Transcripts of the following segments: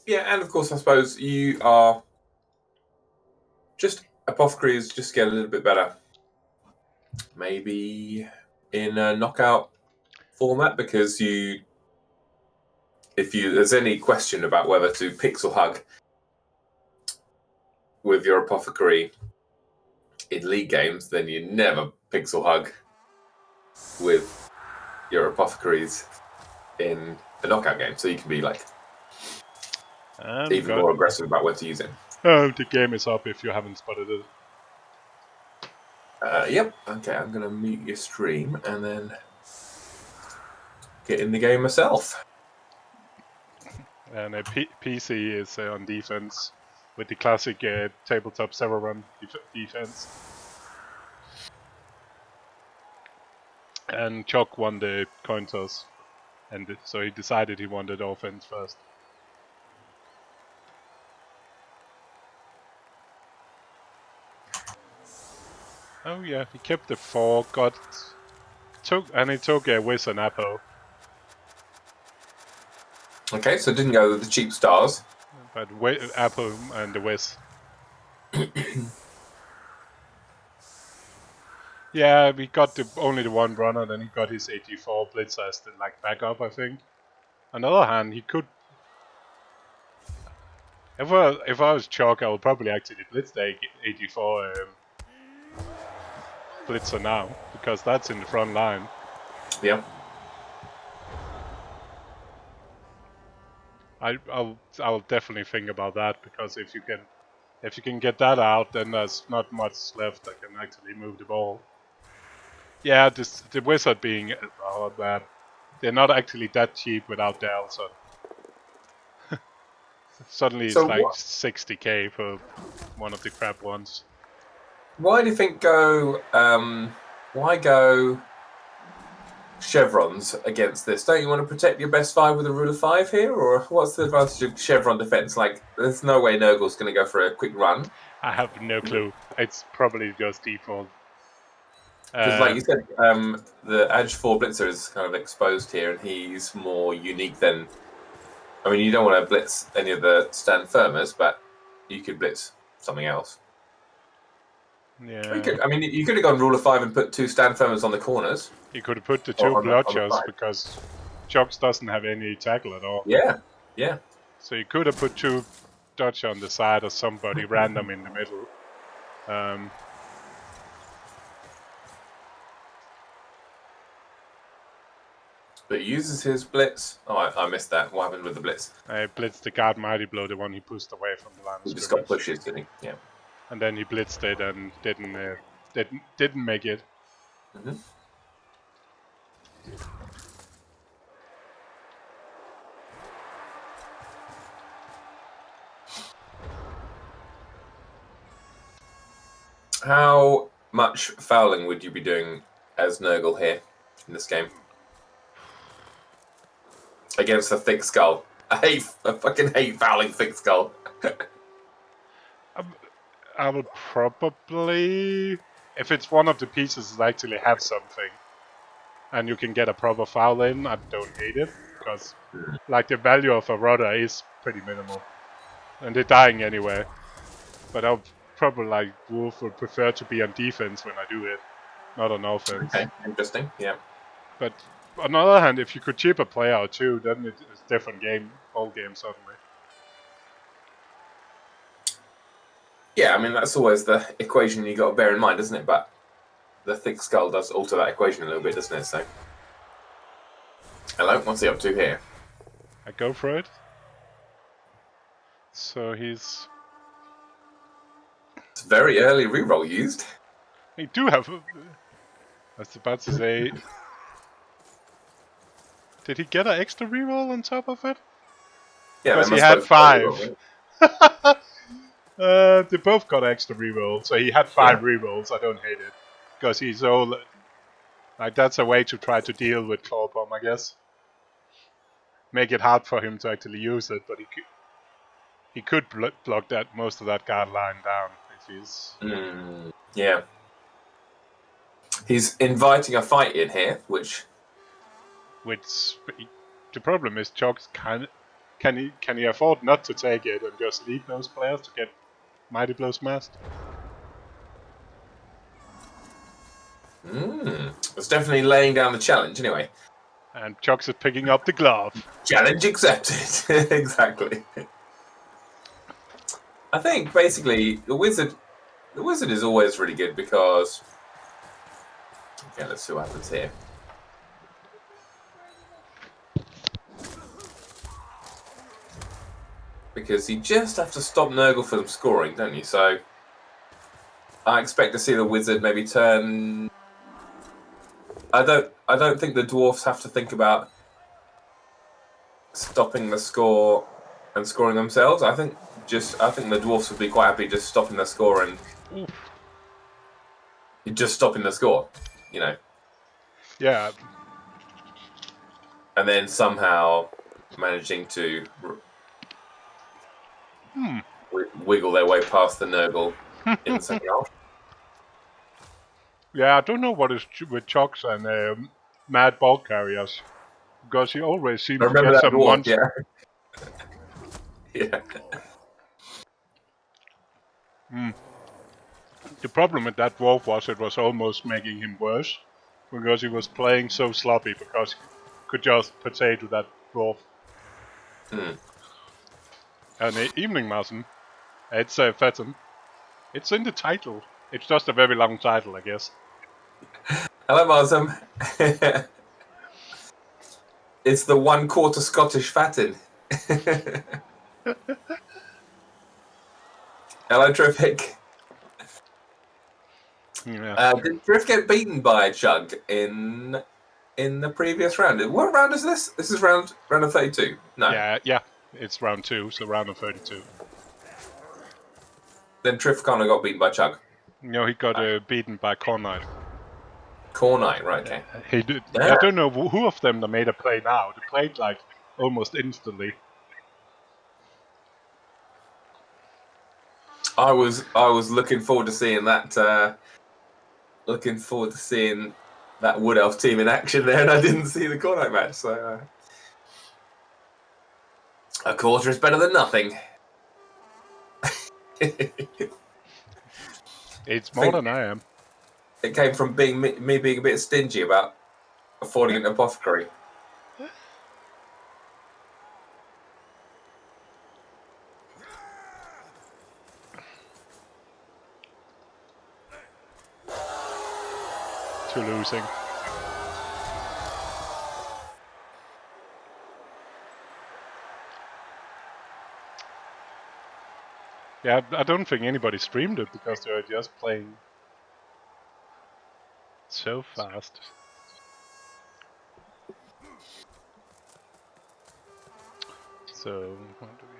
Yeah, and of course, I suppose you are just apothecaries just get a little bit better. Maybe in a knockout format, because if there's any question about whether to pixel hug with your apothecary in league games, then you never pixel hug with your apothecaries in a knockout game. So you can be like even more aggressive about where to use it. The game is up if you haven't spotted it. Yep. Okay, I'm going to mute your stream and then get in the game myself. And PC is on defense with the classic tabletop server run defense. And Chug won the coin toss, and so he decided he wanted offense first. Oh yeah, he kept the 4, took a whiz and apple. Okay, so didn't go with the cheap stars. But apple and the whiz. Yeah, we got only the one runner, then he got his 84 blitzer as the backup, I think. On the other hand, he could. If I was Chug, I would probably actually blitz the 84 blitzer now, because that's in the front line. Yeah. I'll definitely think about that, because if you can get that out, then there's not much left that can actually move the ball. Yeah, the wizard being that they're not actually that cheap without Dell, so suddenly it's 60k for one of the crap ones. Why do you think why go chevrons against this? Don't you want to protect your best 5 with a rule of 5 here, or what's the advantage of chevron defense? There's no way Nurgle's going to go for a quick run. I have no clue. It's probably just default. Because, like you said, the Edge 4 Blitzer is kind of exposed here, and he's more unique than. I mean, you don't want to blitz any of the stand firmers, but you could blitz something else. Yeah. You could have gone rule of 5 and put 2 stand firmers on the corners. You could have put the 2 blotchers, because Chux doesn't have any tackle at all. Yeah, yeah. So you could have put 2 dodger on the side or somebody random in the middle. But he uses his blitz. Oh, I missed that. What happened with the blitz? I blitzed the guard mighty blow, the one he pushed away from the line. He just got pushes, didn't he? Yeah. And then he blitzed it and didn't make it. Mm-hmm. How much fouling would you be doing as Nurgle here in this game? Against a thick skull. I fucking hate fouling thick skull. I would probably, if it's one of the pieces that actually have something, and you can get a proper foul in, I don't hate it, because the value of a rudder is pretty minimal, and they're dying anyway. But I'll probably Wolf would prefer to be on defense when I do it, not on offense. Okay, interesting. Yeah. But on the other hand, if you could chip a player or 2, then it's a different game, whole game suddenly. Yeah, I mean, that's always the equation you got to bear in mind, isn't it? But the thick skull does alter that equation a little bit, doesn't it? So, hello, what's he up to here? I go for it. So he's... It's very early reroll used. I do have... I was about to say... Did he get an extra reroll on top of it? Yeah, because he had 5. They both got extra reroll, so he had 5 rerolls. I don't hate it, because he's so that's a way to try to deal with Claw Bomb, I guess. Make it hard for him to actually use it, but he could block that most of that guard line down if he's. Yeah, he's inviting a fight in here, which the problem is Chog's Can he afford not to take it and just leave those players to get Mighty Blows masked? It's definitely laying down the challenge anyway. And Chug is picking up the glove. Challenge accepted. Exactly. I think basically the wizard is always really good because. Okay, let's see what happens here. Because you just have to stop Nurgle from scoring, don't you? So I expect to see the wizard maybe turn. I don't think the dwarfs have to think about stopping the score and scoring themselves. I think the dwarfs would be quite happy just stopping the score and just stopping the score, you know. Yeah. And then somehow managing to wiggle their way past the Nurgle in the second half. Yeah, I don't know what is with Chugs and Mad Ball Carriers. Because he always seems to get some dwarf, monster. Yeah. The problem with that dwarf was it was almost making him worse. Because he was playing so sloppy because he could just potato that dwarf. And Evening Mason, it's Phantom. It's in the title. It's just a very long title, I guess. Hello, Marsum. It's the 1/4 Scottish Fatin. Hello, Terrific. Yeah. Did Drift get beaten by Chug in the previous round? What round is this? This is round of 32. No. Yeah. It's round 2, so round of 32. Then Triff kind of got beaten by Chug. No, he got beaten by Cornite. Cornite, right? Okay. He did. Yeah. I don't know who of them that made a play now. They played like almost instantly. I was looking forward to seeing that. Looking forward to seeing that Wood Elf team in action there, and I didn't see the Cornite match. So a quarter is better than nothing. It's more than I am. It came from being me being a bit stingy about affording an apothecary. To losing. Yeah, I don't think anybody streamed it because they were just playing so fast. So, what do we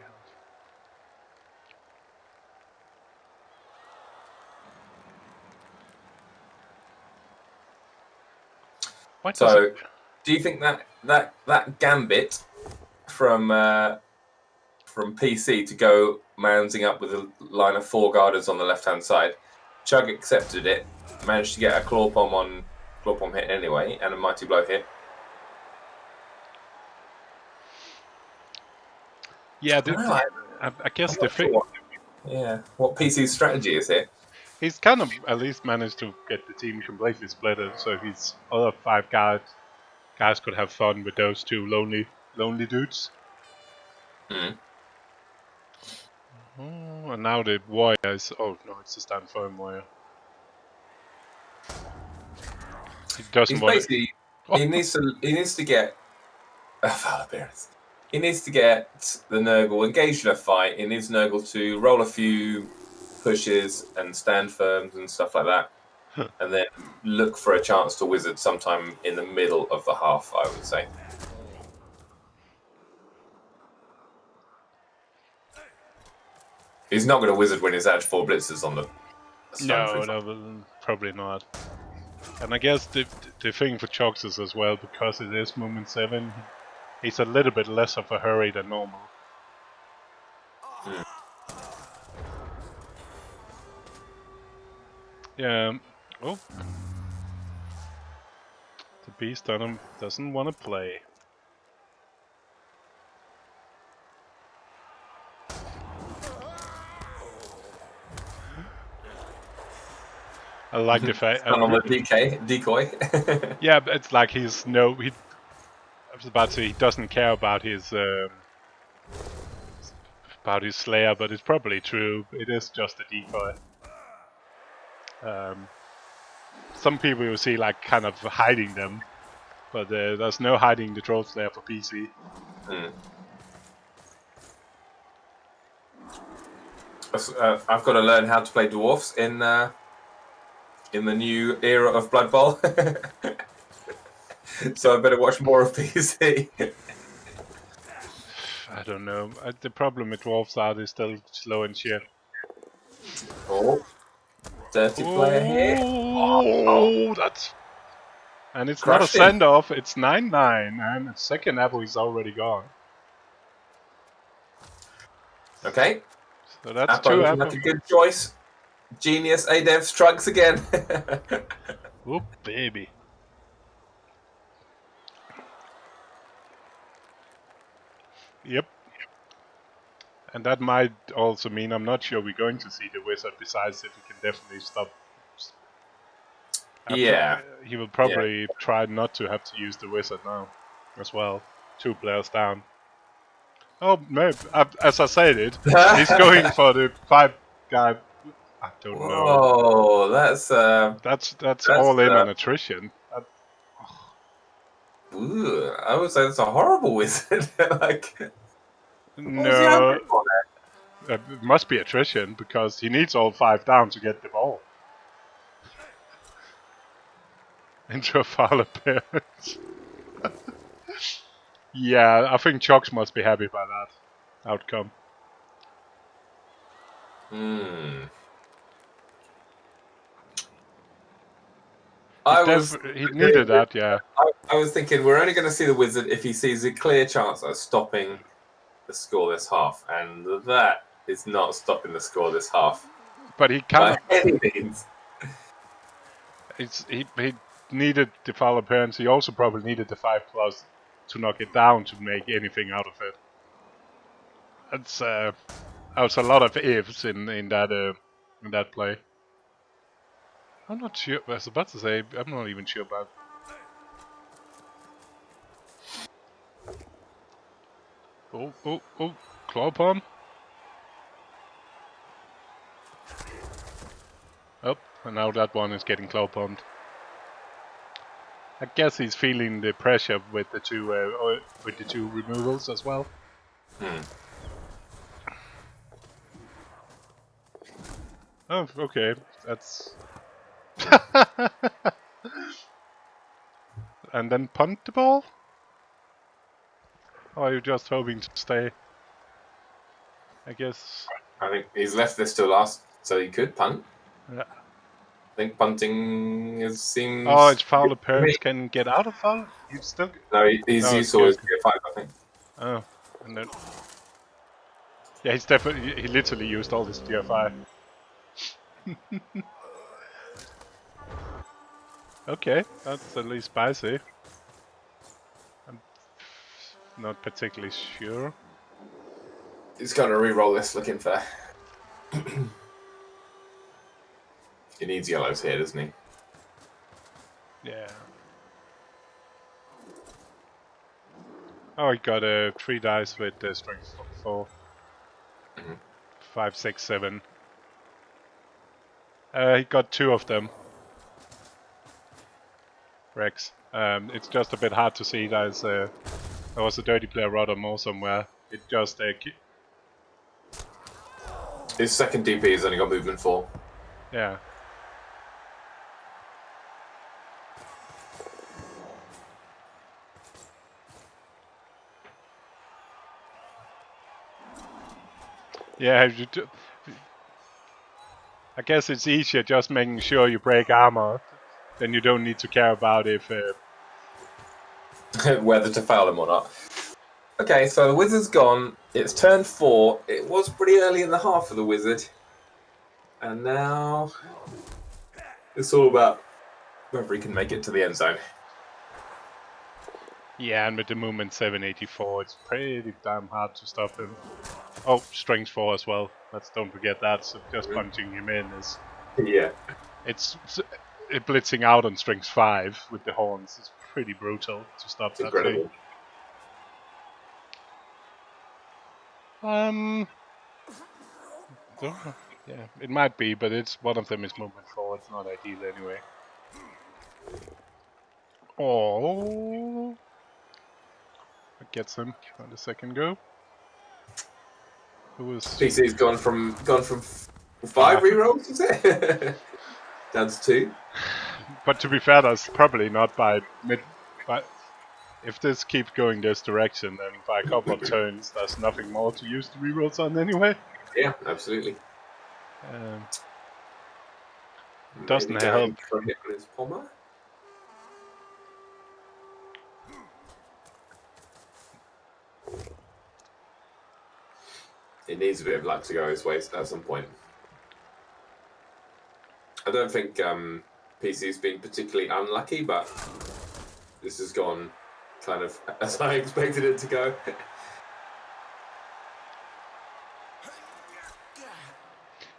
have? So, do you think that gambit from PC to go mounting up with a line of 4 guarders on the left-hand side, Chug accepted it, managed to get a claw bomb hit anyway, and a mighty blow hit. Yeah, I guess the thing. What PC's strategy is here? He's kind of at least managed to get the team completely split, so his other 5 guys could have fun with those 2 lonely dudes. Oh, and now the warrior is. Oh no, it's the stand firm warrior. He doesn't want. He needs to get a foul appearance. He needs to get the Nurgle engaged in a fight. He needs Nurgle to roll a few pushes and stand firms and stuff like that, and then look for a chance to wizard sometime in the middle of the half, I would say. He's not going to wizard when his Edge 4 blitzers on the stone. No, probably not. And I guess the thing for Chugs is as well, because it is Moment 7, he's a little bit less of a hurry than normal. Yeah. Oh. The beast on him doesn't want to play. I like the fact. On the decoy. Yeah, but it's like I was about to say he doesn't care about his Slayer, but it's probably true. It is just a decoy. Some people you see like kind of hiding them, but there's no hiding the Troll Slayer for PC. I've got to learn how to play dwarfs in the new era of Blood Bowl. So I better watch more of PC. I don't know. The problem with dwarfs are they're still slow and shit. Oh, dirty player here. Oh, that's... And it's not a send-off, it's 9-9, and the second apple is already gone. Okay. So that's Apple 2 apples. Like a good choice. Genius ADEV strugs again. Oh, baby. Yep. And that might also mean I'm not sure we're going to see the wizard, besides that we can definitely stop. Yeah. He will probably try not to have to use the wizard now as well. 2 players down. Oh, no, as I said it, he's going for the 5 guy. I don't know. Oh, that's all in on attrition. I would say that's a horrible wizard. No, it must be attrition because he needs all 5 down to get the ball into a foul appearance. Yeah, I think Chug must be happy by that outcome. He needed that, yeah. I was thinking we're only going to see the wizard if he sees a clear chance of stopping the score this half, and that is not stopping the score this half. But he can't. He needed the foul appearance. He also probably needed the 5+ to knock it down to make anything out of it. That's a lot of ifs in that play. I'm not sure. I was about to say I'm not even sure about. Oh! Claw palm. Oh, and now that one is getting claw palmed. I guess he's feeling the pressure with the 2 removals as well. Oh, okay. That's... And then punt the ball? Or are you just hoping to stay? I guess... I think he's left this till last, so he could punt. Yeah. I think punting seems... Oh, it's foul appearance. Can get out of foul? He's still... No, he's used to his tier 5, I think. Oh, and then... Yeah, he's definitely... He literally used all his tier 5. Okay, that's at least spicy. I'm not particularly sure. He's going to re-roll this looking for... He needs yellows here, doesn't he? Yeah. Oh, he got 3 dice with strength 4. 5, 6, 7. He got 2 of them. Rex. It's just a bit hard to see. There was a dirty player rather more somewhere. It just... His second DP has only got movement 4. Yeah. Yeah, I guess it's easier just making sure you break armor. Then you don't need to care about if... whether to foul him or not. Okay, so the wizard's gone. It's turn 4. It was pretty early in the half for the wizard. And now... It's all about whether he can make it to the end zone. Yeah, and with the movement 784, it's pretty damn hard to stop him. Oh, strength 4 as well. Don't forget that. So just punching him in is... Yeah. It's it blitzing out on strength 5 with the horns. It's pretty brutal to stop It's that incredible. thing. Yeah, it might be, but it's one of them is movement forward. It's not ideal anyway. Oh, it gets him on the second go. Who was PC's gone from 5 5? rerolls, is it? Down to 2. But to be fair, that's probably not by mid. But if this keeps going this direction, then by a couple of turns, there's nothing more to use the rerolls on anyway. Yeah, absolutely. Doesn't help. His Pommer. It needs a bit of luck to go his way at some point. I don't think PC's been particularly unlucky, but this has gone kind of as I expected it to go.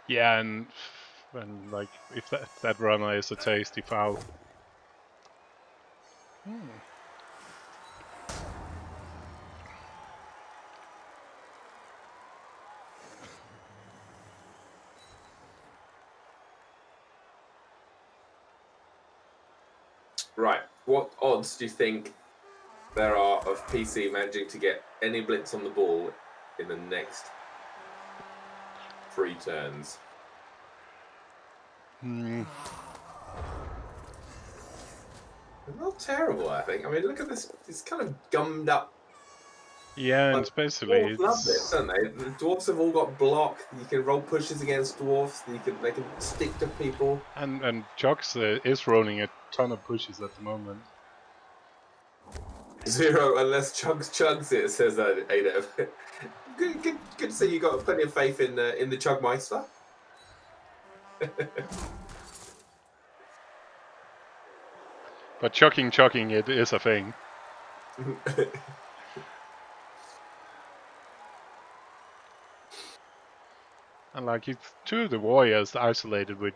Yeah, and like if that runner is a tasty foul. Right, what odds do you think there are of PC managing to get any blitz on the ball in the next 3 turns? They're not terrible, I think. I mean, look at this. It's kind of gummed up. Yeah, and basically Dwarves love this, don't they? The dwarves have all got block. You can roll pushes against dwarves. They can stick to people. And Chug is rolling a ton of pushes at the moment. 0 unless chugs it, says Ada. Good to see you got plenty of faith in the Chugmeister. But chucking it is a thing. And like two of the warriors isolated with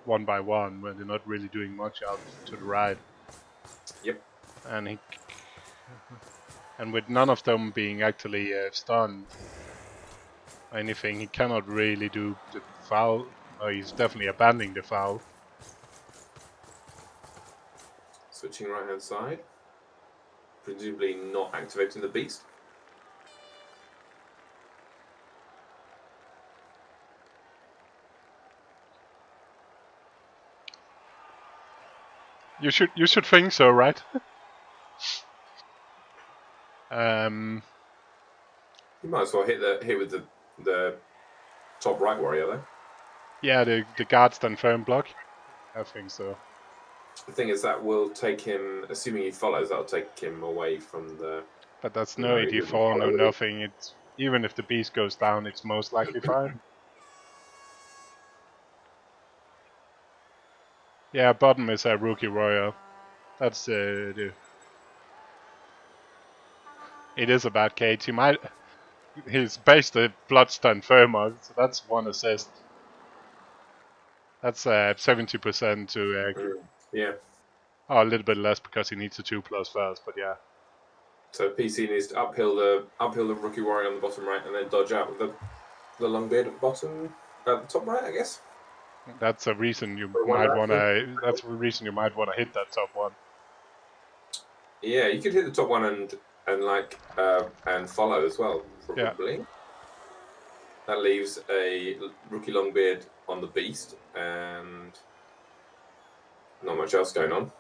1 by 1 when they're not really doing much out to the right. Yep. And with none of them being actually stunned or anything, he cannot really do the foul. He's definitely abandoning the foul. Switching right hand side. Presumably not activating the beast. You should think so, right? You might as well hit with the top right warrior though. Yeah, the guards then firm block. I think so. The thing is that will take him, assuming he follows, that'll take him away from the. But that's no ED4, no nothing. It's even if the beast goes down, it's most likely fine. Yeah, bottom is a rookie warrior. That's it is a bad cage. He's based a bloodstun firmer, so that's 1 assist. That's 70% to yeah. Oh, a little bit less because he needs a 2+ first, but yeah. So PC needs to uphill the rookie warrior on the bottom right, and then dodge out with the long beard at the bottom, at the top right, I guess. That's a reason you might want to. That's a reason you might want to hit that top one. Yeah, you could hit the top one and follow as well, probably. Yeah. That leaves a rookie longbeard on the beast, and not much else going on.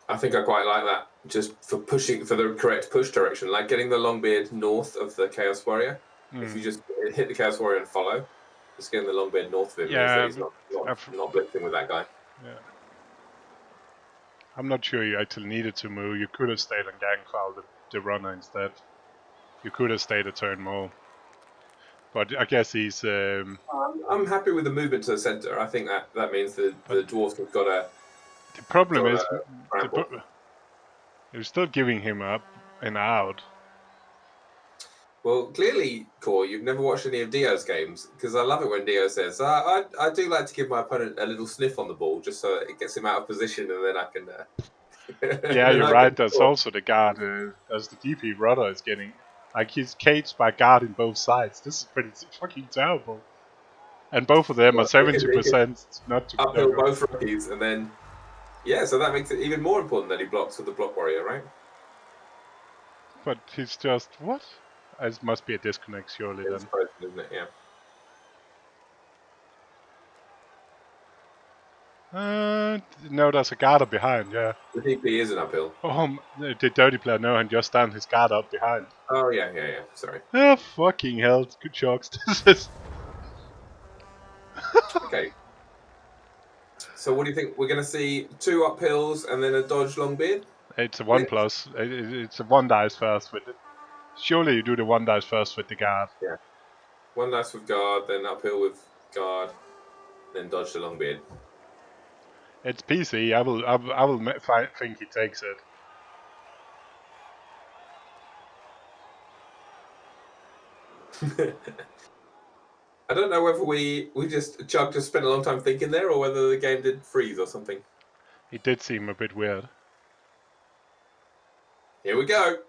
I think I quite like that, just for pushing for the correct push direction, like getting the longbeard north of the Chaos Warrior. If you just hit the Chaos Warrior and follow, just getting the longbeard north of him means that he's not blitzing with that guy. Yeah. I'm not sure you actually needed to move. You could have stayed and gang fouled the runner instead. You could have stayed a turn more. But I guess he's. I'm happy with the movement to the center. I think that means the dwarf have got a. The problem is, you're still giving him up and out. Well, clearly, Core, you've never watched any of Dio's games, because I love it when Dio says, I do like to give my opponent a little sniff on the ball, just so it gets him out of position, and then I can... Yeah, then you're I right. can There's score. also the guard, as the DP rudder is getting... Like, he's caged by guard in both sides. This is pretty fucking terrible. And both of them are Well, he can 70% not to uphill go. both rookies, and then... Yeah, so that makes it even more important that he blocks with the block warrior, right? But he's just... What? It must be a disconnect, surely, It's then. broken, isn't it? Yeah. No, there's a guard up behind, yeah. The DP is an uphill. Oh, the dirty player, no, and just stand his guard up behind. Oh, yeah. Sorry. Oh, fucking hell. Good shocks. This is... Okay. So what do you think? We're going to see 2 uphills and then a dodge long beard? It's a 1+. It's a 1 dice first with it. Surely you do the 1 dice first with the guard. Yeah. 1 dice with guard, then uphill with guard, then dodge the long beard. It's PC. I will think he takes it. I don't know whether Chug just spent a long time thinking there, or whether the game did freeze or something. It did seem a bit weird. Here we go.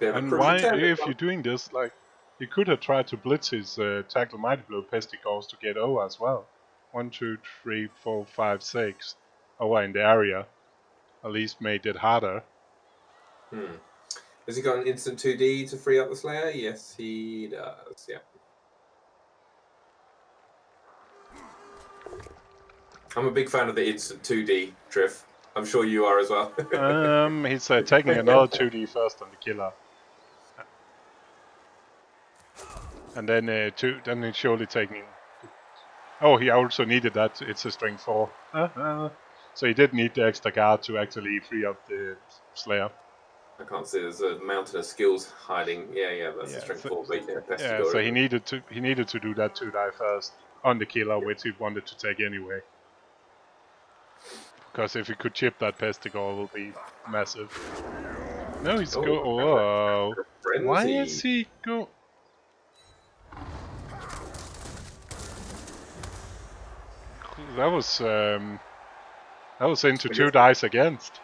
And why, if you're doing this, like, you could have tried to blitz his tackle mighty blow pesticles to get over as well. 1, 2, 3, 4, 5, 6 over in the area. At least made it harder. Has he got an instant 2D to free up the Slayer? Yes, he does. Yeah. I'm a big fan of the instant 2D, Triff. I'm sure you are as well. He's taking another 2D first on the killer. And then then he's surely taking... Oh, he also needed that. It's a strength 4. So he did need the extra guard to actually free up the Slayer. I can't see. There's a mountain of skills hiding. Yeah, that's a strength 4. Yeah, so he needed to do that 2 die first on the killer, which he wanted to take anyway. Because if he could chip that pesticle, it will be massive. No, he's Whoa! Why is he go? That was into 2 dice against.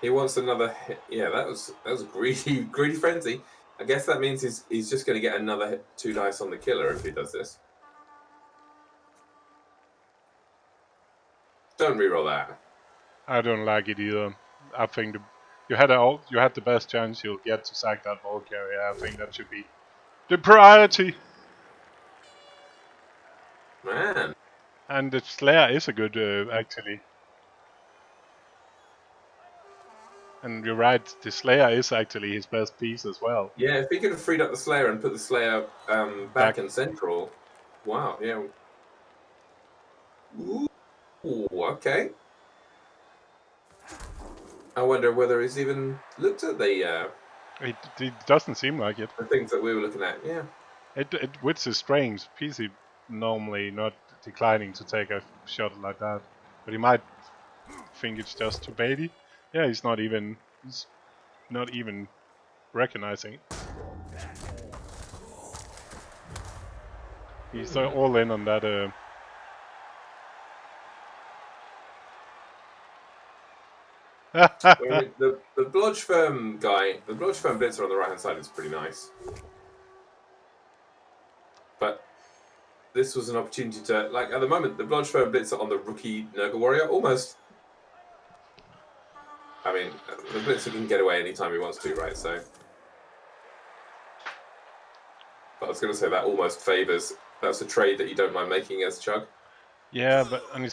He wants another hit. Yeah, that was a greedy frenzy. I guess that means he's just going to get another 2 dice on the killer if he does this. Don't reroll that. I don't like it either. I think you had the best chance you'll get to sack that ball carrier. I think that should be the priority. Man. And the Slayer is a good, actually. And you're right, the Slayer is actually his best piece as well. Yeah, if he could have freed up the Slayer and put the Slayer back in central. Wow, yeah. Ooh, okay. I wonder whether he's even looked at the... It doesn't seem like it. The things that we were looking at, yeah. Which is strange. PC normally not declining to take a shot like that. But he might think it's just too baity. Yeah, he's not even recognizing. He's all in on that. The Blodge Firm guy, the Blodge Firm blitzer on the right hand side is pretty nice. But this was an opportunity to, like, at the moment, the Blodge Firm blitzer on the rookie Nurgle warrior almost. I mean, the blitzer can get away anytime he wants to, right? So, but I was going to say that almost favors. That's a trade that you don't mind making as Chug. Yeah, but and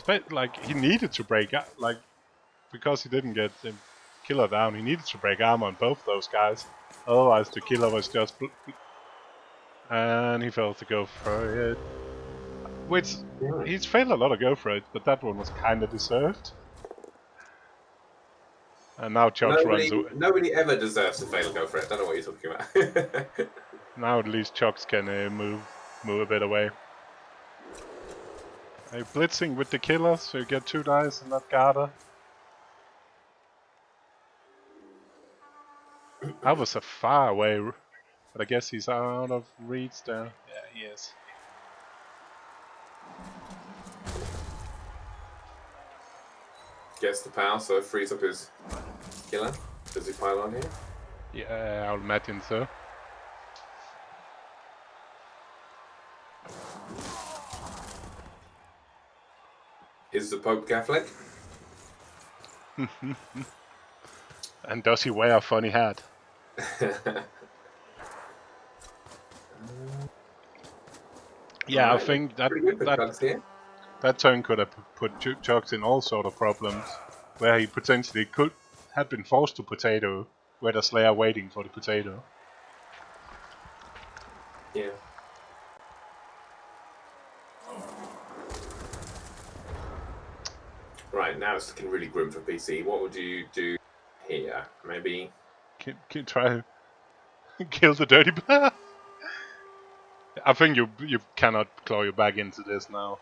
he needed to break up, like, because he didn't get the killer down. He needed to break armor on both those guys. Otherwise, the killer was just, and he failed to go for it. Which he's failed a lot of go for it, but that one was kind of deserved. And now Chug runs away. Nobody ever deserves to fail and go for it. I don't know what you're talking about. Now at least Chugs can move a bit away. Blitzing with the killer, so you get 2 dice and that Garda. That was a far away But I guess he's out of reach there. Yeah, he is. Gets the power, so frees up his killer. Does he pile on here? Yeah, I'll imagine so. Is the Pope Catholic? And does he wear a funny hat? Yeah, right, I think that turn could have put Chugs in all sort of problems, where he potentially could have been forced to potato, with a Slayer waiting for the potato. Yeah. Right, now it's looking really grim for PC. What would you do here? Maybe... Can you try to kill the dirty bear? I think you cannot claw your back into this now.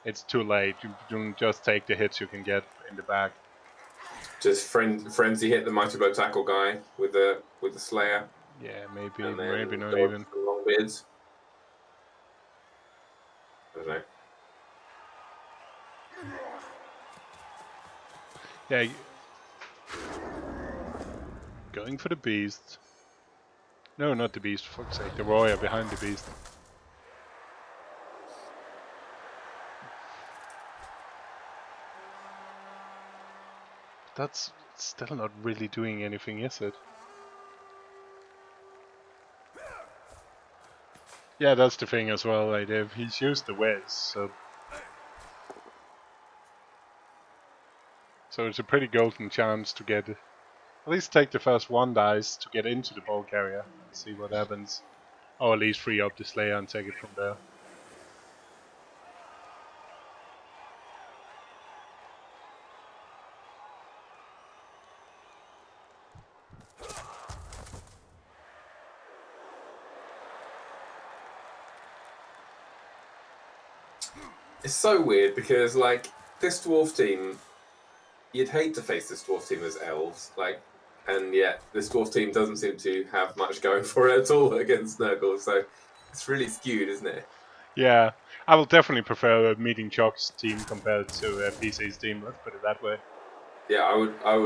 It's too late. You just take the hits you can get in the back. Just frenzy hit the Mighty Blow Tackle guy with the Slayer. Yeah, maybe And not even. Long beards. I don't know. Yeah. Going for the beast. No, not the beast, for fuck's sake. The warrior behind the beast. That's still not really doing anything, is it? Yeah, that's the thing as well, like, he's used the whiz, so it's a pretty golden chance to get, at least take the first one dice to get into the ball carrier and see what happens. Or at least free up the Slayer and take it from there. It's so weird because, like, this dwarf team, you'd hate to face this dwarf team as elves, like, and yet this dwarf team doesn't seem to have much going for it at all against Nurgle, so it's really skewed, isn't it? Yeah, I will definitely prefer meeting Chug's team compared to PC's team, let's put it that way. Yeah, I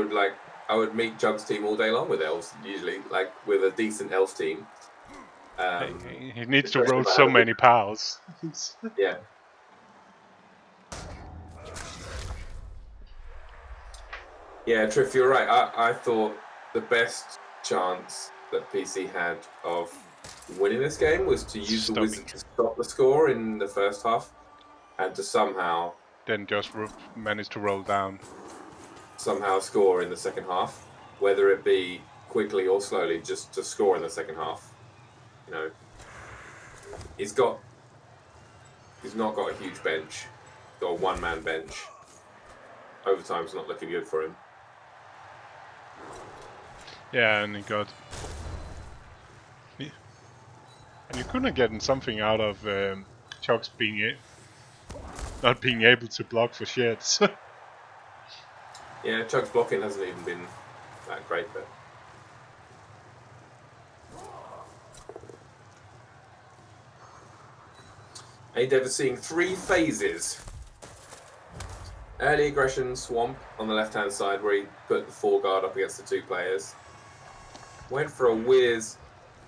would meet Chug's team all day long with elves, usually, like, with a decent elf team. He needs to roll so many powers. Yeah. Yeah, Triff, you're right. I thought the best chance that PC had of winning this game was to use the wizard to stop the score in the first half, and to somehow then just manage to roll down. Somehow score in the second half, whether it be quickly or slowly, just to score in the second half. You know, he's not got a huge bench. He's got a one-man bench. Overtime's not looking good for him. Yeah, and he got... And you couldn't have gotten something out of Chug's not being able to block for shits. Yeah, Chug's blocking hasn't even been that great, but... Adev is seeing 3 phases. Early aggression swamp on the left-hand side where he put the 4 guard up against the 2 players. Went for a whiz.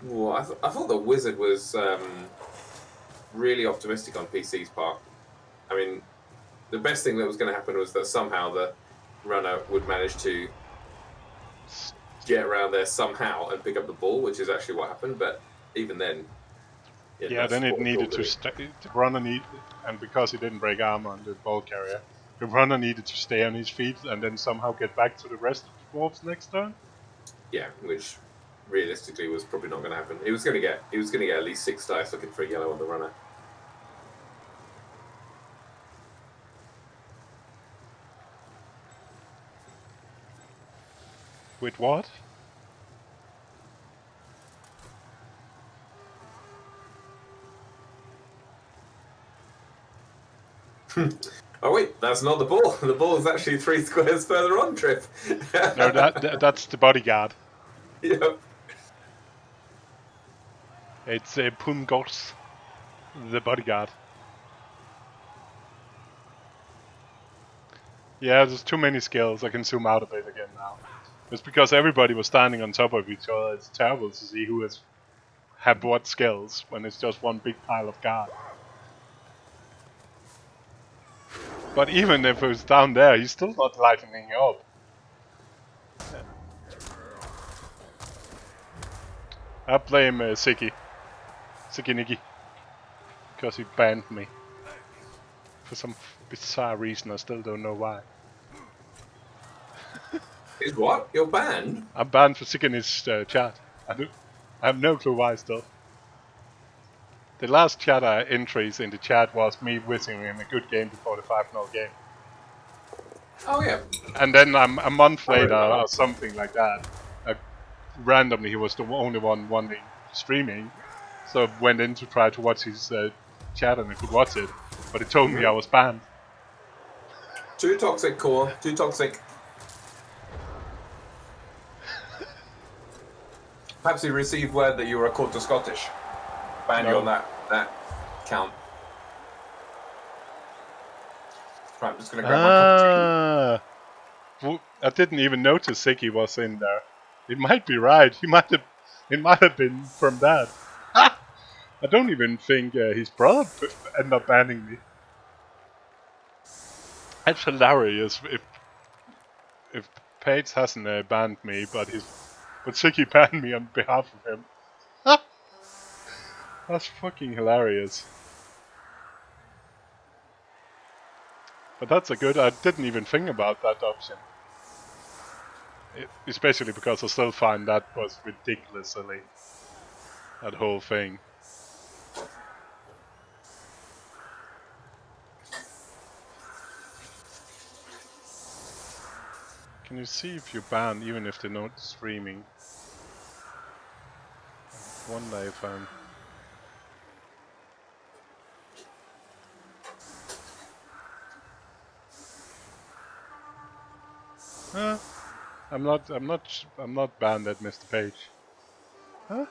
Ooh, I thought the wizard was really optimistic on PC's part. I mean, the best thing that was going to happen was that somehow the runner would manage to get around there somehow and pick up the ball, which is actually what happened. But even then, yeah, then it needed to stay. The runner and because he didn't break armor on the ball carrier, the runner needed to stay on his feet and then somehow get back to the rest of the dwarves next turn. Yeah, which realistically was probably not going to happen. He was going to get at least 6 dice looking for a yellow on the runner. With what? Oh wait, that's not the ball. The ball is actually 3 squares further on, Trip. No, that's the bodyguard. Yep. It's Pungos, the bodyguard. Yeah, there's too many skills. I can zoom out a bit again now. It's because everybody was standing on top of each other. It's terrible to see who has had what skills when it's just one big pile of guard. But even if it was down there, he's still not lightening up. I blame Siki Niki, because he banned me. For some bizarre reason, I still don't know why. Is what? You're banned? I'm banned for Siki's chat. I have no clue why still. The last chat entries in the chat was me wishing him a good game before the 5-0 game. Oh yeah. And then a month later or something like that, randomly he was the only one wanting streaming, so I went in to try to watch his chat and I could watch it, but it told me I was banned. Too toxic, Core. Too toxic. Perhaps he received word that you were a quarter Scottish. Ban you on that count. Right, I'm just gonna grab my cup of tea. Well, I didn't even notice Siki was in there. It might be right. It might have been from that. I don't even think his brother ended up banning me. That's hilarious. If Paige hasn't banned me, but Siki banned me on behalf of him. That's fucking hilarious. But that's a good. I didn't even think about that option. Especially because I still find that was ridiculous, silly. That whole thing. Can you see if you're banned even if they're not streaming? One day if I'm not banned at Mr. Page. Huh?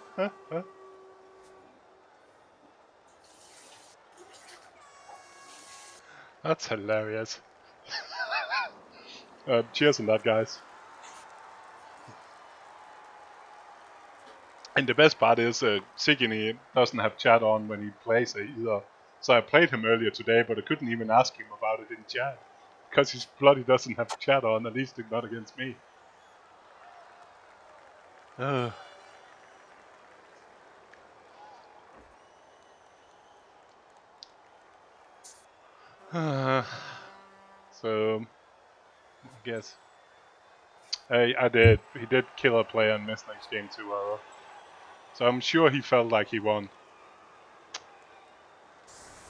That's hilarious. Cheers on that, guys. And the best part is Sigini doesn't have chat on when he plays it either. So I played him earlier today, but I couldn't even ask him about it in chat. Because he bloody doesn't have chat on, at least not against me. So, I guess. I did. He did kill a player and miss next game too, so I'm sure he felt like he won.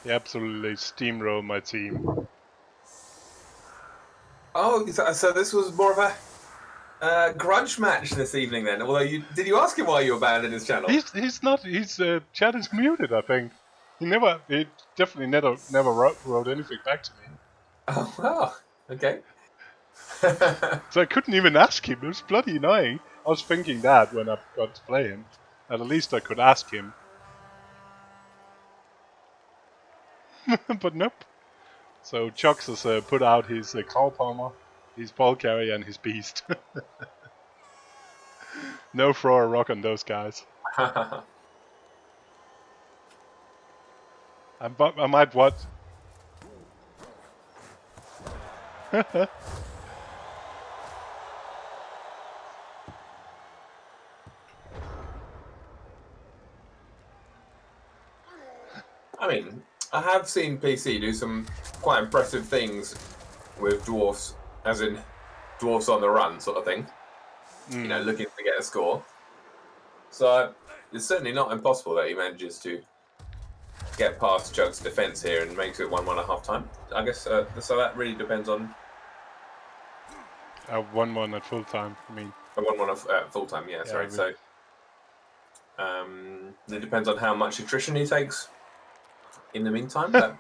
He absolutely steamrolled my team. Oh, so this was more of a grudge match this evening then. Although did you ask him why you were banned in his channel? He's not. His chat is muted, I think. He definitely never wrote anything back to me. Oh wow. Okay. So I couldn't even ask him. It was bloody annoying. I was thinking that when I got to play him, at least I could ask him. But nope. So Chug has put out his Claw Palmer, his Ball Carrier, and his Beast. No throw or rock on those guys. I might what? I mean, I have seen PC do some quite impressive things with dwarfs, as in dwarfs on the run sort of thing. You know, looking to get a score. So it's certainly not impossible that he manages to get past Chug's defense here and makes it 1-1 at half time. I guess so that really depends on 1-1 at full time. I mean, 1-1 at full time. Yeah, sorry. So it depends on how much attrition he takes in the meantime.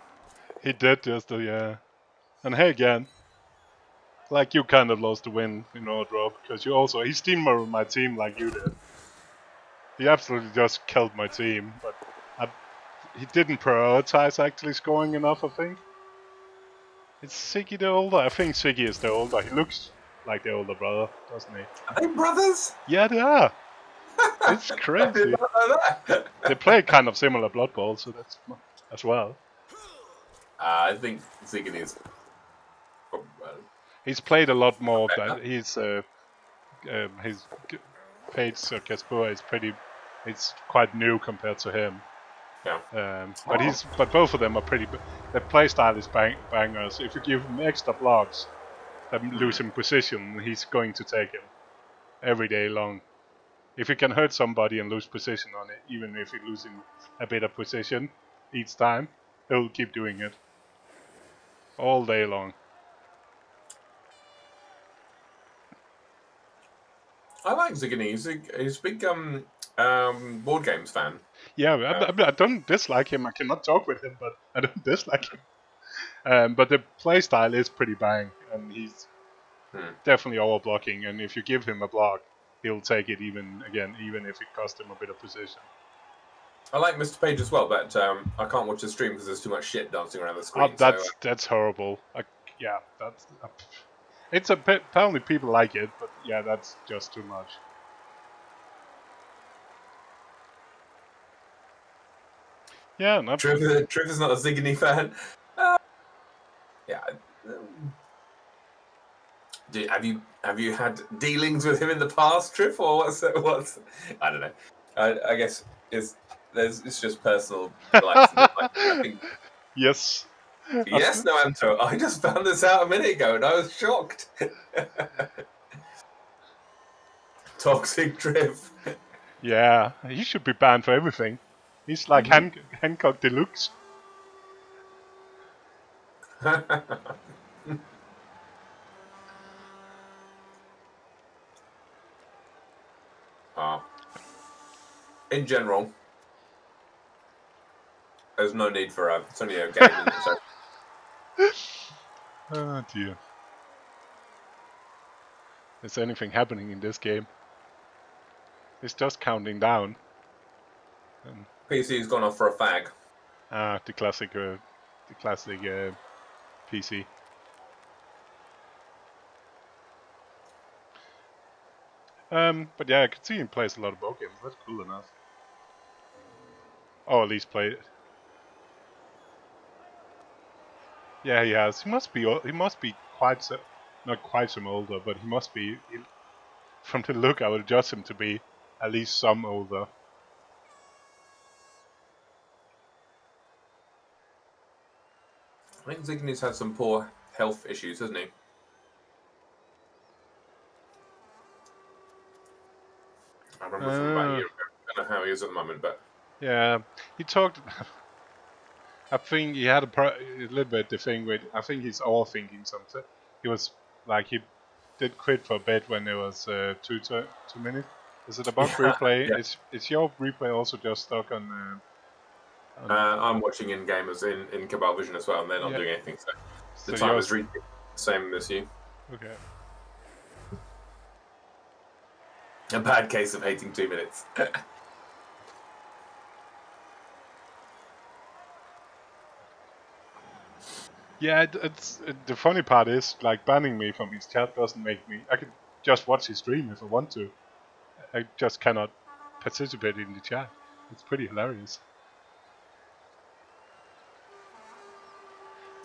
He did just yeah. And hey again, like you kind of lost the win in our draw because he steamrolled my team like you did. He absolutely just killed my team, but he didn't prioritize actually scoring enough, I think. Is Siggy the older? I think Siggy is the older. He looks like the older brother, doesn't he? Are they brothers? Yeah, they are. It's I did crazy. not know that. They play kind of similar Blood Bowl, so that's as well. I think Ziggy is. He's played a lot more, but his page Casper is pretty. It's quite new compared to him. Yeah. But both of them are pretty. Their play style is bangers. If you give him extra blocks, that lose him position, he's going to take him every day long. If he can hurt somebody and lose position on it, even if he's losing a bit of position each time, he'll keep doing it all day long. I like Ziggy. He's a big board games fan. Yeah, I don't dislike him. I cannot talk with him, but I don't dislike him. But the playstyle is pretty bang, and he's definitely overblocking. And if you give him a block, he'll take it even if it costs him a bit of position. I like Mr. Page as well, but I can't watch the stream because there's too much shit dancing around the screen. That's horrible. It's apparently people like it, but yeah, that's just too much. Yeah, not Truth is not a Ziggy fan. Yeah. Have you had dealings with him in the past, Triff, or what's? I don't know. I guess it's just personal likes and dislikes. I think. Yes. Yes, no, Anto. I just found this out a minute ago, and I was shocked. Toxic Triff. Yeah, he should be banned for everything. He's like Hancock Deluxe. In general, there's no need for it's only a game, isn't it? So. Oh dear. Is anything happening in this game? It's just counting down. PC's gone off for a fag. The classic PC. But yeah, I could see him plays a lot of board games. That's cool enough. Or at least play it. Yeah, he has. He must be not quite some older, but he must be. From the look, I would judge him to be at least some older. I think Ziggy's had some poor health issues, hasn't he? I remember from about a year ago. I don't know how he is at the moment, but yeah, he talked. I think he had a little bit the thing with. I think he's overthinking something. He was like he did quit for a bit when there was 2 minutes. Is it a bug replay? Yeah. Is your replay also just stuck on? I'm watching in gamers in Cabal Vision as well, and they're not doing anything. So the time is the same as you. Okay. A bad case of hating 2 minutes. Yeah, the funny part is like banning me from his chat doesn't make me. I could just watch his stream if I want to. I just cannot participate in the chat. It's pretty hilarious.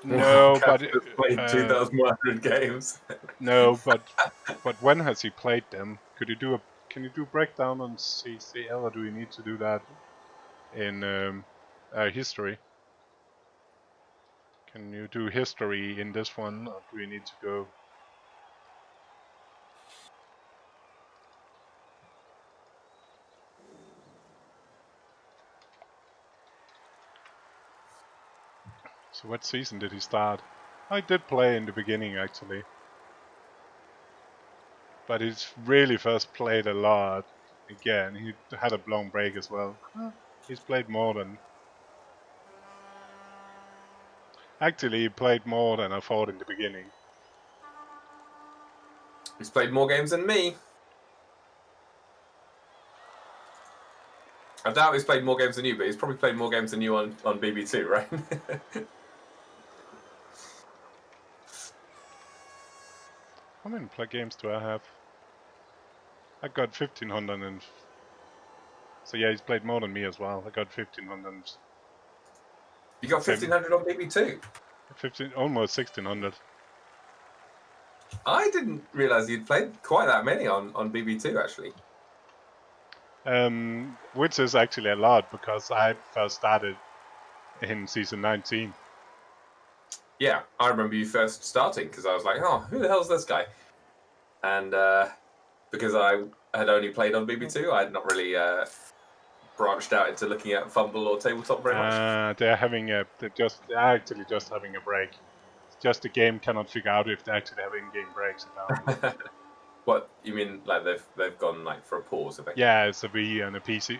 No, but played 2,100 games. No, but when has he played them? Can you do a breakdown on CCL, or do we need to do that in history? Can you do history in this one, or do we need to go? So what season did he start? I did play in the beginning actually, but he's really first played a lot. Again, he had a long break as well. He's played more than. Actually, he played more than I thought in the beginning. He's played more games than me. I doubt he's played more games than you, but he's probably played more games than you on BB2, right? How many games do I have? I got 1500 and... So yeah, he's played more than me as well. I got 1500. You got 1500 on BB2? 15, almost 1600. I didn't realise you'd played quite that many on BB2, actually. Which is actually a lot, because I first started in season 19. Yeah, I remember you first starting, because I was like, oh, who the hell's this guy? And because I had only played on BB2, I had not really branched out into looking at Fumble or Tabletop very much. They're actually just having a break. It's just the game cannot figure out if they actually have in-game breaks or not. What you mean? Like they've gone like for a pause? Yeah, it's a Wii and a PC.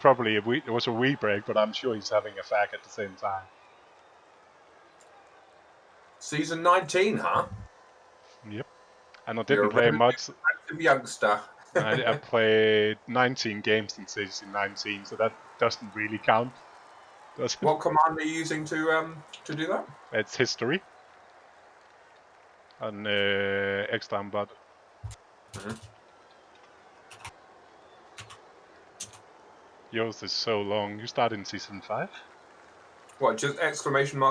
Probably it was a Wii break, but I'm sure he's having a fag at the same time. Season 19, huh? Yep. And I didn't play much. Youngster. I played 19 games in season 19, so that doesn't really count. Does it? What command are you using to do that? It's history. And extra but. Yours is so long. You start in season 5? What, just !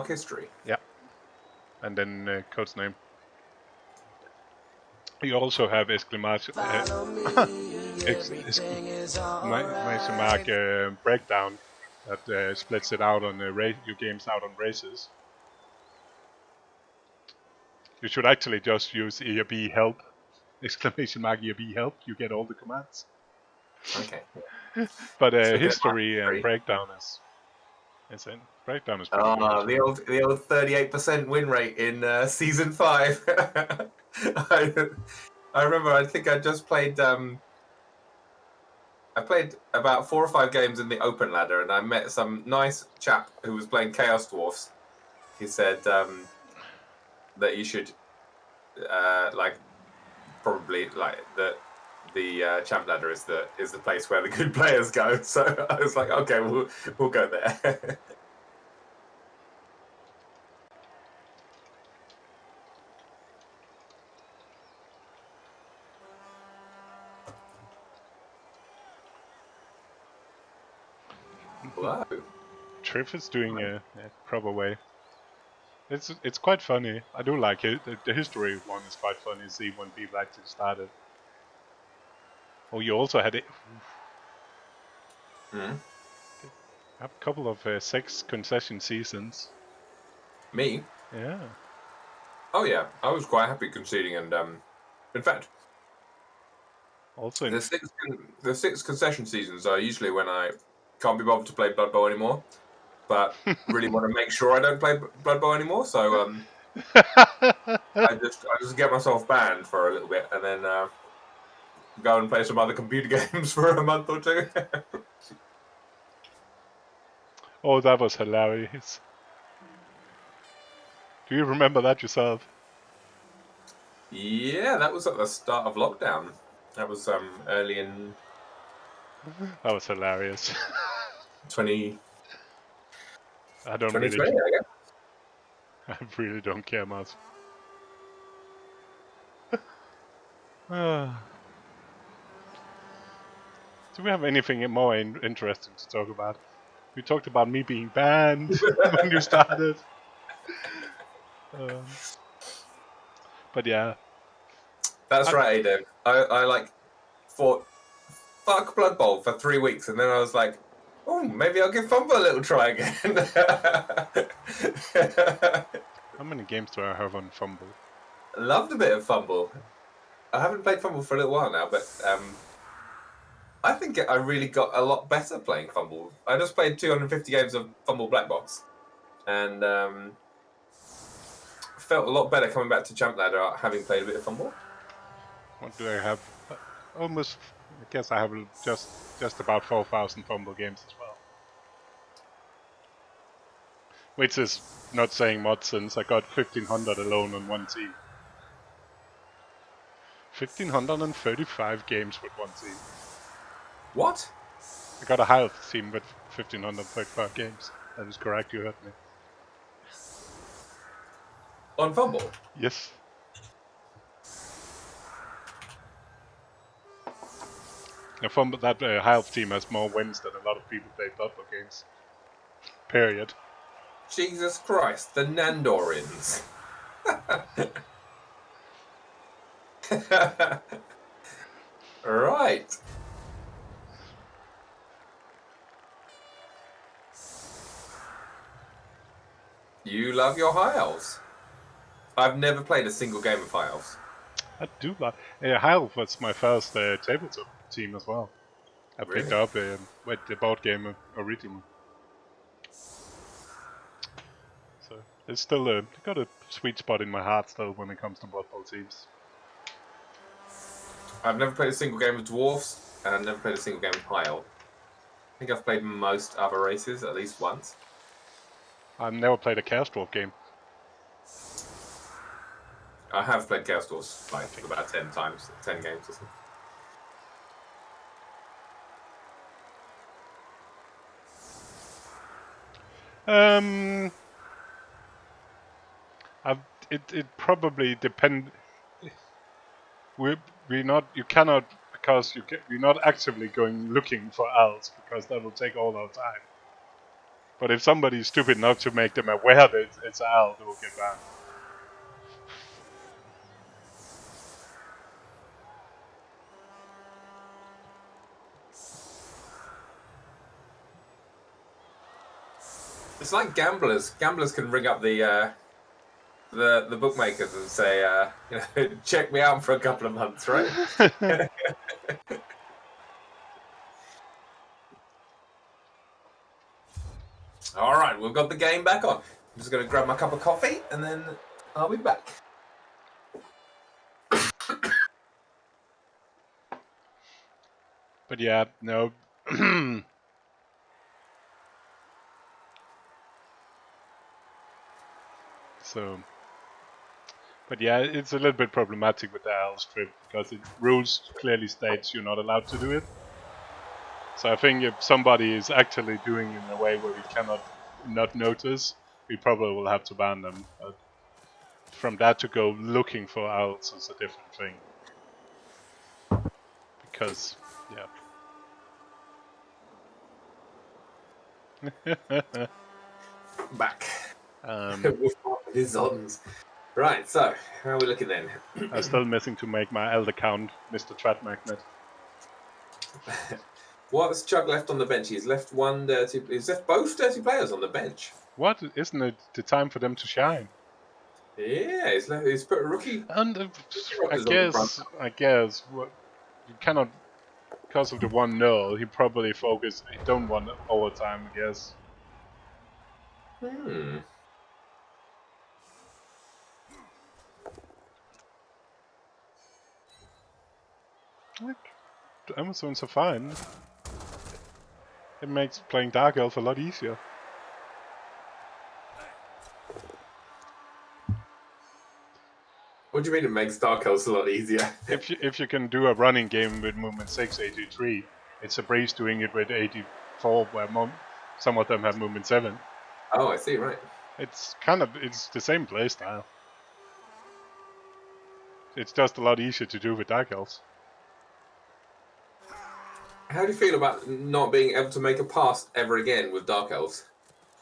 history? Yeah. And then code's name. You also have exclamation mark breakdown that splits it out on your games out on races. You should actually just use ERB help, exclamation mark ERB help. You get all the commands. Okay. But history and breakdown is in. Breakdown is pretty good. The old 38% win rate in season 5. I remember. I think I just played. I played about 4 or 5 games in the open ladder, and I met some nice chap who was playing Chaos Dwarfs. He said that you should probably the champ ladder is the place where the good players go. So I was like, okay, we'll go there. Wow. Triff is doing a proper way. It's quite funny. I do like it. The history one is quite funny to see when people actually started. Oh, you also had it. Mm. I have a couple of 6 concession seasons. Me? Yeah. Oh yeah, I was quite happy conceding, and in fact, also the 6 concession seasons are usually when I can't be bothered to play Blood Bowl anymore, but really want to make sure I don't play Blood Bowl anymore. So I just get myself banned for a little bit, and then go and play some other computer games for a month or 2. Oh, that was hilarious. Do you remember that yourself? Yeah, that was at the start of lockdown. That was early in. That was hilarious. 20. I don't 2020, really. I guess. I really don't care much. Do we have anything more interesting to talk about? We talked about me being banned when you started. But yeah. That's right, Aiden. I thought, fuck Blood Bowl for 3 weeks, and then I was like, oh, maybe I'll give Fumble a little try again. How many games do I have on Fumble? Loved a bit of Fumble. I haven't played Fumble for a little while now, but I think I really got a lot better playing Fumble. I just played 250 games of Fumble Black Box, and felt a lot better coming back to Champ Ladder having played a bit of Fumble. What do I have? Almost, I guess I have just about 4,000 Fumble games as well. Which is not saying much since I got 1,500 alone on one team. 1,535 games with one team. What? I got a high elf team with 1,535 games. That is correct, you heard me. On Fumble? Yes. I found that high elf team has more wins than a lot of people play Blood Bowl games. Period. Jesus Christ, the Nandorins. Right. You love your high elves. I've never played a single game of high elves. I do like. High elf was my first tabletop team as well. I picked Really? up with the board game originally. So it's still got a sweet spot in my heart still when it comes to Blood Bowl teams. I've never played a single game of dwarfs, and I've never played a single game of high elf. I think I've played most other races at least once. I've never played a Chaos Dwarf game. I have played Chaos Dwarfs like about 10 times, 10 games or something. It probably depend. We're not. You cannot because we're not actively going looking for owls because that will take all our time. But if somebody is stupid enough to make them aware that it's an owl, they will get banned. It's like gamblers. Gamblers can ring up the bookmakers and say, you know, check me out for a couple of months, right? All right, we've got the game back on. I'm just going to grab my cup of coffee and then I'll be back. But yeah, no. So, but yeah, it's a little bit problematic with the owl strip because it rules clearly states you're not allowed to do it. So I think if somebody is actually doing it in a way where we cannot not notice, we probably will have to ban them. But from that to go looking for owls is a different thing. Because, yeah. Back. Right, so how are we looking then? I'm still missing to make my elder count, Mr. Trap Magnet. What's Chug left on the bench? He's left he's left both dirty players on the bench. What? Isn't it the time for them to shine? Yeah, he's put a rookie. And I guess what you cannot, because of the 1-0, he probably focused. He don't want overtime, I guess. The Amazons are fine. It makes playing Dark Elf a lot easier. What do you mean it makes Dark Elves a lot easier? if you can do a running game with movement 6, 83, it's a breeze doing it with 84, where some of them have movement 7. Oh, I see, right. It's the same playstyle. It's just a lot easier to do with Dark Elves. How do you feel about not being able to make a pass ever again with Dark Elves?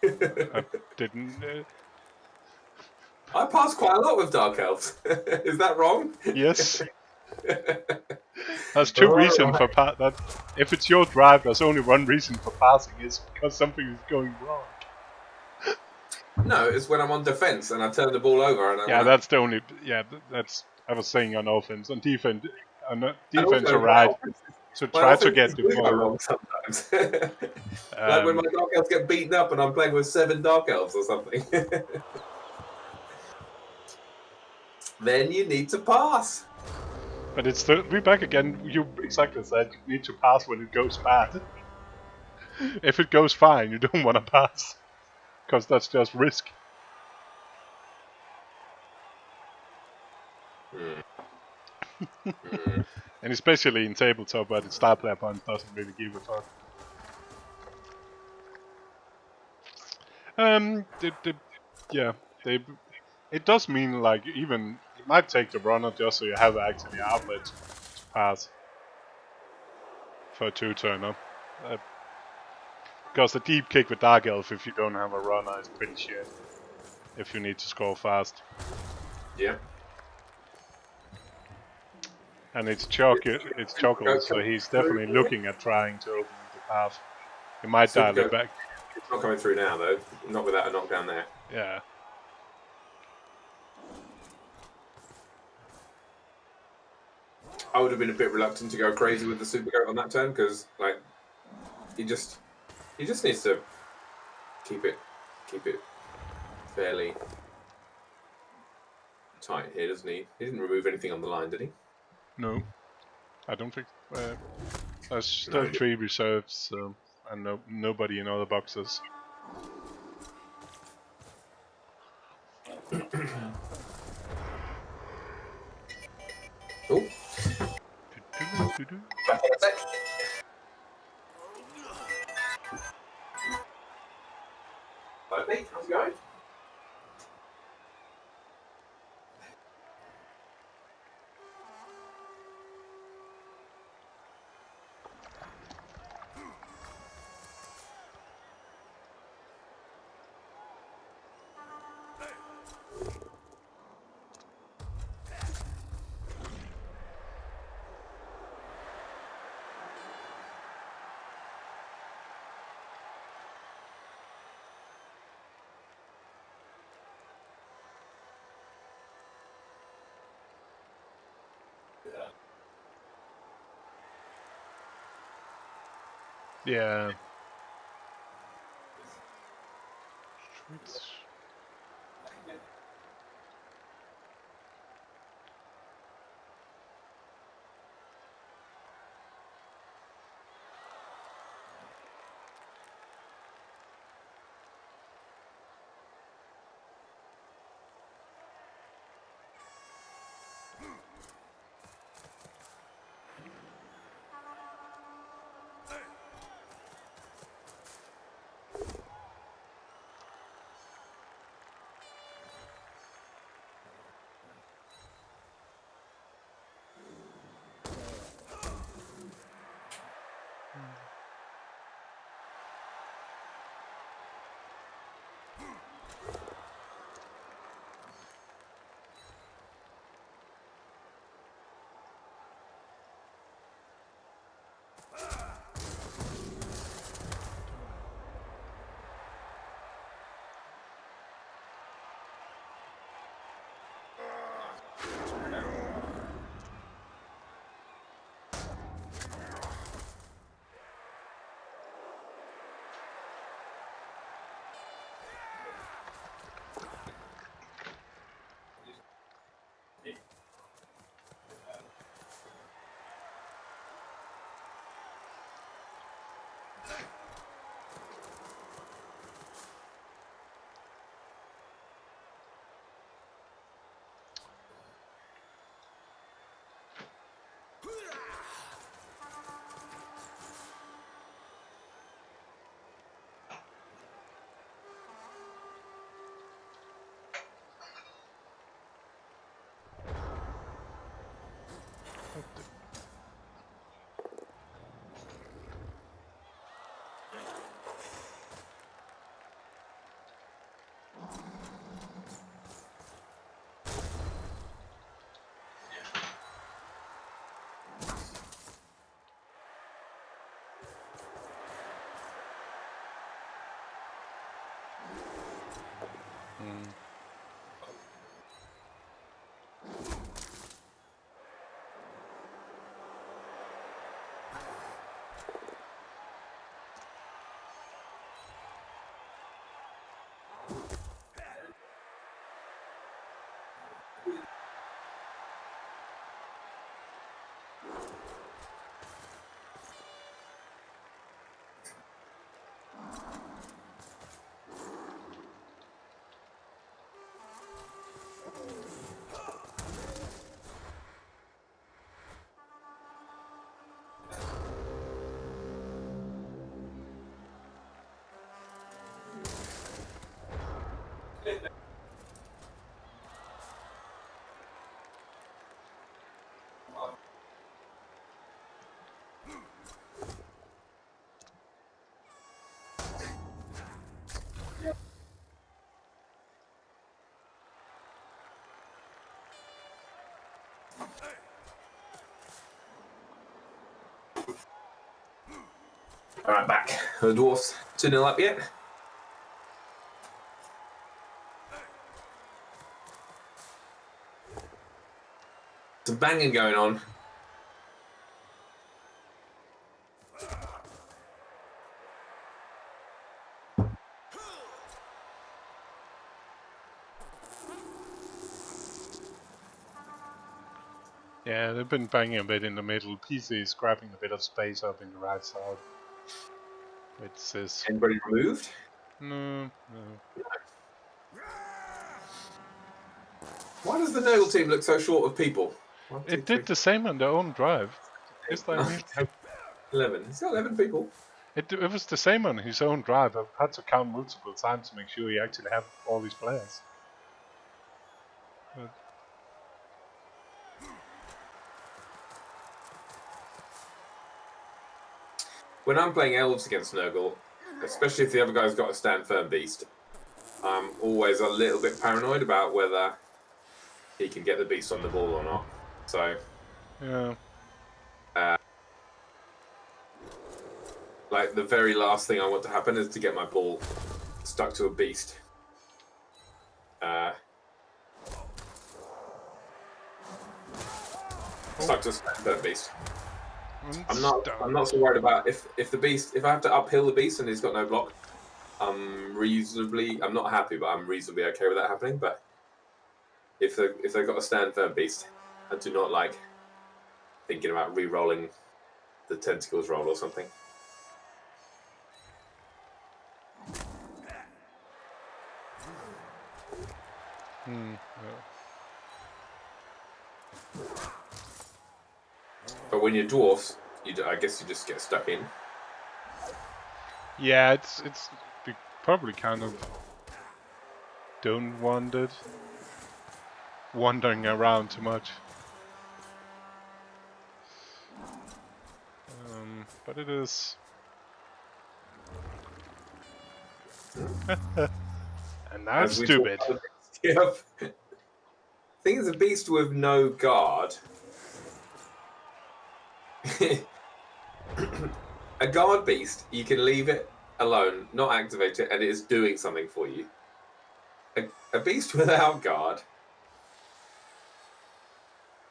I didn't. I pass quite a lot with Dark Elves. Is that wrong? Yes. There's two reasons for that. If it's your drive, there's only one reason for passing. Is because something is going wrong. No, it's when I'm on defense and I turn the ball over. And that's the only. Yeah, that's. I was saying on offense. On defense, also, you're right. To try to get the ball wrong sometimes. Like when my Dark Elves get beaten up and I'm playing with 7 Dark Elves or something. Then you need to pass. But it's still, we're back again. You exactly said you need to pass when it goes bad. If it goes fine, you don't want to pass. Because that's just risk. And especially in tabletop where the star player points doesn't really give a fuck. Yeah, it does mean like even you might take the runner just so you have actually outlet to pass for a 2-turner. Because the deep kick with Dark Elf, if you don't have a runner, is pretty shit. If you need to score fast. Yeah. And it's Chuggle, so he's definitely looking at trying to open the path. He might dial it back. It's not coming through now, though. Not without a knockdown there. Yeah. I would have been a bit reluctant to go crazy with the Super Goat on that turn because, like, he just needs to keep it fairly tight here, doesn't he? He didn't remove anything on the line, did he? No, I don't think. There's still 3 reserves, so, and nobody in other boxes. Oh. Hi, Pete. How's it going? Yeah. Alright, back. The Dwarfs 2-0 up yet? Some banging going on. Yeah, they've been banging a bit in the middle. PC is grabbing a bit of space up in the right side. It's this. Anybody removed? No. Why does the Nurgle team look so short of people? 1, 2, It did the same on their own drive. 8, 9, 10, 11. He's got 11 people. It was the same on his own drive. I've had to count multiple times to make sure he actually have all these players. But When I'm playing elves against Nurgle, especially if the other guy's got a stand firm beast, I'm always a little bit paranoid about whether he can get the beast on the ball or not. So, yeah. Like, the very last thing I want to happen is to get my ball stuck to a beast. Stuck to a stand firm beast. I'm not so worried about if I have to uphill the beast and he's got no block. I'm not happy, but I'm reasonably okay with that happening. But if they've got a stand firm beast, I do not like thinking about re-rolling the tentacles roll or something. But when you're dwarfs, I guess you just get stuck in. Yeah, it's probably kind of don't want it. Wandering around too much. But it is. And now it's stupid. Yep. Thing is, a beast with no guard. A guard beast, you can leave it alone, not activate it, and it is doing something for you. A beast without guard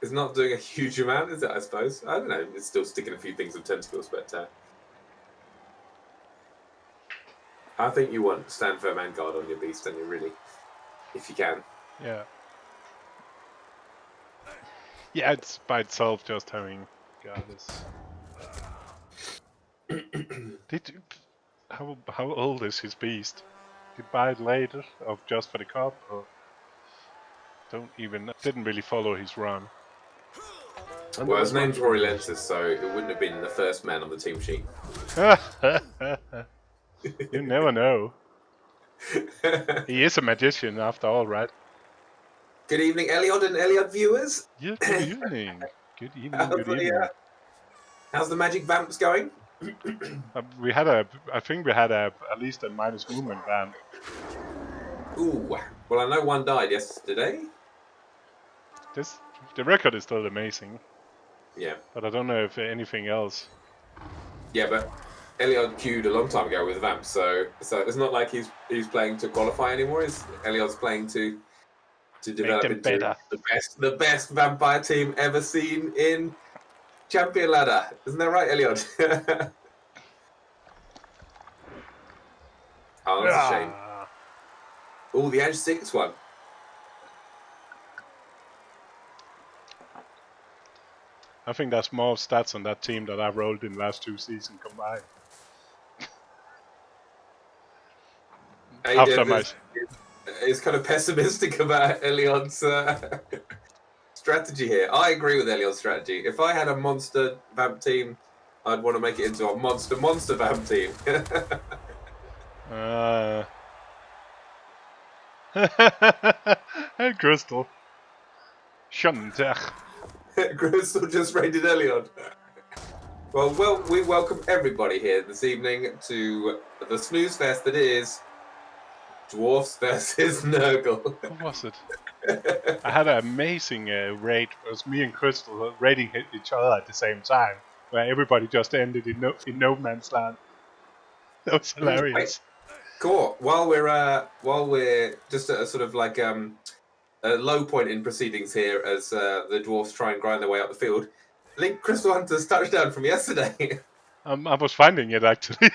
is not doing a huge amount, is it, I suppose? I don't know, it's still sticking a few things with tentacles, but I think you want stand firm and guard on your beast, don't you, really? If you can. Yeah. Yeah, it's by itself just having guard is... How old is his beast? Did you buy it later, or just for the cup, or didn't really follow his run. Well, his name's Rory Lensis, so it wouldn't have been the first man on the team sheet. You never know. He is a magician after all, right? Good evening, Eliod and Eliod viewers. Yeah, good evening. Good evening. How's the magic vamps going? I think we had at least a minus movement vamp. Ooh, well, I know one died yesterday. The record is still amazing. Yeah. But I don't know if anything else. Yeah, but Eliod queued a long time ago with vamps, so it's not like he's playing to qualify anymore. Eliod's playing to develop into the best vampire team ever seen in Champion Ladder. Isn't that right, Eliod? Oh, that's a shame. Oh, the Edge 6 one. I think there's more stats on that team that I've rolled in the last 2 seasons combined. Is kind of pessimistic about Eliod's strategy here. I agree with Eliod's strategy. If I had a monster vamp team, I'd want to make it into a monster vamp team. Hey, Crystal. Shuntech. Crystal just raided Eliod. Well, we welcome everybody here this evening to the snooze fest that is Dwarfs versus Nurgle. What was it? I had an amazing raid. It was me and Crystal raiding each other at the same time, where everybody just ended in no man's land. That was hilarious. Cool. While we're just at a sort of like a low point in proceedings here, as the dwarfs try and grind their way up the field, Link Crystal Hunter's touchdown from yesterday. I was finding it actually.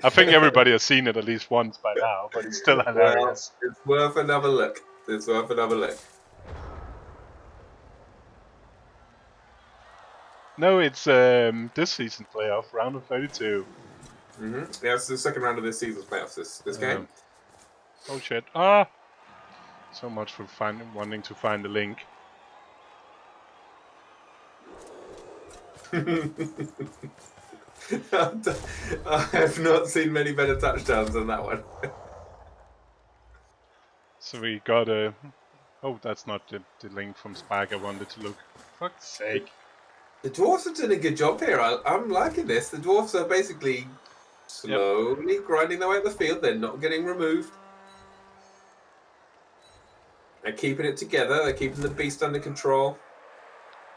I think everybody has seen it at least once by now, but it's still hilarious. Well, it's worth another look. It's worth another look. No, it's this season's playoff, round of 32. Mm-hmm. Yeah, it's the second round of this season's playoffs. This game. Oh shit! So much for wanting to find the link. I have not seen many better touchdowns than that one. So we got a. Oh, that's not the link from Spike I wanted to look. For fuck's sake. The dwarfs are doing a good job here. I'm liking this. The dwarfs are basically slowly grinding their way up the field. They're not getting removed. They're keeping it together. They're keeping the beast under control.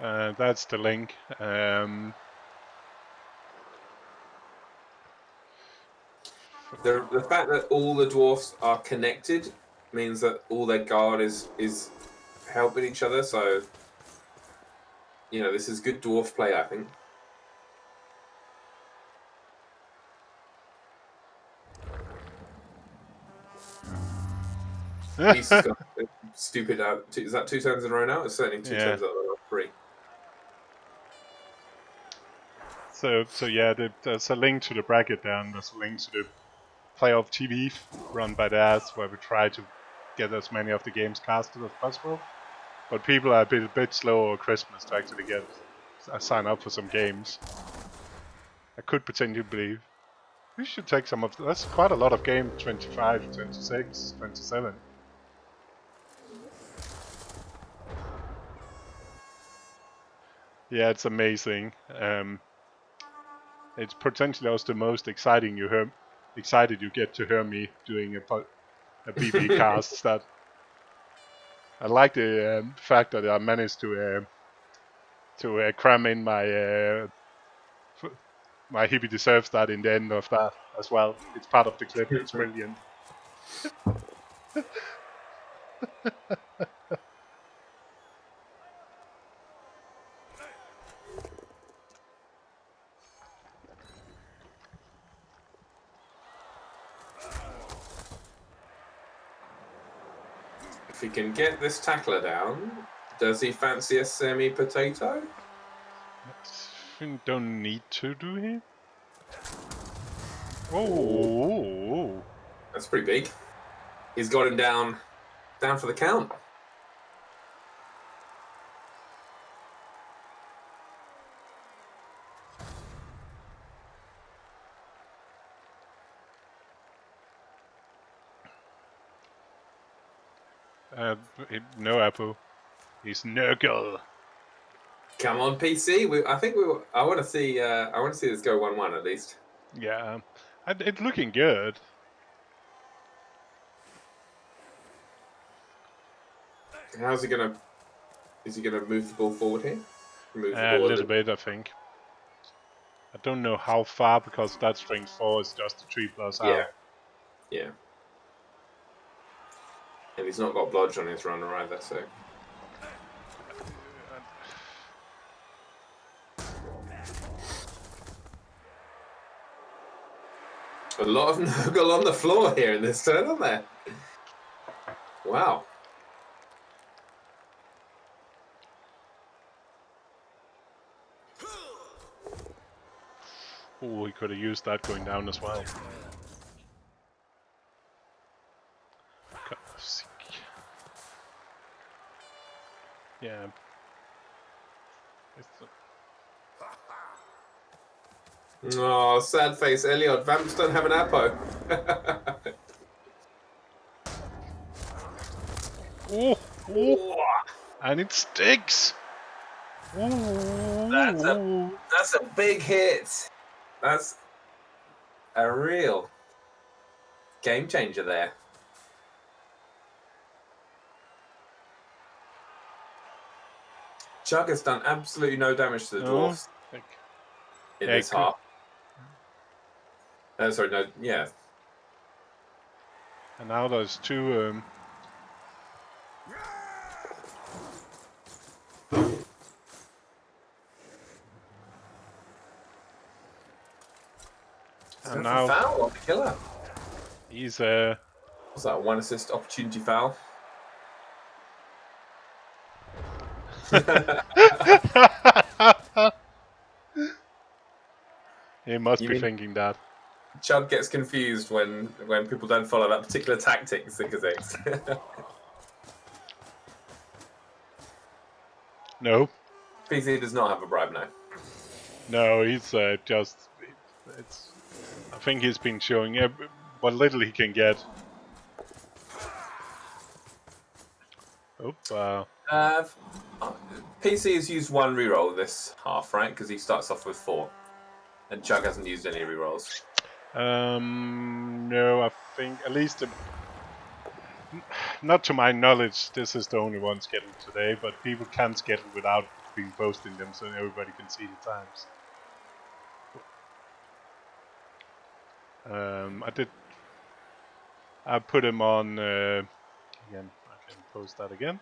That's the link. The fact that all the dwarfs are connected means that all their guard is helping each other. So, you know, this is good dwarf play, I think. Beast has got stupid out. Is that 2 turns in a row now? It's certainly 2 turns out of the 3. So yeah, there's a link to the bracket there, and there's a link to the playoff TV run by the ass, where we try to get as many of the games casted as possible. But people are a bit slow over Christmas to actually sign up for some games. I could potentially believe we should take some of. That's quite a lot of games. 25, 26, 27. Yeah, it's amazing. It's potentially also the most excited you get to hear me doing a BB cast. That I like the fact that I managed to cram in my my Hippie deserves that in the end of that as well. It's part of the clip. It's brilliant. If he can get this tackler down, does he fancy a semi-potato? Don't need to, do he? Oh, that's pretty big. He's got him down for the count. No apple. He's Nurgle. Come on, PC. I want to see this go 1-1 at least. Yeah, it's looking good. How's he gonna? Is he gonna move the ball forward here? A little bit, I think. I don't know how far, because that strength 4 is just a 3+ out. Yeah. And he's not got blodge on his runner either, so. A lot of Nurgle on the floor here in this turn, aren't there? Wow. Oh, he could have used that going down as well. Yeah. Oh, sad face, Elliot. Vamps don't have an Apo. Oh, and it sticks. Ooh. That's a big hit. That's a real game changer there. Chug has done absolutely no damage to the dwarfs. in this half. Sorry, no, yeah. And now there's two. And now foul on the killer. He's what's that? 1 assist opportunity foul. He must be thinking that. Chug gets confused when people don't follow that particular tactic, Zigazix. No. PC does not have a bribe now. No, he's just. I think he's been showing what little he can get. PC has used 1 reroll this half, right? Because he starts off with 4. And Chug hasn't used any rerolls. No, I think at least not to my knowledge, this is the only one scheduled today, but people can schedule without being posting them so everybody can see the times. I put him on again. I can post that again.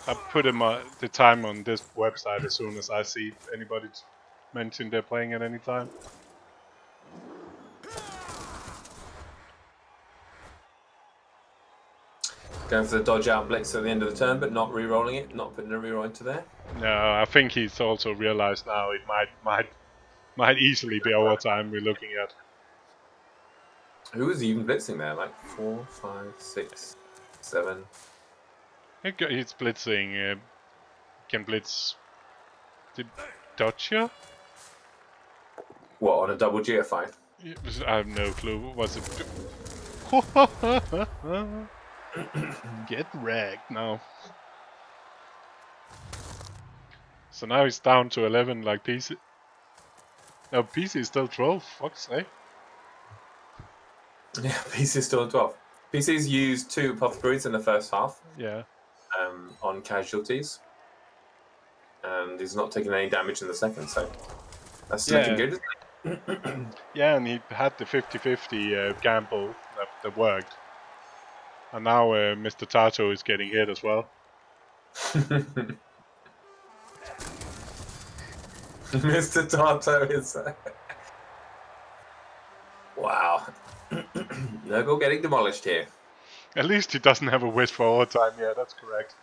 I put him the time on this website as soon as I see anybody mention they're playing at any time. Going for the dodge out blitz at the end of the turn, but not re-rolling it, not putting a reroll into there. No, I think he's also realized now it might easily be overtime we're looking at. Who is even blitzing there? Like 4, 5, 6, 7. He's blitzing. Can blitz the Dodger? What, on a double GFI? I have no clue. Was it? Get wrecked now. So now he's down to 11 like PC. No, PC is still 12. Fuck's sake. Yeah, PC is still 12. PC's used 2 apothecaries in the first half. Yeah. On casualties. And he's not taking any damage in the second, so that's looking good, isn't it? Yeah, and he had the 50-50 gamble that worked. And now Mr. Tato is getting hit as well. Mr. Tato is... Wow. Nurgle getting demolished here. At least he doesn't have a wish for overtime. Yeah, that's correct.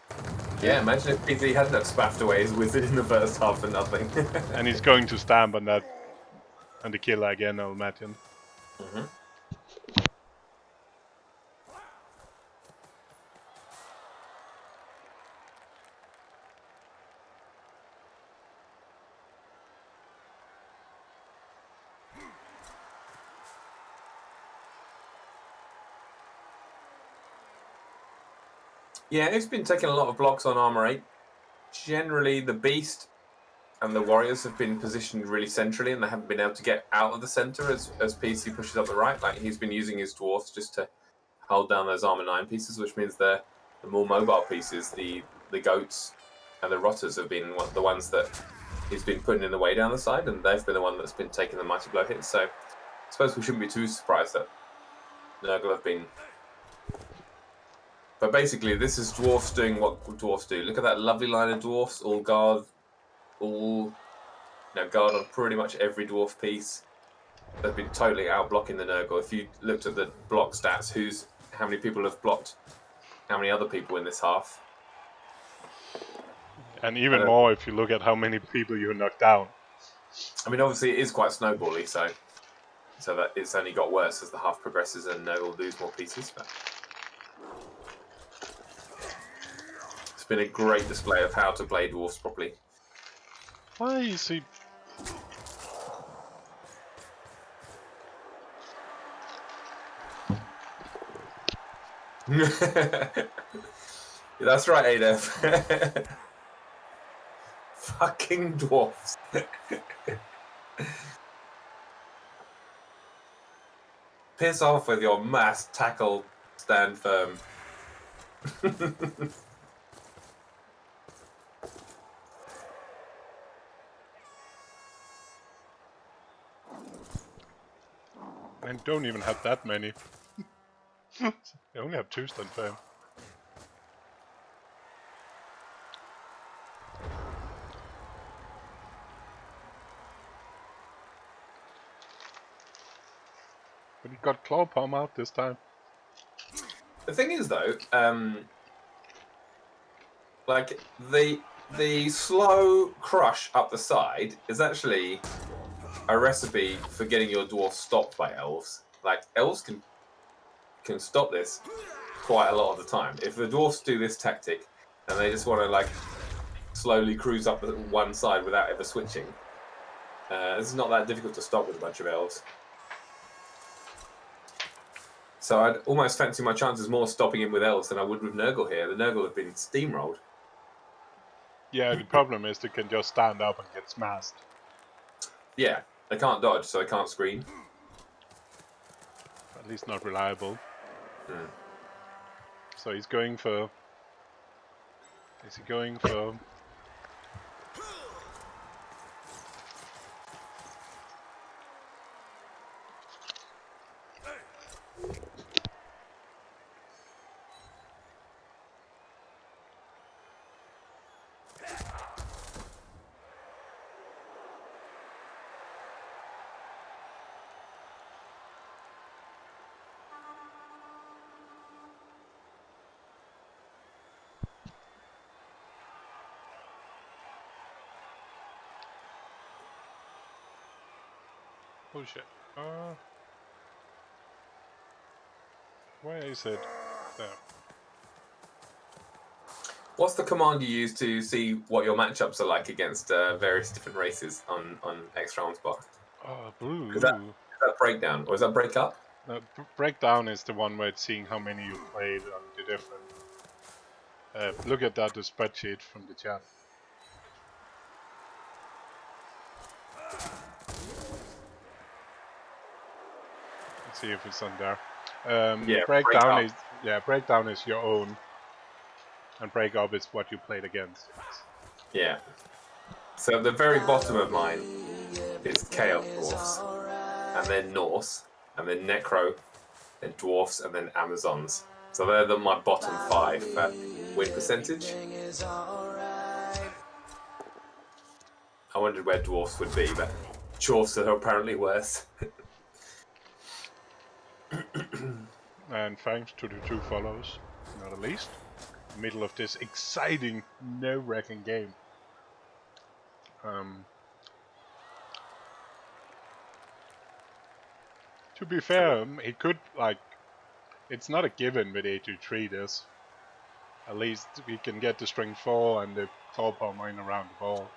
Yeah, imagine if PC hadn't have spaffed away his wizard in the first half for nothing. And he's going to stamp on that, on the killer again, I'll imagine. Mm-hmm. Yeah, it's been taking a lot of blocks on Armor 8. Generally, the Beast and the Warriors have been positioned really centrally, and they haven't been able to get out of the center as PC pushes up the right. Like, he's been using his Dwarfs just to hold down those Armor 9 pieces, which means the more mobile pieces, the Goats and the Rotters have been the ones that he's been putting in the way down the side, and they've been the one that's been taking the Mighty Blow hits. So I suppose we shouldn't be too surprised that Nurgle have been... But basically, this is Dwarfs doing what Dwarfs do. Look at that lovely line of Dwarfs, all guard on pretty much every Dwarf piece. They've been totally out-blocking the Nurgle. If you looked at the block stats, how many people have blocked how many other people in this half? And even more if you look at how many people you knocked down. I mean, obviously, it is quite snowbally, so that it's only got worse as the half progresses and Nurgle lose more pieces. But it's been a great display of how to play Dwarfs properly. Why is he... That's right, Adef. Fucking Dwarfs. Piss off with your mass tackle, stand firm. And don't even have that many. They only have 2 stand firm. But he got Claw Palm out this time. The thing is, though, like the slow crush up the side is actually a recipe for getting your dwarf stopped by elves. Like elves can stop this quite a lot of the time. If the dwarfs do this tactic and they just want to like slowly cruise up one side without ever switching, this is not that difficult to stop with a bunch of elves. So I'd almost fancy my chances more stopping him with elves than I would with Nurgle here. The Nurgle have been steamrolled. Yeah, the problem is they can just stand up and get smashed. Yeah, they can't dodge, so they can't screen. At least not reliable. Hmm. So he's going for... Is he going for... Oh shit. Where is it? There. What's the command you use to see what your matchups are like against various different races on Extra Arms Bar? Oh, blue. Is that breakdown or is that break up? No, breakdown is the one where it's seeing how many you played on the different. Look at that, the spreadsheet from the chat. Let's see if it's on there. Yeah, breakdown is your own, and break up is what you played against. Yeah. So the very bottom of mine is Chaos Dwarfs, and then Norse, and then Necro, then Dwarfs, and then Amazons. So they're my bottom 5 win percentage. I wondered where Dwarfs would be, but Dwarfs are apparently worse. And thanks to the 2 follows, not the least, middle of this exciting, nerve-wracking game. To be fair, he could, like, it's not a given with A23 this. At least we can get the string 4 and the claw palm mine around the ball.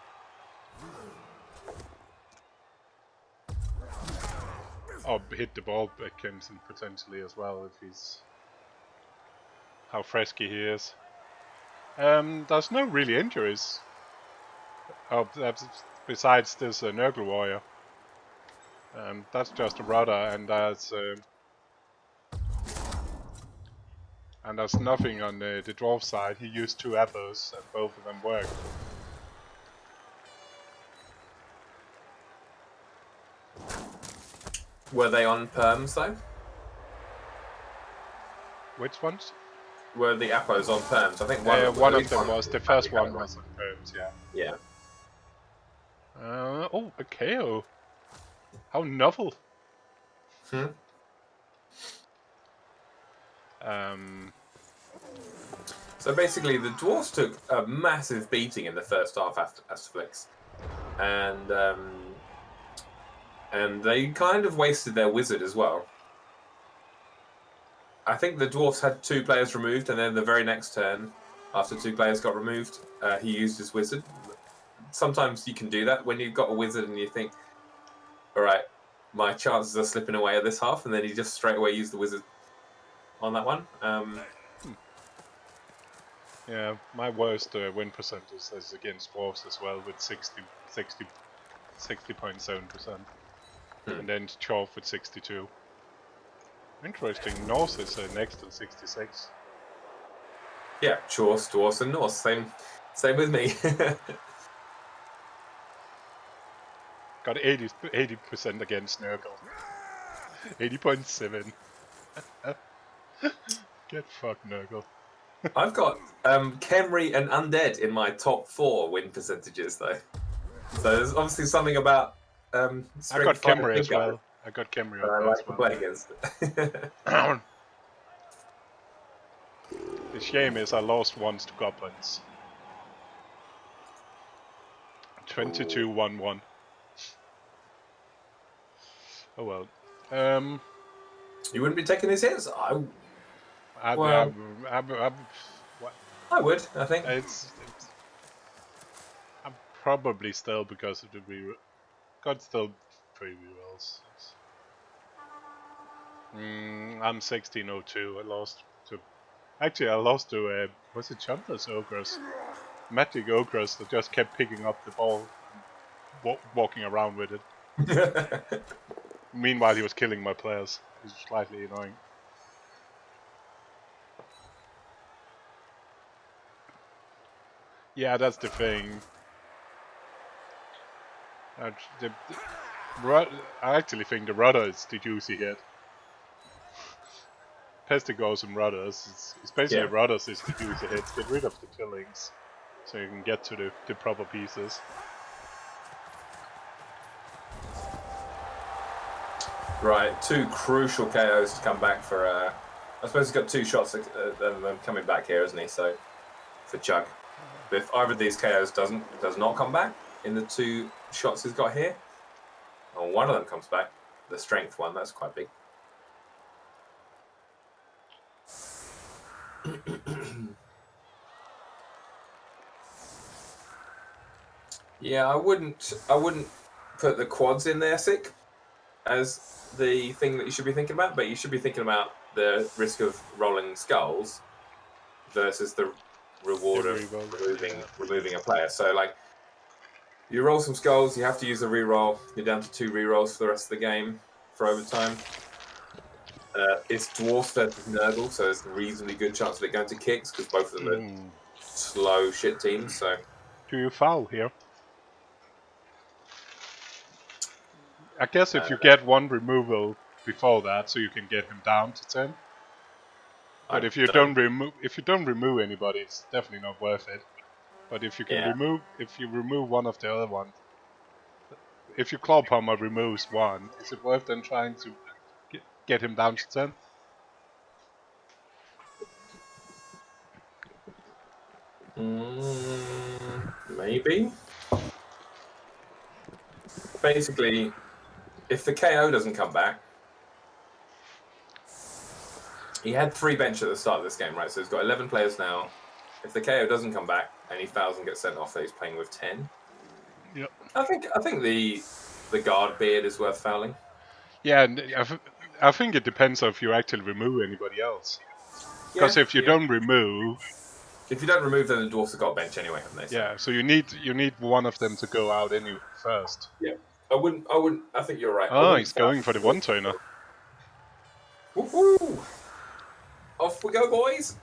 Or hit the ball against him potentially as well if he's... How frisky he is. There's no really injuries. Oh, besides this Nurgle warrior. That's just a rudder, and there's nothing on the dwarf side. He used 2 apples, and both of them worked. Were they on perms though? Which ones? Were the appos on perms? I think one of them was. The first one was on perms, yeah. Yeah. Oh, a KO. How novel. So basically, the dwarves took a massive beating in the first half after Asterflix, and they kind of wasted their wizard as well. I think the dwarves had 2 players removed, and then the very next turn, after 2 players got removed, he used his wizard. Sometimes you can do that when you've got a wizard and you think, all right, my chances are slipping away at this half, and then he just straight away used the wizard on that one. Yeah, my worst win percentage is against dwarves as well with 60.7%. And then Dwarf with 62. Interesting, Norse is next at 66. Yeah, Dwarfs and Norse, same with me. Got 80% against Nurgle. 80.7. Get fucked, Nurgle. I've got Khemri and Undead in my top 4 win percentages, though. So there's obviously something about I got strength Khemri as think of it well. I got Khemri that up I there as like to well. play against. The shame is I lost once to goblins. 22-1-1. Oh well. You wouldn't be taking his hits? what? I would, I think. I'm probably still, because of the reroll. Got still 3 rerolls. I'm 1602. I lost to. Actually, I lost to. Was it Chandler's Ogres? Magic Ogres that just kept picking up the ball and walking around with it. Meanwhile, he was killing my players. It was slightly annoying. Yeah, that's the thing. I actually think the rudder is the juicy hit. Pestigos and rudders. It's basically rudders is the juicy hits. Get rid of the killings, so you can get to the proper pieces. Right, 2 crucial KOs to come back for. I suppose he's got 2 shots of them coming back here, isn't he? So for Chug, if either of these KOs does not come back in the 2 shots he's got here, or one of them comes back, the strength one, that's quite big. Yeah, I wouldn't put the quads in there, Sick, as the thing that you should be thinking about, but you should be thinking about the risk of rolling skulls versus the reward of removing a player. So, like, you roll some skulls, you have to use a reroll. You're down to 2 rerolls for the rest of the game for overtime. It's Dwarf versus Nurgle, so there's a reasonably good chance of it going to kicks because both of them are slow shit teams. So, do you foul here? I guess if you get 1 removal before that, so you can get him down to 10. But if you don't remove anybody, it's definitely not worth it. But if you can remove one of the other ones, if your Claw Palmer removes 1, is it worth then trying to get him down to 10? Maybe. Basically, if the KO doesn't come back, he had 3 bench at the start of this game, right? So he's got 11 players now. If the KO doesn't come back and he fouls and gets sent off, he's playing with 10. Yep. I think the guard beard is worth fouling. Yeah, and I think it depends on if you actually remove anybody else. Because if you don't remove, then the dwarfs have got a bench anyway, haven't they? Yeah, so you need one of them to go out first. Yeah, I wouldn't. I think you're right. Oh, he's going for the 1-turner. Woohoo! Off we go, boys.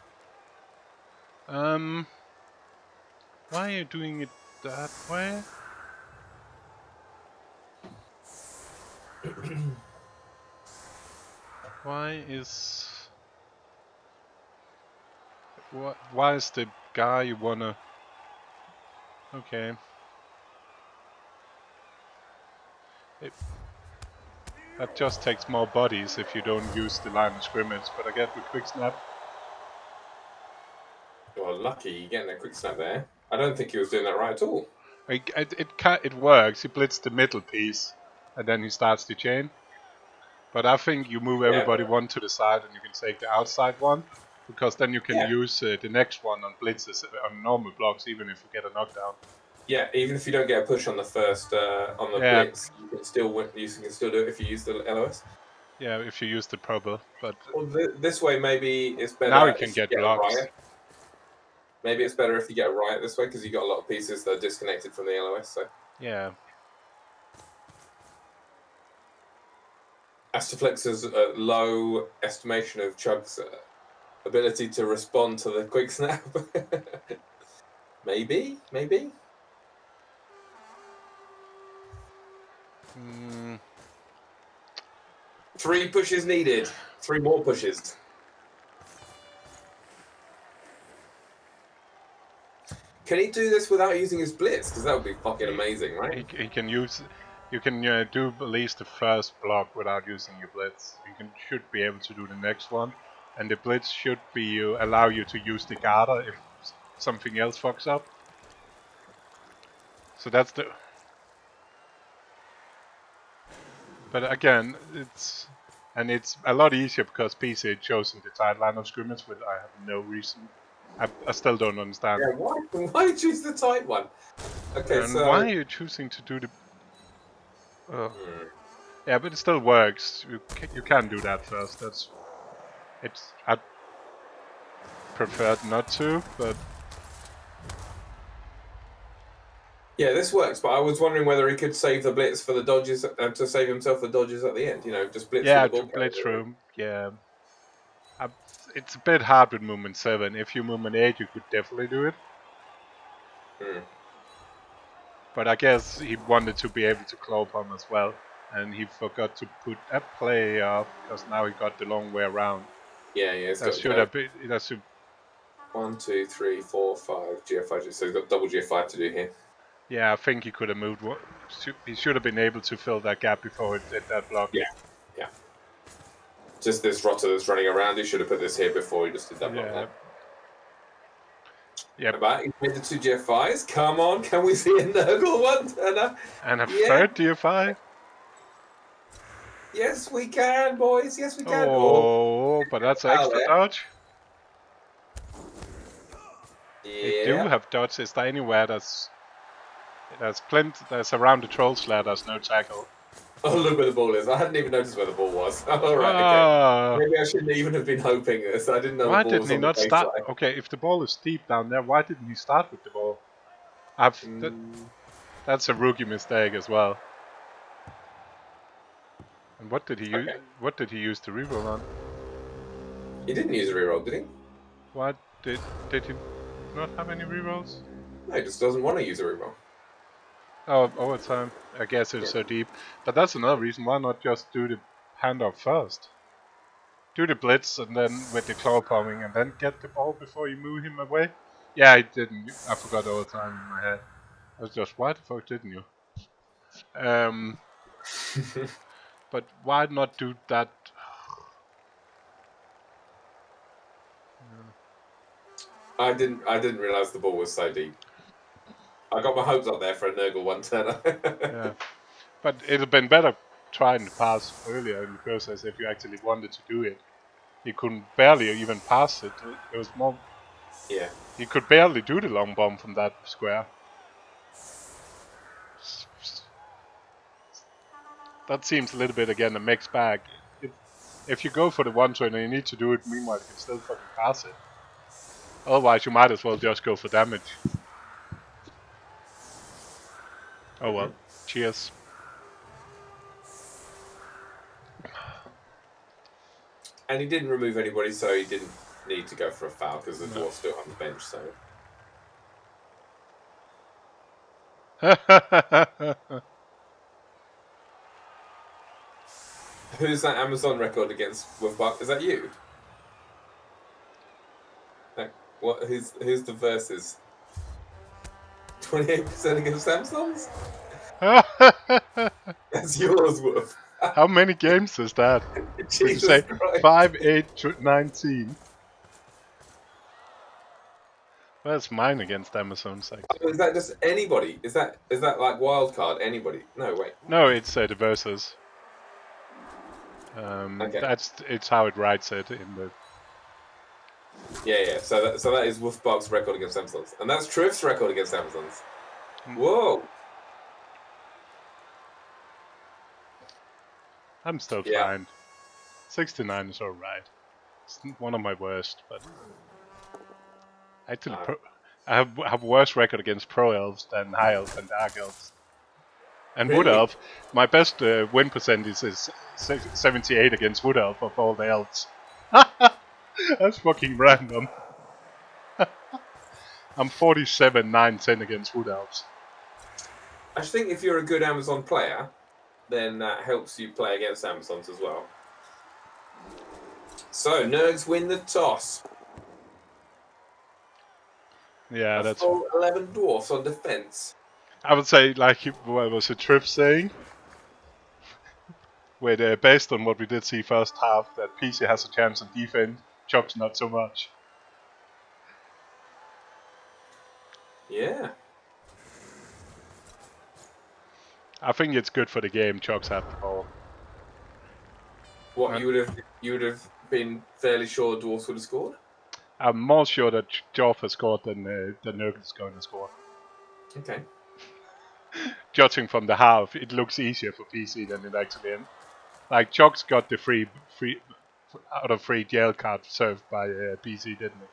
Why are you doing it that way? Why is the guy you wanna? Okay. That just takes more bodies if you don't use the line of scrimmage, but I get the quick snap. Well, lucky you getting a quick snap there. I don't think he was doing that right at all. It works. He blitzed the middle piece, and then he starts the chain. But I think you move everybody 1 to the side, and you can take the outside one, because then you can use the next one on blitzes on normal blocks, even if you get a knockdown. Yeah, even if you don't get a push on the first on the blitz, you can still do it if you use the LOS. Yeah, if you use the Purple, but this way maybe it's better. Now you can get blocks. Maybe it's better if you get a riot this way because you got a lot of pieces that are disconnected from the LOS. So yeah. Astaflex's low estimation of Chug's ability to respond to the quick snap. maybe. 3 pushes needed. 3 more pushes. Can he do this without using his blitz? Because that would be fucking amazing, right? He can use. You can do at least the first block without using your blitz. You should be able to do the next one, and the blitz should be allow you to use the garter if something else fucks up. So that's the. But again, it's a lot easier because PC had chosen the tight line of scrimmage, but I have no reason. I still don't understand. Yeah, why choose the tight one? Okay, and so why are you choosing to do the? Yeah, but it still works. You can do that first. I preferred not to, but yeah, this works. But I was wondering whether he could save the blitz for the dodges to save himself the dodges at the end. You know, just blitz. yeah, the ball to blitz through. Yeah, it's a bit hard with movement 7. If you movement 8, you could definitely do it. But I guess he wanted to be able to claw palm as well, and he forgot to put a play up because now he got the long way around. Yeah. That should have been. That should. 1, 2, 3, 4, 5 GF5. So he's got double GF5 to do here. Yeah, I think he could have moved. He should have been able to fill that gap before he did that block. Yeah. Just this rotter that's running around. He should have put this here before he just did that block. Yeah. But he made the 2 GF5s. Come on, can we see a Nurgle one? And a third GF5? Yes, we can, boys. Yes, we can. Oh, but that's an extra dodge. Yeah. They do have dodge. Is there anywhere there's plenty? There's around the troll sled. There's no tackle. Oh, look where the ball is. I hadn't even noticed where the ball was. All right, okay. Maybe I shouldn't even have been hoping this. I didn't know. Why the ball didn't was he on not the start? baseline. Okay, if the ball is deep down there, why didn't he start with the ball? That's a rookie mistake as well. And what did he use? What did he use to reroll on? He didn't use a reroll, did he? What did he not have any rerolls? No, he just doesn't want to use a reroll. Oh, overtime. I guess it's so deep. But that's another reason. Why not just do the handoff first? Do the blitz and then with the claw palming and then get the ball before you move him away? Yeah, I didn't. I forgot overtime in my head. I was just, why the fuck didn't you? But why not do that? I didn't realize the ball was so deep. I got my hopes up there for a Nurgle one-turner. Yeah. But it'd have been better trying to pass earlier in the process if you actually wanted to do it. You couldn't barely even pass it. It was more... Yeah. You could barely do the long bomb from that square. That seems a little bit, again, a mixed bag. If you go for the one-turner, you need to do it, meanwhile you can still fucking pass it. Otherwise, you might as well just go for damage. Oh well. Cheers. And he didn't remove anybody, so he didn't need to go for a foul because the Dwarf's still on the bench, so... Who's that Amazon record against Wolfbuck? Is that you? Like, what? Who's the versus? 28% against Samsung's? That's yours, Wolf. How many games is that? Would you say Christ. 5, 8, 19? That's mine against Amazon's. Oh, is that just anybody? Is that like Wildcard? Anybody? No, wait. No, it's the versus. Okay. It's how it writes it in the. Yeah. So that is Wolfbuck's record against Amazon's, and that's Triff's record against Amazon's. Whoa. I'm still fine. 69 is alright. It's one of my worst, but actually, I have worse record against Pro Elves than High Elves and Dark Elves. And Really? Wood Elf, my best win percentage is 78 against Wood Elf of all the elves. That's fucking random. I'm 47, 9, 10 against Wood Elves. I think if you're a good Amazon player, then that helps you play against Amazons as well. So Nerds win the toss. Yeah, that's. Full 11 dwarfs on defense. I would say, like, what was it, Trip saying? With based on what we did see first half, that PC has a chance on defense, Chug's not so much. Yeah. I think it's good for the game. Chug's had the ball. What you would have been fairly sure dwarfs would have scored? I'm more sure that Dwarf has scored than Nurgle's going to score. Okay. Judging from the half, it looks easier for PC than it actually is. Like, Chug's got the free out of free jail card served by PC, didn't he?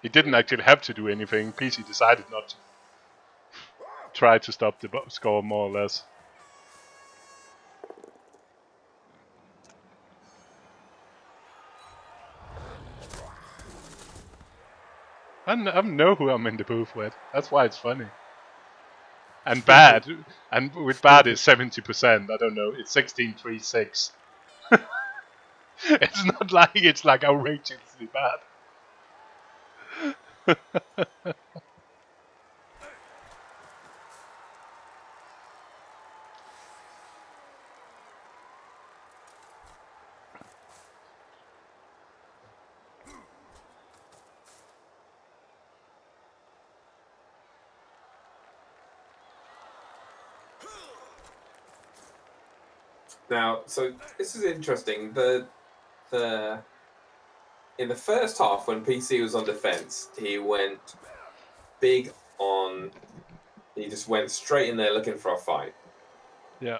He didn't actually have to do anything. PC decided not to try to stop the score, more or less. I know who I'm in the booth with. That's why it's funny. And bad, and with bad is 70%. I don't know. It's 1636. It's not like it's like outrageously bad. Now, so this is interesting. The in the first half, when PC was on defense, he went big on. He just went straight in there looking for a fight. Yeah.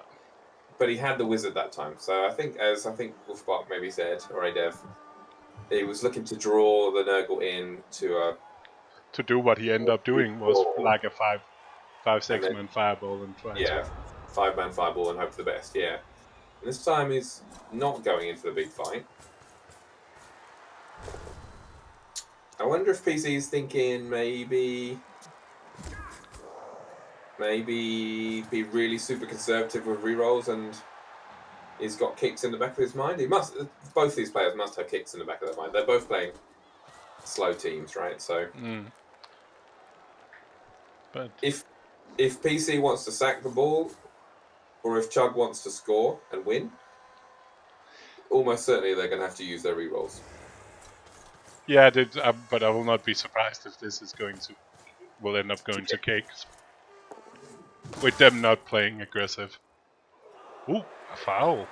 But he had the wizard that time, so I think Wolfbach maybe said, or Adev, he was looking to draw the Nurgle in to do what he ended up doing was like a 5-6-man fireball and try to. 5-man fireball and hope for the best. Yeah. And this time he's not going into the big fight. I wonder if PC's thinking maybe be really super conservative with rerolls, and he's got kicks in the back of his mind. He must. Both these players must have kicks in the back of their mind. They're both playing slow teams, right? So But if PC wants to sack the ball, or if Chug wants to score and win, almost certainly they're going to have to use their rerolls. yeah, but I will not be surprised if this will end up going to cakes. With them not playing aggressive. Ooh, a foul.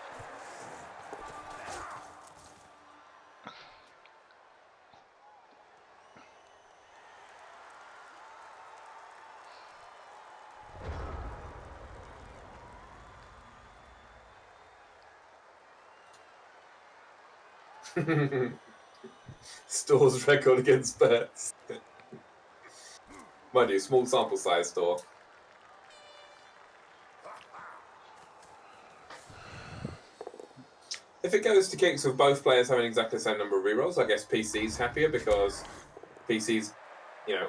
Store's record against Spurs. Mind you, small sample size, Store. If it goes to kicks with both players having exactly the same number of rerolls, I guess PC's happier because PC's,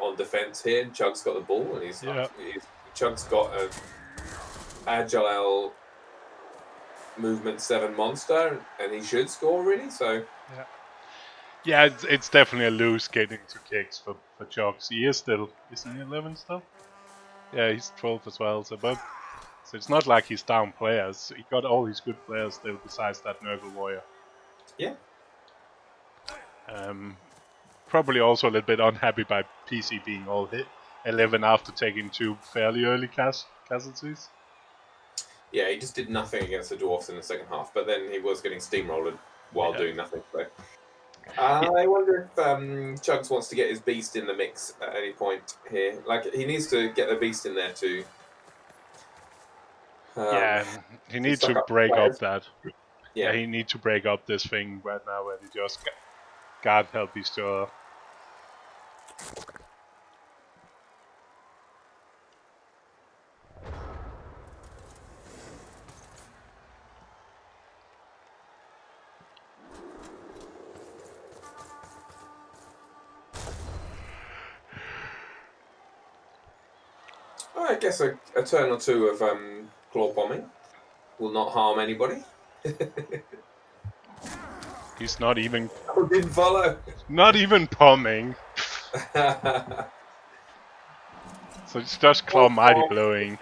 on defense here. Chug's got the ball, and Chug's got an agile movement 7 monster, and he should score really. So yeah, it's definitely a lose getting to kicks for Chugs. He is still, isn't he 11 still? Yeah, he's 12 as well. So it's not like he's down players. He got all his good players still besides that Nurgle warrior. Yeah. Probably also a little bit unhappy by PC being all hit 11 after taking 2 fairly early casualties. Yeah, he just did nothing against the Dwarfs in the second half, but then he was getting steamrolled while doing nothing. So. I wonder if Chugs wants to get his beast in the mix at any point here. Like, he needs to get the beast in there too. He needs to break up that. Yeah, he needs to break up this thing right now where he just can't help his jaw. I guess a turn or two of claw bombing will not harm anybody. He's not even... Oh, didn't follow. Not even palming. So it's just Claw Mighty blowing.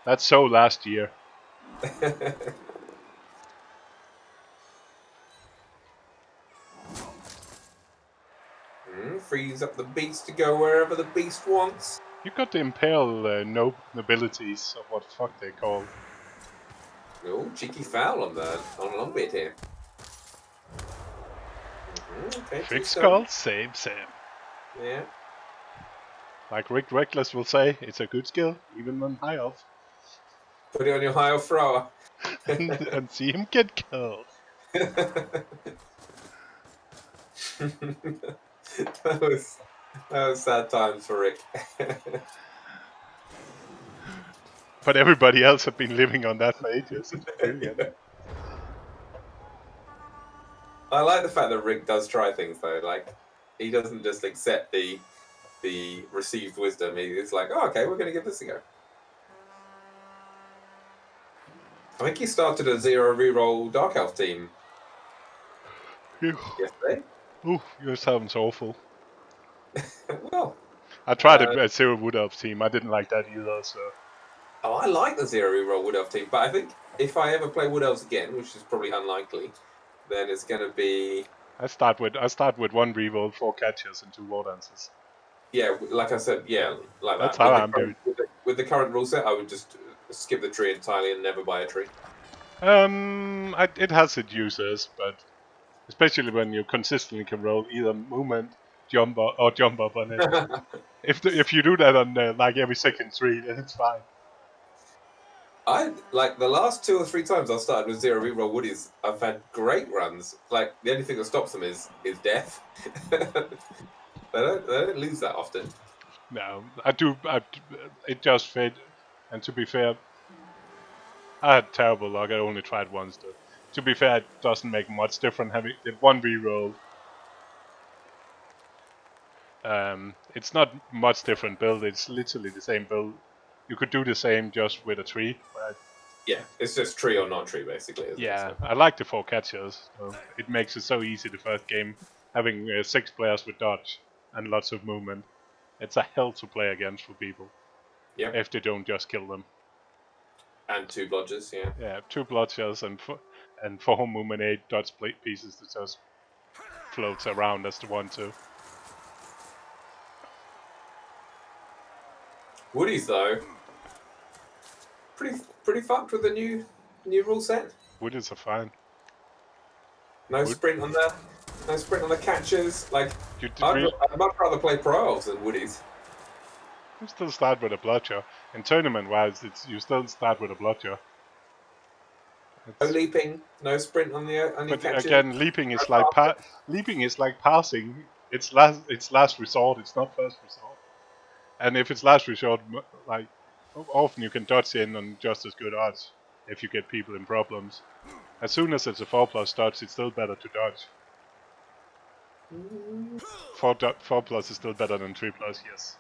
That's so last year. Frees up the beast to go wherever the beast wants. You got the Impale nobilities, or what the fuck they're called. Oh, cheeky foul on long bit here. Okay, Fix call, same. Yeah. Like Rick Reckless will say, it's a good skill, even on high elf. Put it on your high elf thrower. and see him get killed. that was sad times for Rick. But everybody else have been living on that for ages. It's brilliant. I like the fact that Rick does try things though. Like, he doesn't just accept the received wisdom. He's like, oh, okay, we're going to give this a go. I think he started a 0 reroll Dark Elf team yesterday. Ooh, your sounds awful. Well, I tried a 0 Wood Elf team. I didn't like that either, so... Oh, I like the 0 reroll Wood Elf team, but I think if I ever play Wood Elves again, which is probably unlikely, then it's going to be... I start with 1 reroll, 4 catchers, and 2 war dances. Yeah, like I said, yeah, like That's that. how I'm doing. With the current rule set, I would just skip the tree entirely and never buy a tree. It has its uses, but especially when you consistently can roll either movement, jump up on it. if you do that on like every second tree, then it's fine. I like the last 2 or 3 times I've started with 0 reroll woodies. I've had great runs. Like the only thing that stops them is death. They don't lose that often. No, I do. It just fit, and to be fair, I had terrible luck. I only tried once though. To be fair, it doesn't make much difference having the 1 reroll. It's not much different build. It's literally the same build. You could do the same just with a tree. Right? Yeah, it's just tree or not tree basically. Yeah, it? So. I like the 4 catchers. So it makes it so easy the first game, having 6 players with dodge and lots of movement. It's a hell to play against for people. Yeah. If they don't just kill them. And 2 blodgers, yeah. Yeah, 2 blodgers and 4 movement 8 dodge plate pieces that just floats around as the 1/2. Woodies though, pretty fucked with the new rule set. Woodies are fine. No sprint on the catchers. Like I'd much rather play Pro Elves than Woodies. You still start with a blotcher. In tournament-wise, you still start with a blotcher. No leaping, no sprint on the but catchers. Again, leaping is like passing. It's last resort. It's not first resort. And if it's last resort, like often you can dodge in on just as good odds if you get people in problems. As soon as it's a 4+ dodge, it's still better to dodge. 4+ is still better than 3+, yes.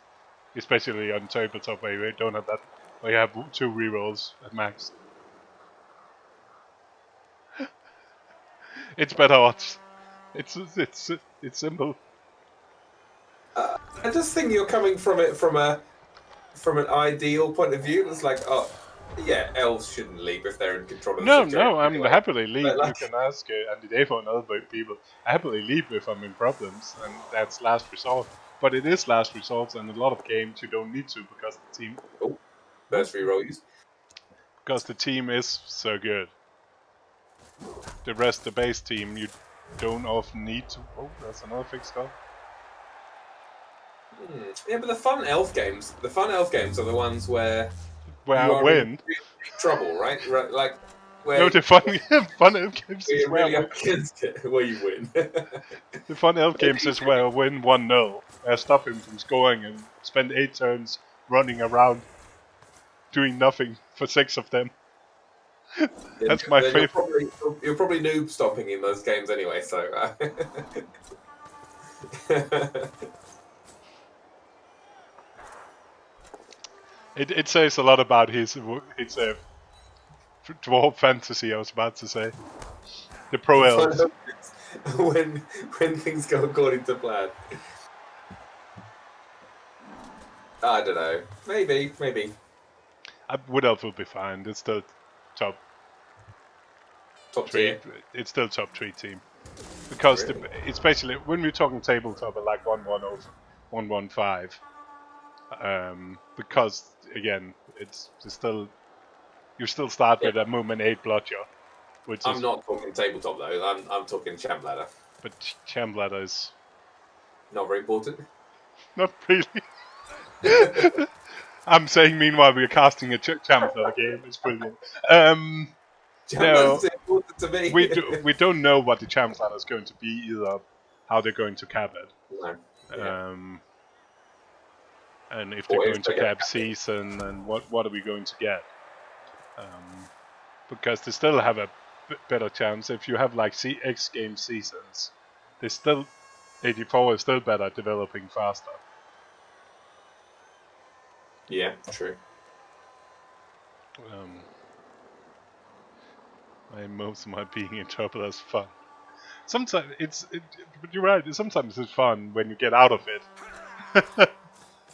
Especially on tabletop where you don't have that, where you have 2 rerolls at max. It's better odds. It's simple. I just think you're coming from it from an ideal point of view. It's like, oh, yeah, elves shouldn't leap if they're in control of the situation. No, I'm anyway. happily leap. Like, you can ask Andy Dave and other people. I happily leap if I'm in problems, and that's last resort. But it is last resort, and a lot of games you don't need to because the team. Oh, first reroll use. Because the team is so good. The base team, you don't often need to. Oh, that's another fixed call. Yeah, but the fun elf games are the ones where I win. In trouble, right? Like where no, the fun elf games is where you're really up against it, where you win. The fun elf games is where I win 1-0. I stop him from scoring and spend 8 turns running around, doing nothing for 6 of them. That's my favorite. You're probably noob stopping in those games anyway, so. It says a lot about his dwarf fantasy. I was about to say the pro elves. when things go according to plan. I don't know. Maybe. Wood Elf will be fine. It's still top tier. It's still top 3 team. Because Really? it's basically, when we're talking tabletop, like 1-1 1-1-5. Because, again, it's still... You still start with a movement 8 blotcher. I'm not talking tabletop, though. I'm talking champ ladder. But champ ladder is... Not very important. Not really. I'm saying, meanwhile, we're casting a champ ladder game. It's brilliant. No, important to me. we don't know what the champ ladder is going to be either. How they're going to cap it. No. Yeah. And if they're going to cap season, and what are we going to get? Because they still have a better chance. If you have like X game seasons, they still 84 is still better at developing faster. Yeah, true. Most of my being in trouble is fun. Sometimes but you're right. Sometimes it's fun when you get out of it.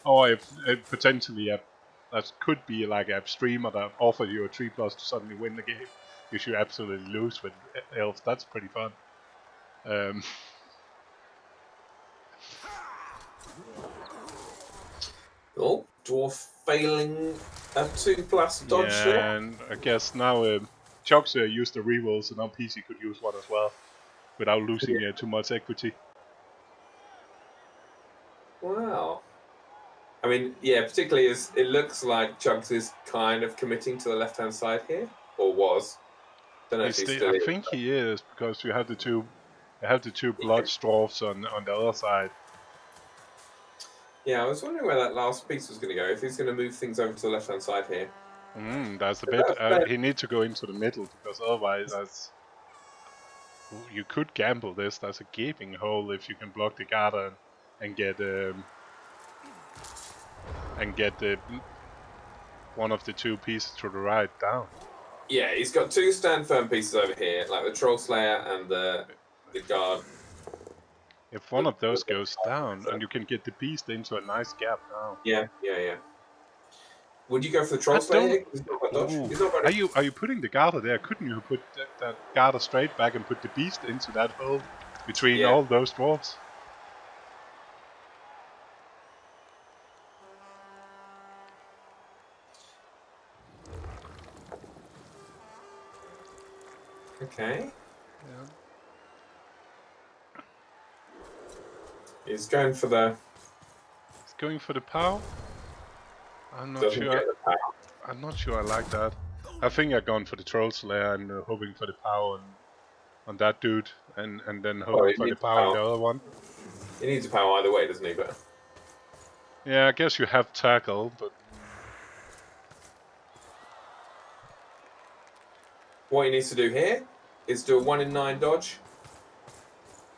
Or if potentially that could be like a streamer that offer you a 3+ to suddenly win the game. If you absolutely lose with elves, that's pretty fun. Oh, Dwarf failing a 2+ dodge. Yeah, and I guess now Chug used the rerolls, so now PC could use one as well, without losing too much equity. Wow. I mean, yeah, particularly as it looks like Chugs is kind of committing to the left-hand side here, or was. Don't know if he's still. I think he is, because you have the two blood dwarfs on the other side. Yeah, I was wondering where that last piece was going to go. If he's going to move things over to the left-hand side here. That's the bit. He needs to go into the middle, because otherwise, you could gamble this. That's a gaping hole if you can block the garden and get one of the two pieces to the right down. Yeah, he's got 2 stand firm pieces over here, like the Troll Slayer and the guard. If one of those goes down, and you can get the beast into a nice gap now. Yeah. Would you go for the Troll Slayer? Are you putting the Garter there? Couldn't you put that Garter straight back and put the beast into that hole between all those dwarves? Okay. Yeah. He's going for the... He's going for the power? I'm not sure. I'm not sure I like that. I think I've gone for the Troll Slayer and hoping for the power on that dude, and then hoping for the power on the other one. He needs a power either way, doesn't he? But yeah, I guess you have tackle, but what he needs to do here is do a 1 in 9 dodge,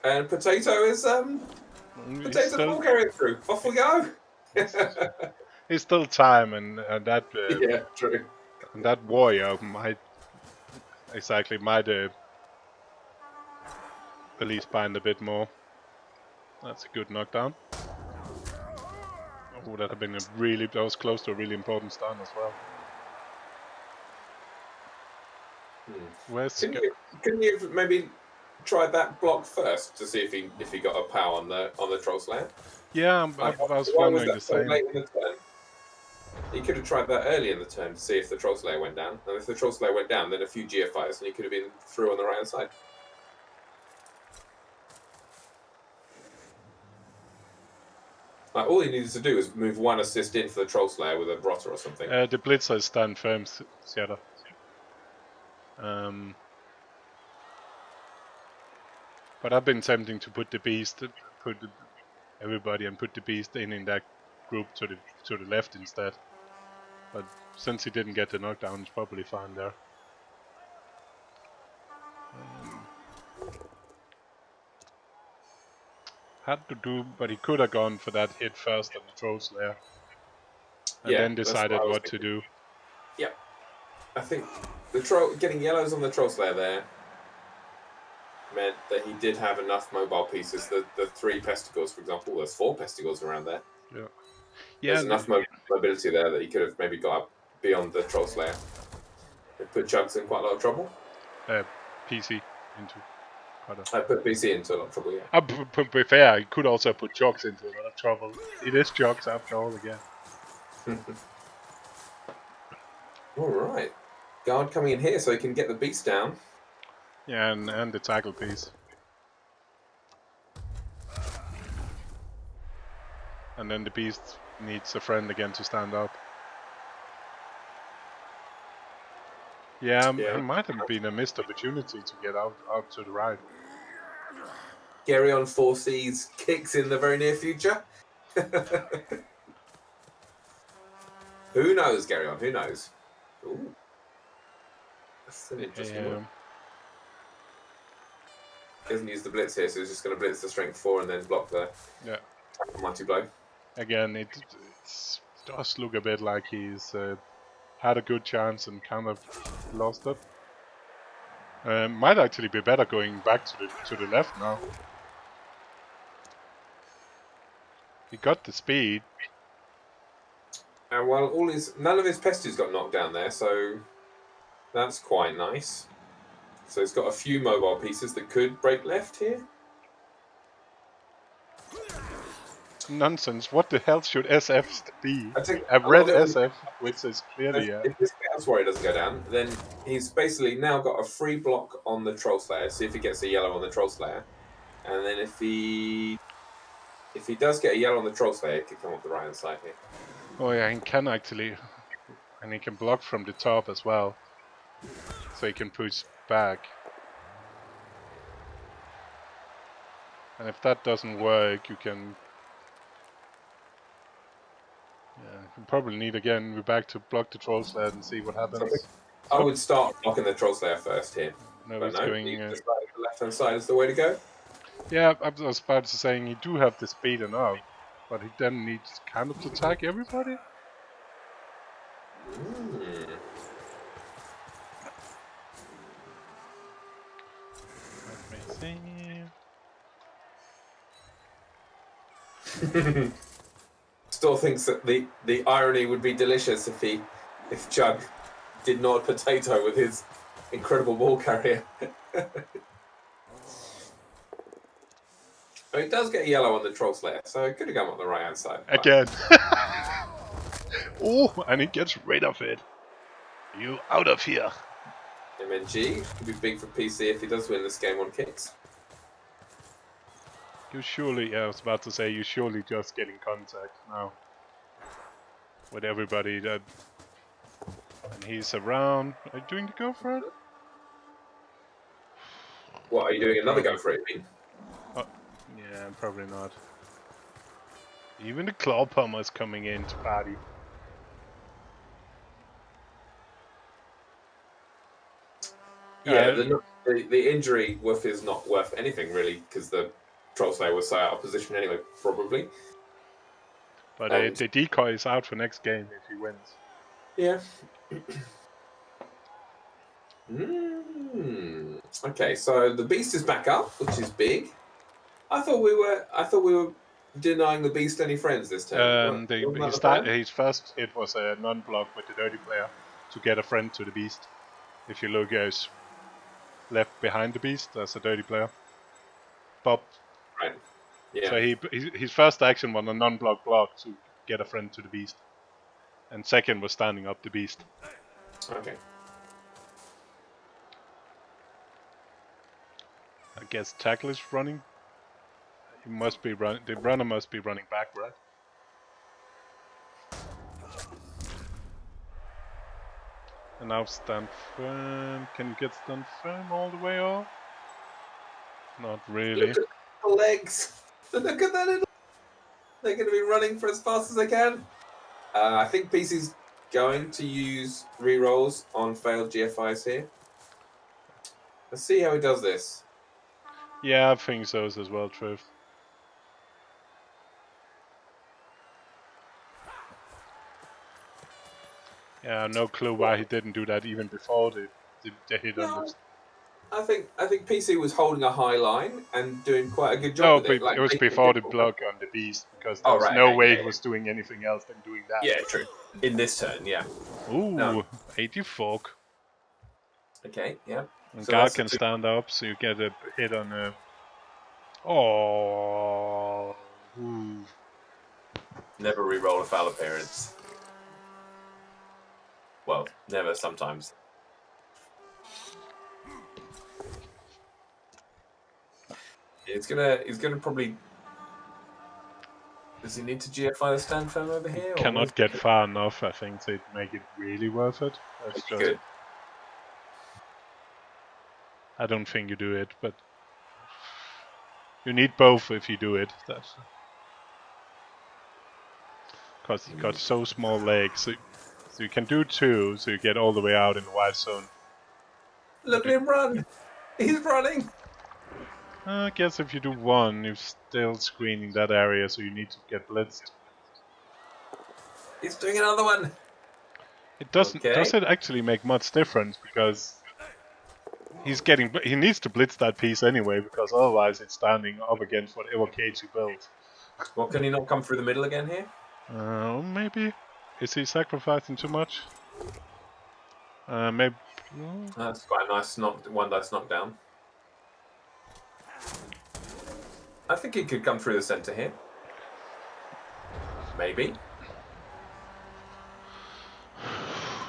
and Potato is Potato ball carrying through. Off we go. It's still time, and that yeah, true. And that warrior might at least bind a bit more. That's a good knockdown. Oh, that was close to a really important stun as well. Couldn't you maybe try that block first to see if he got a power on the Troll Slayer? Yeah, I was wondering the same. Late in the turn? He could have tried that early in the turn to see if the Troll Slayer went down. And if the Troll Slayer went down, then a few GFIs, and he could have been through on the right hand side. Like, all he needed to do was move 1 assist in for the Troll Slayer with a Brotter or something. The Blitzer is stand firm, Seattle. But I've been tempting to put the beast, put the beast in that group to the left instead. But since he didn't get the knockdown, he's probably fine there. Had to do, but he could have gone for that hit first on the Troll Slayer, and then decided what to do. Yeah, I think getting yellows on the Troll Slayer there meant that he did have enough mobile pieces. The 3 pesticles, for example, there's 4 pesticles around there. Yeah. There's enough mobility there that he could have maybe got up beyond the Troll Slayer. It put Chugs in quite a lot of trouble. PC into quite a... I put PC into a lot of trouble, yeah. To be fair, I could also put Chugs into a lot of trouble. It is Chugs after all again. Alright. Guard coming in here so he can get the beast down. Yeah, and the tackle piece. And then the beast needs a friend again to stand up. Yeah, it might have been a missed opportunity to get out to the right. Gary on 4C's kicks in the very near future. Who knows, Gary on? Who knows? Ooh. That's an interesting one. He doesn't use the blitz here, so he's just going to blitz the strength 4 and then block the mighty blow. Again, it does look a bit like he's had a good chance and kind of lost it. Might actually be better going back to the left now. He got the speed. Well, none of his pesties got knocked down there, so that's quite nice. So he's got a few mobile pieces that could break left here. Nonsense. What the hell should SF be? A red SF, which is clearly... If this Chaos Warrior doesn't go down, then he's basically now got a free block on the Troll Slayer. See if he gets a yellow on the Troll Slayer. And then if he does get a yellow on the Troll Slayer, he can come up the right-hand side here. Oh yeah, he can actually... And he can block from the top as well. So he can push back. And if that doesn't work, you can... Yeah, you probably need again, we're back to block the Troll Slayer and see what happens. I would start blocking the Troll Slayer first here. No, he's going... the left-hand side is the way to go. Yeah, I was about to say, he do have the speed enough, but he then needs kind of to tag everybody. Let me see. Still thinks that the irony would be delicious if Chug did not potato with his incredible ball carrier. But he does get a yellow on the Troll Slayer, so it could have gone on the right-hand side. Again. Oh, and he gets rid of it. You out of here. MNG could be big for PC if he does win this game on kicks. You surely, I was about to say, you surely just get in contact now with everybody that, and he's around. Are you doing the go for it? What, are you doing another go for it, you mean? Yeah, probably not. Even the claw pummer is coming in to party. Yeah, the injury worth is not worth anything really, because the Troll Slayer was so out of position anyway, probably. But the decoy is out for next game if he wins. Yeah. Okay, so the beast is back up, which is big. I thought we were denying the beast any friends this turn. His first hit was a non-block with the dirty player to get a friend to the beast. If you look, goes left behind the beast, there's a dirty player. Bob. Right. Yeah. So his first action was a non-block block to get a friend to the beast, and second was standing up the beast. Okay. I guess tackle is running. He must be running. The runner must be running back, right? And now stand firm. Can you get stand firm all the way off? Not really. Look at the legs. Look at that little... They're going to be running for as fast as they can. I think PC's going to use rerolls on failed GFIs here. Let's see how he does this. Yeah, I think so as well, Trev. Yeah, no clue why he didn't do that even before the hit on the... I think PC was holding a high line and doing quite a good job No, with it. but Like it was making it before the difficult. block on the beast, because there Oh was right, no okay, way yeah, he was doing anything else than doing that. yeah, true. In this turn, yeah. No, Ooh, 80 folk. okay, yeah. And So guard that's a can 2. stand up, so you get a hit on a... Oh. Ooh. Never re-roll a foul appearance. Well, never. Sometimes. He's gonna probably. Does he need to GFI the stand firm over here, or what? Cannot get far enough, I think, to make it really worth it. That's just... Good. I don't think you do it, but... You need both if you do it. That's... Because you got so small legs, so you can do 2, so you get all the way out in the wild zone. Look at him run! He's running! I guess if you do 1, you're still screening that area, so you need to get blitzed. He's doing another one! It doesn't. Okay. Does it actually make much difference? Because he needs to blitz that piece anyway, because otherwise it's standing up against whatever cage you built. Well, can he not come through the middle again here? Maybe. Is he sacrificing too much? Maybe. That's quite a nice one dice knockdown. I think he could come through the center here. Maybe.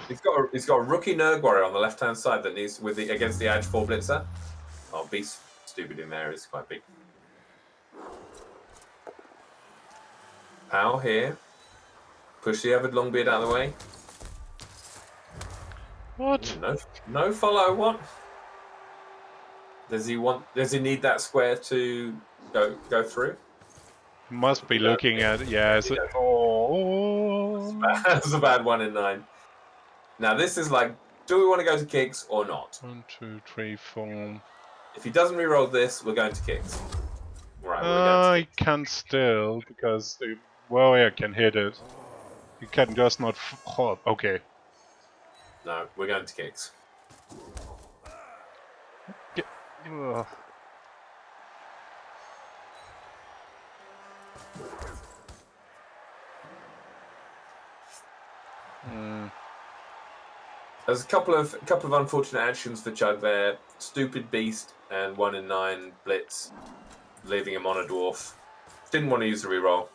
He's got a rookie Nurgle warrior on the left hand side that needs against the Edge 4 blitzer. Oh, Beast stupid in there is quite big. Pow here. Push the other Longbeard out of the way. What? No follow. What? Does he need that square to go through? Must be looking at oh. That's a bad 1 in 9. Now this is like, do we want to go to kicks or not? 1, 2, 3, 4. If he doesn't reroll this, we're going to kicks. Right, we're going to I kicks. can still, because the warrior can hit it. You can just not hop. Okay. No, we're going to kicks. Ugh. There's a couple of unfortunate actions for Chug there. Stupid Beast and 1 in 9 Blitz, leaving him on a Dwarf. Didn't want to use the reroll.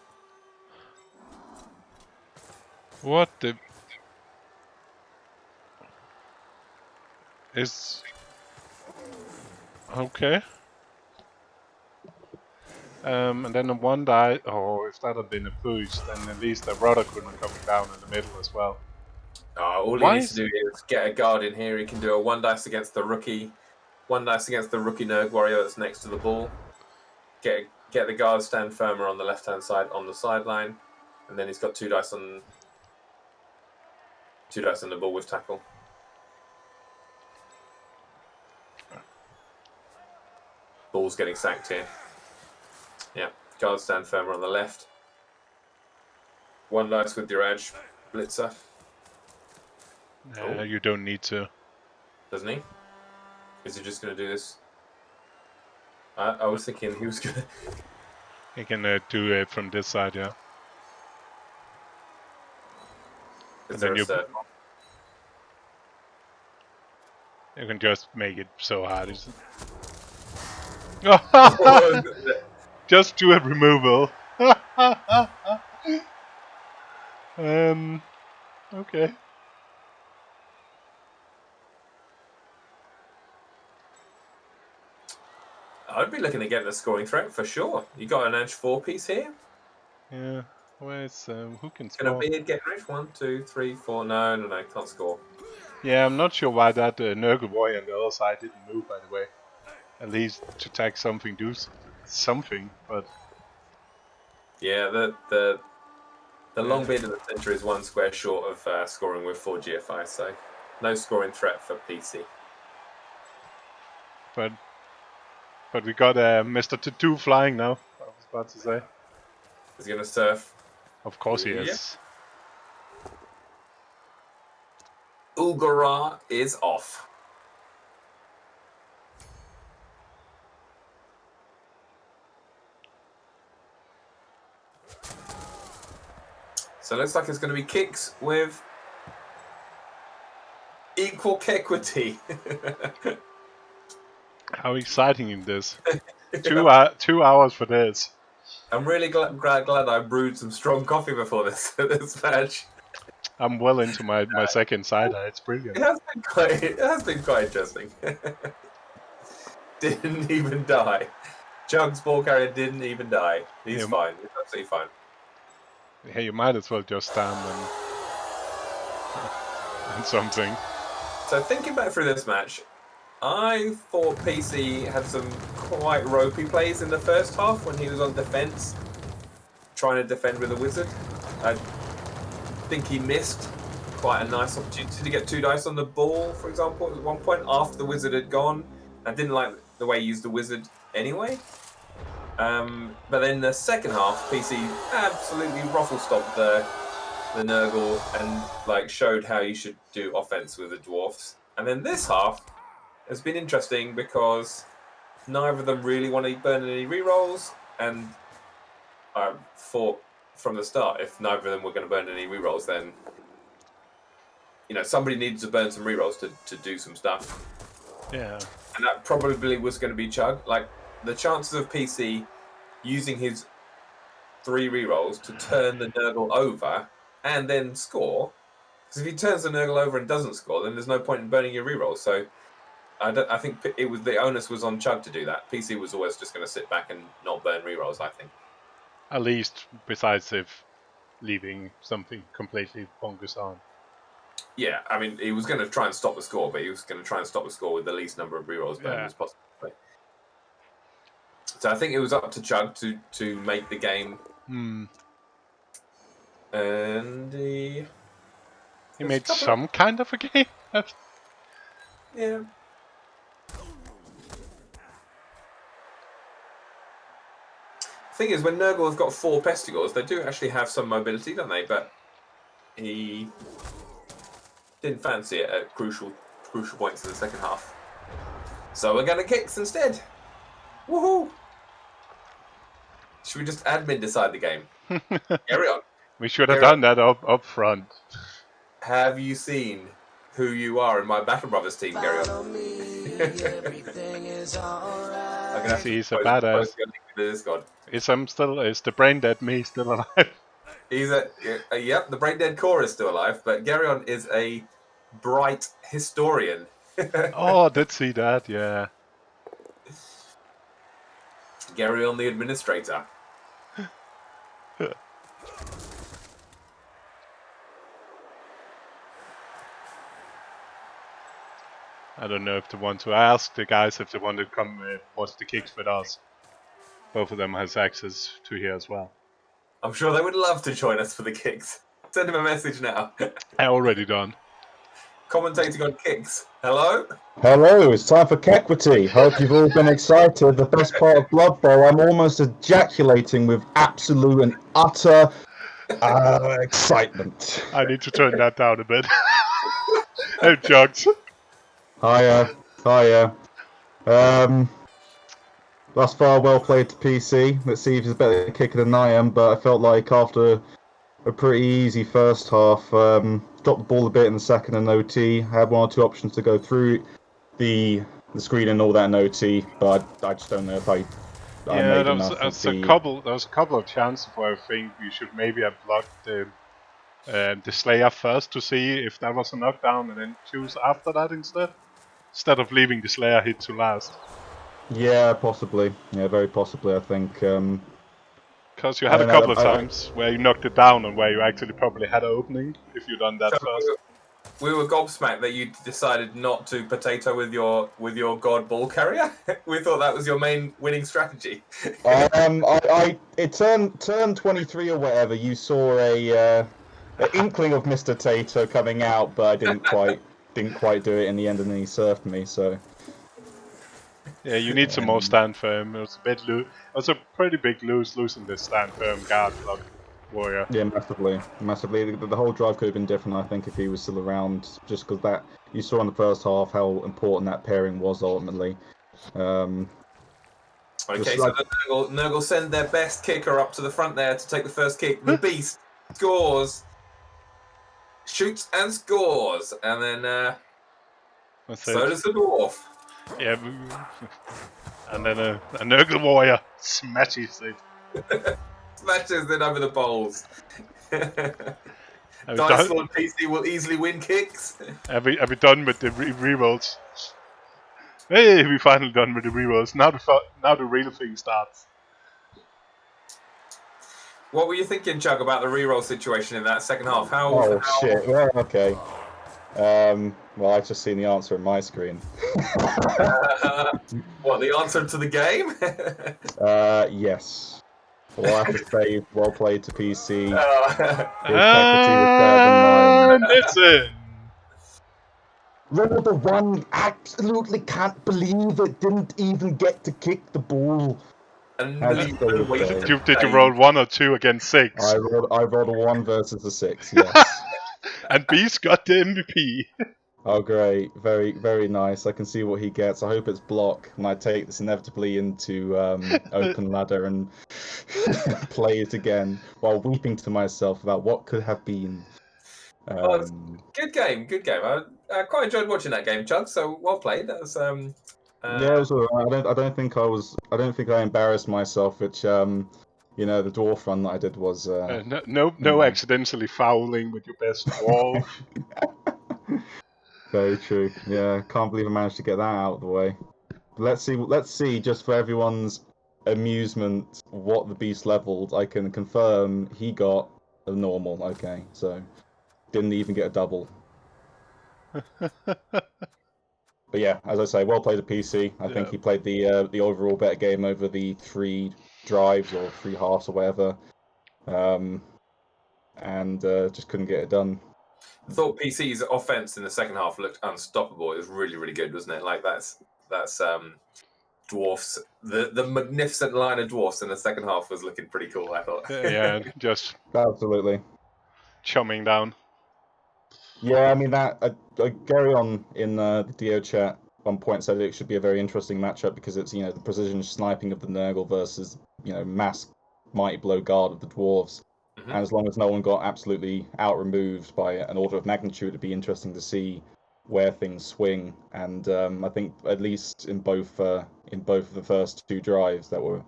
What the... Is... Okay. And then the 1 die... Oh, if that had been a push, then at least the rudder couldn't have come down in the middle as well. All he needs to do is get a guard in here. He can do a 1 dice against the rookie. 1 dice against the rookie Nurgle warrior that's next to the ball. Get the guard stand firmer on the left hand side on the sideline, and then he's got 2 dice on the ball with tackle. Ball's getting sacked here. Yeah, guard stand firmer on the left. 1 dice with your edge blitzer. You don't need to. Doesn't he? Is he just going to do this? I was thinking he was going to... He can do it from this side, yeah. Is And there then a third you can just make it so hard. one? Just do a removal. Okay. I'd be looking to get the scoring threat for sure. You got an edge 4 piece here. Yeah. Where's who can Can a score? beard get edge? 1, 2, 3, 4. No, can't score. Yeah, I'm not sure why that Nurgle warrior on the other side didn't move. By the way, at least to tag something, do something. But yeah, the long beard in the center is 1 square short of scoring with 4 GFI, so no scoring threat for PC. But we got Mr. Tattoo flying now. I was about to say. He's gonna surf. Of course he is. Ulgara is off. So it looks like it's going to be kicks with equal equity. How exciting is this? 2 hours for this. I'm really glad I brewed some strong coffee before this match. I'm well into my second cider. It's brilliant. It has been quite interesting. Didn't even die. Chug's ball carrier didn't even die. He's fine. He's absolutely fine. Hey, you might as well just stand and something. So thinking back through this match, I thought PC had some quite ropey plays in the first half when he was on defense, trying to defend with a wizard. I think he missed quite a nice opportunity to get 2 dice on the ball, for example, at one point after the wizard had gone. I didn't like the way he used the wizard anyway. But then the second half, PC absolutely ruffle-stopped the Nurgle and like showed how you should do offense with the dwarfs. And then this half has been interesting because neither of them really want to burn any rerolls, and I thought from the start if neither of them were going to burn any rerolls, then somebody needed to burn some rerolls to do some stuff. Yeah. And that probably was going to be Chug. Like, the chances of PC using his 3 rerolls to turn the Nurgle over and then score, because if he turns the Nurgle over and doesn't score, then there's no point in burning your rerolls. So I think the onus was on Chug to do that. PC was always just going to sit back and not burn rerolls, I think. At least, besides if leaving something completely bonkers on. Yeah, I mean, he was going to try and stop the score, but he was going to try and stop the score with the least number of rerolls burned as possible. So I think it was up to Chug to make the game. And he made some kind of a game. Yeah. Thing is, when Nurgle have got 4 Pestigores, they do actually have some mobility, don't they? But he didn't fancy it at crucial points in the second half. So we're going to kicks instead. Woohoo! Should we just admin decide the game? Carry on. We should have done that up front. Have you seen who you are in my Battle Brothers team, Gary? I can see he's a badass. Is the brain dead me still alive? Yep, the brain dead core is still alive, but Garyon is a bright historian. Oh, I did see that, yeah. Garyon the administrator. I don't know if they want to ask the guys if they want to come watch the kicks with us. Both of them has access to here as well. I'm sure they would love to join us for the kicks. Send him a message now. I already done. Commentating on kicks. Hello? Hello, it's time for Kequity. Hope you've all been excited. The best part of Blood Bowl, I'm almost ejaculating with absolute and utter excitement. I need to turn that down a bit. Hey, Chugs. Hiya. Thus far, well played to PC. Let's see if he's a better kicker than I am, but I felt like after a pretty easy first half, dropped the ball a bit in the second and OT. Had 1 or 2 options to go through the screen and all that in OT, but I just don't know if I made enough. There was a couple of chances where I think you should maybe have blocked the Slayer first to see if that was a knockdown and then choose after that instead of leaving the Slayer hit to last. Yeah, possibly. Yeah, very possibly, I think. Because you had a couple of times where you knocked it down and where you actually probably had an opening if you'd done that first. We were gobsmacked that you decided not to potato with your god ball carrier. We thought that was your main winning strategy. It turned 23 or whatever. You saw an inkling of Mr. Tato coming out, but I didn't quite do it in the end, and then he surfed me. So. Yeah, you need some more stand firm. It was a bit loose. It was a pretty big losing this stand firm guard block warrior. Yeah, massively. The whole drive could have been different, I think, if he was still around. Just because that you saw in the first half how important that pairing was ultimately. Okay, so the Nurgle send their best kicker up to the front there to take the first kick. The Beast scores. Shoots and scores. And then so does the dwarf. Yeah. And then a Nurgle warrior smashes it. Smashes it over the bowls. Are we Dice done, on PC will easily win kicks. are we done with the rerolls? Hey, we finally done with the rerolls. Now the real thing starts. What were you thinking, Chug, about the reroll situation in that second half? Shit. Well, okay. Well, I've just seen the answer on my screen. What, the answer to the game? Yes. Well, I have to say, well played to PC. And it's in. Roll the one. Absolutely can't believe it. Didn't even get to kick the ball. Unbelievable. Did you roll 1 or 2 against 6? I rolled a 1 versus a 6. Yes. And Beast got the MVP. Oh, great. Very, very nice. I can see what he gets. I hope it's block, and I take this inevitably into open ladder and play it again while weeping to myself about what could have been. Good game. I quite enjoyed watching that game, Chug. So well played. That was yeah, it was all right. I don't think I embarrassed myself, which the dwarf run that I did was no accidentally fouling with your best dwarf. Very true. Yeah, can't believe I managed to get that out of the way. Let's see, just for everyone's amusement, what the beast leveled. I can confirm he got a normal. Okay, so didn't even get a double. But yeah, as I say, well played at PC. I think he played the overall better game over the 3 drives or 3 halves or whatever, and just couldn't get it done. I thought PC's offense in the second half looked unstoppable. It was really, really good, wasn't it? Like that's dwarfs. The magnificent line of dwarfs in the second half was looking pretty cool, I thought. Yeah, just absolutely chumming down. Yeah, I mean that. Gary on in the DO chat one point said it should be a very interesting matchup because it's the precision sniping of the Nurgle versus mass mighty blow guard of the dwarves. And as long as no one got absolutely out-removed by an order of magnitude, it'd be interesting to see where things swing. And I think at least in both of the first 2 drives that were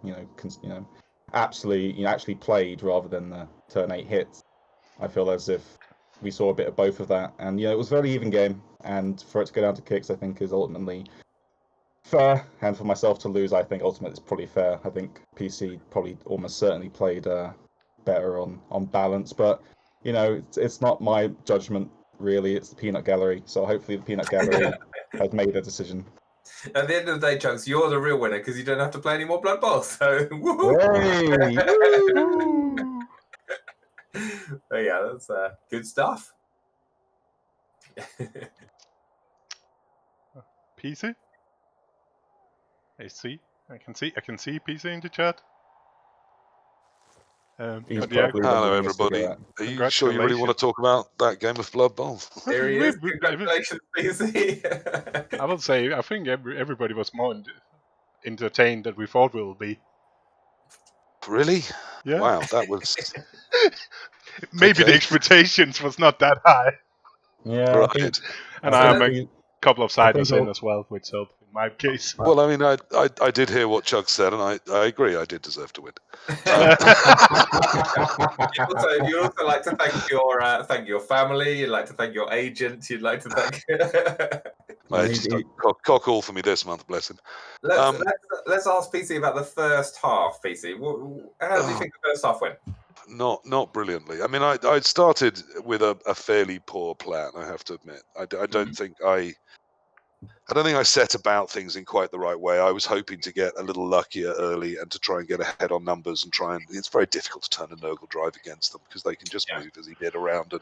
actually played rather than the turn 8 hits, I feel as if we saw a bit of both of that. And it was a very even game. And for it to go down to kicks, I think is ultimately fair. And for myself to lose, I think ultimately it's probably fair. I think PC probably almost certainly played better on balance, but it's not my judgment really, it's the peanut gallery, so hopefully the peanut gallery has made a decision. At the end of the day, Chunks, you're the real winner because you don't have to play any more Blood Bowls, so hey! But yeah, that's good stuff. PC? I can see PC in the chat. Hello, everybody. Are you sure you really want to talk about that game of Blood Bowl? Serious? Congratulations, PC. I would say I think everybody was more entertained than we thought we would be. Really? Yeah. Wow, that was... Maybe the expectations was not that high. Yeah, right. And I'm a couple of siders in as well, which helped in my case. Well, I mean, I did hear what Chug said, and I agree. I did deserve to win. You'd also like to thank your family. You'd like to thank your agent. You'd like to thank. Cock all for me this month, bless him. Let's ask PC about the first half. PC, how do you think the first half went? Not brilliantly. I mean, I started with a fairly poor plan, I have to admit. I don't think I set about things in quite the right way. I was hoping to get a little luckier early and to try and get ahead on numbers and it's very difficult to turn a Nurgle drive against them because they can just move as he did around and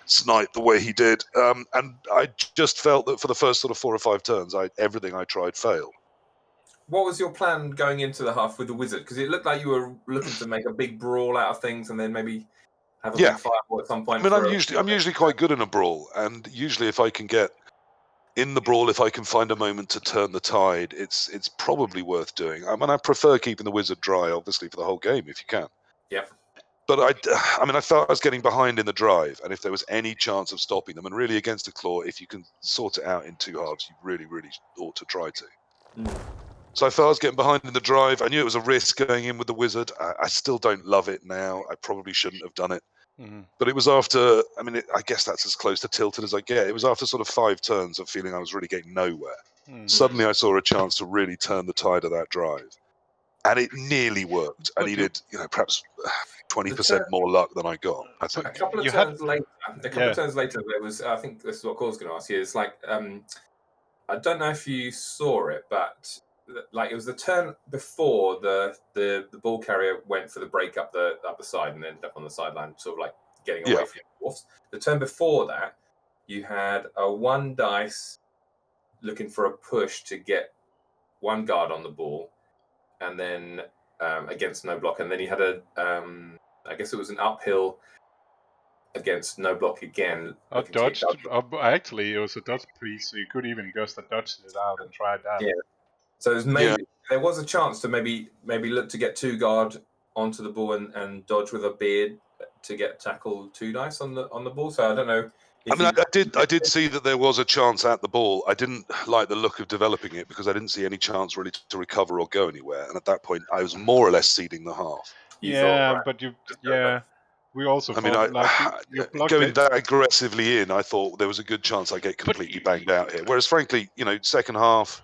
snipe the way he did. And I just felt that for the first sort of 4 or 5 turns, everything I tried failed. What was your plan going into the half with the wizard? Because it looked like you were looking to make a big brawl out of things and then maybe have a big fireball at some point. I mean, I'm usually quite good in a brawl, and usually if I can get in the brawl, if I can find a moment to turn the tide, it's probably worth doing. I mean, I prefer keeping the wizard dry, obviously, for the whole game if you can. Yeah. But I felt I was getting behind in the drive, and if there was any chance of stopping them, and really against a claw, if you can sort it out in 2 halves, you really, really ought to try to. So I felt I was getting behind in the drive. I knew it was a risk going in with the wizard. I still don't love it now. I probably shouldn't have done it. But it was after, I guess that's as close to tilted as I get. It was after sort of 5 turns of feeling I was really getting nowhere. Suddenly I saw a chance to really turn the tide of that drive. And it nearly worked. I needed, perhaps 20% more luck than I got. I think. A couple of turns later, there was, I think this is what Cole's going to ask you, it's like, I don't know if you saw it, but like it was the turn before the ball carrier went for the break up the side and ended up on the sideline, sort of like getting away from the Dwarfs. The turn before that, you had a 1 dice looking for a push to get 1 guard on the ball, and then against no block, and then you had I guess it was an uphill against no block again. Actually, it was a dodge piece, so you could even just dodge it out and try that. Yeah. So it was there was a chance to maybe look to get 2 guard onto the ball and dodge with a beard to get tackle 2 dice on the ball. So I don't know. I did see that there was a chance at the ball. I didn't like the look of developing it because I didn't see any chance really to recover or go anywhere. And at that point, I was more or less ceding the half. We also going that aggressively in, I thought there was a good chance I get completely banged out here. Whereas, frankly, second half,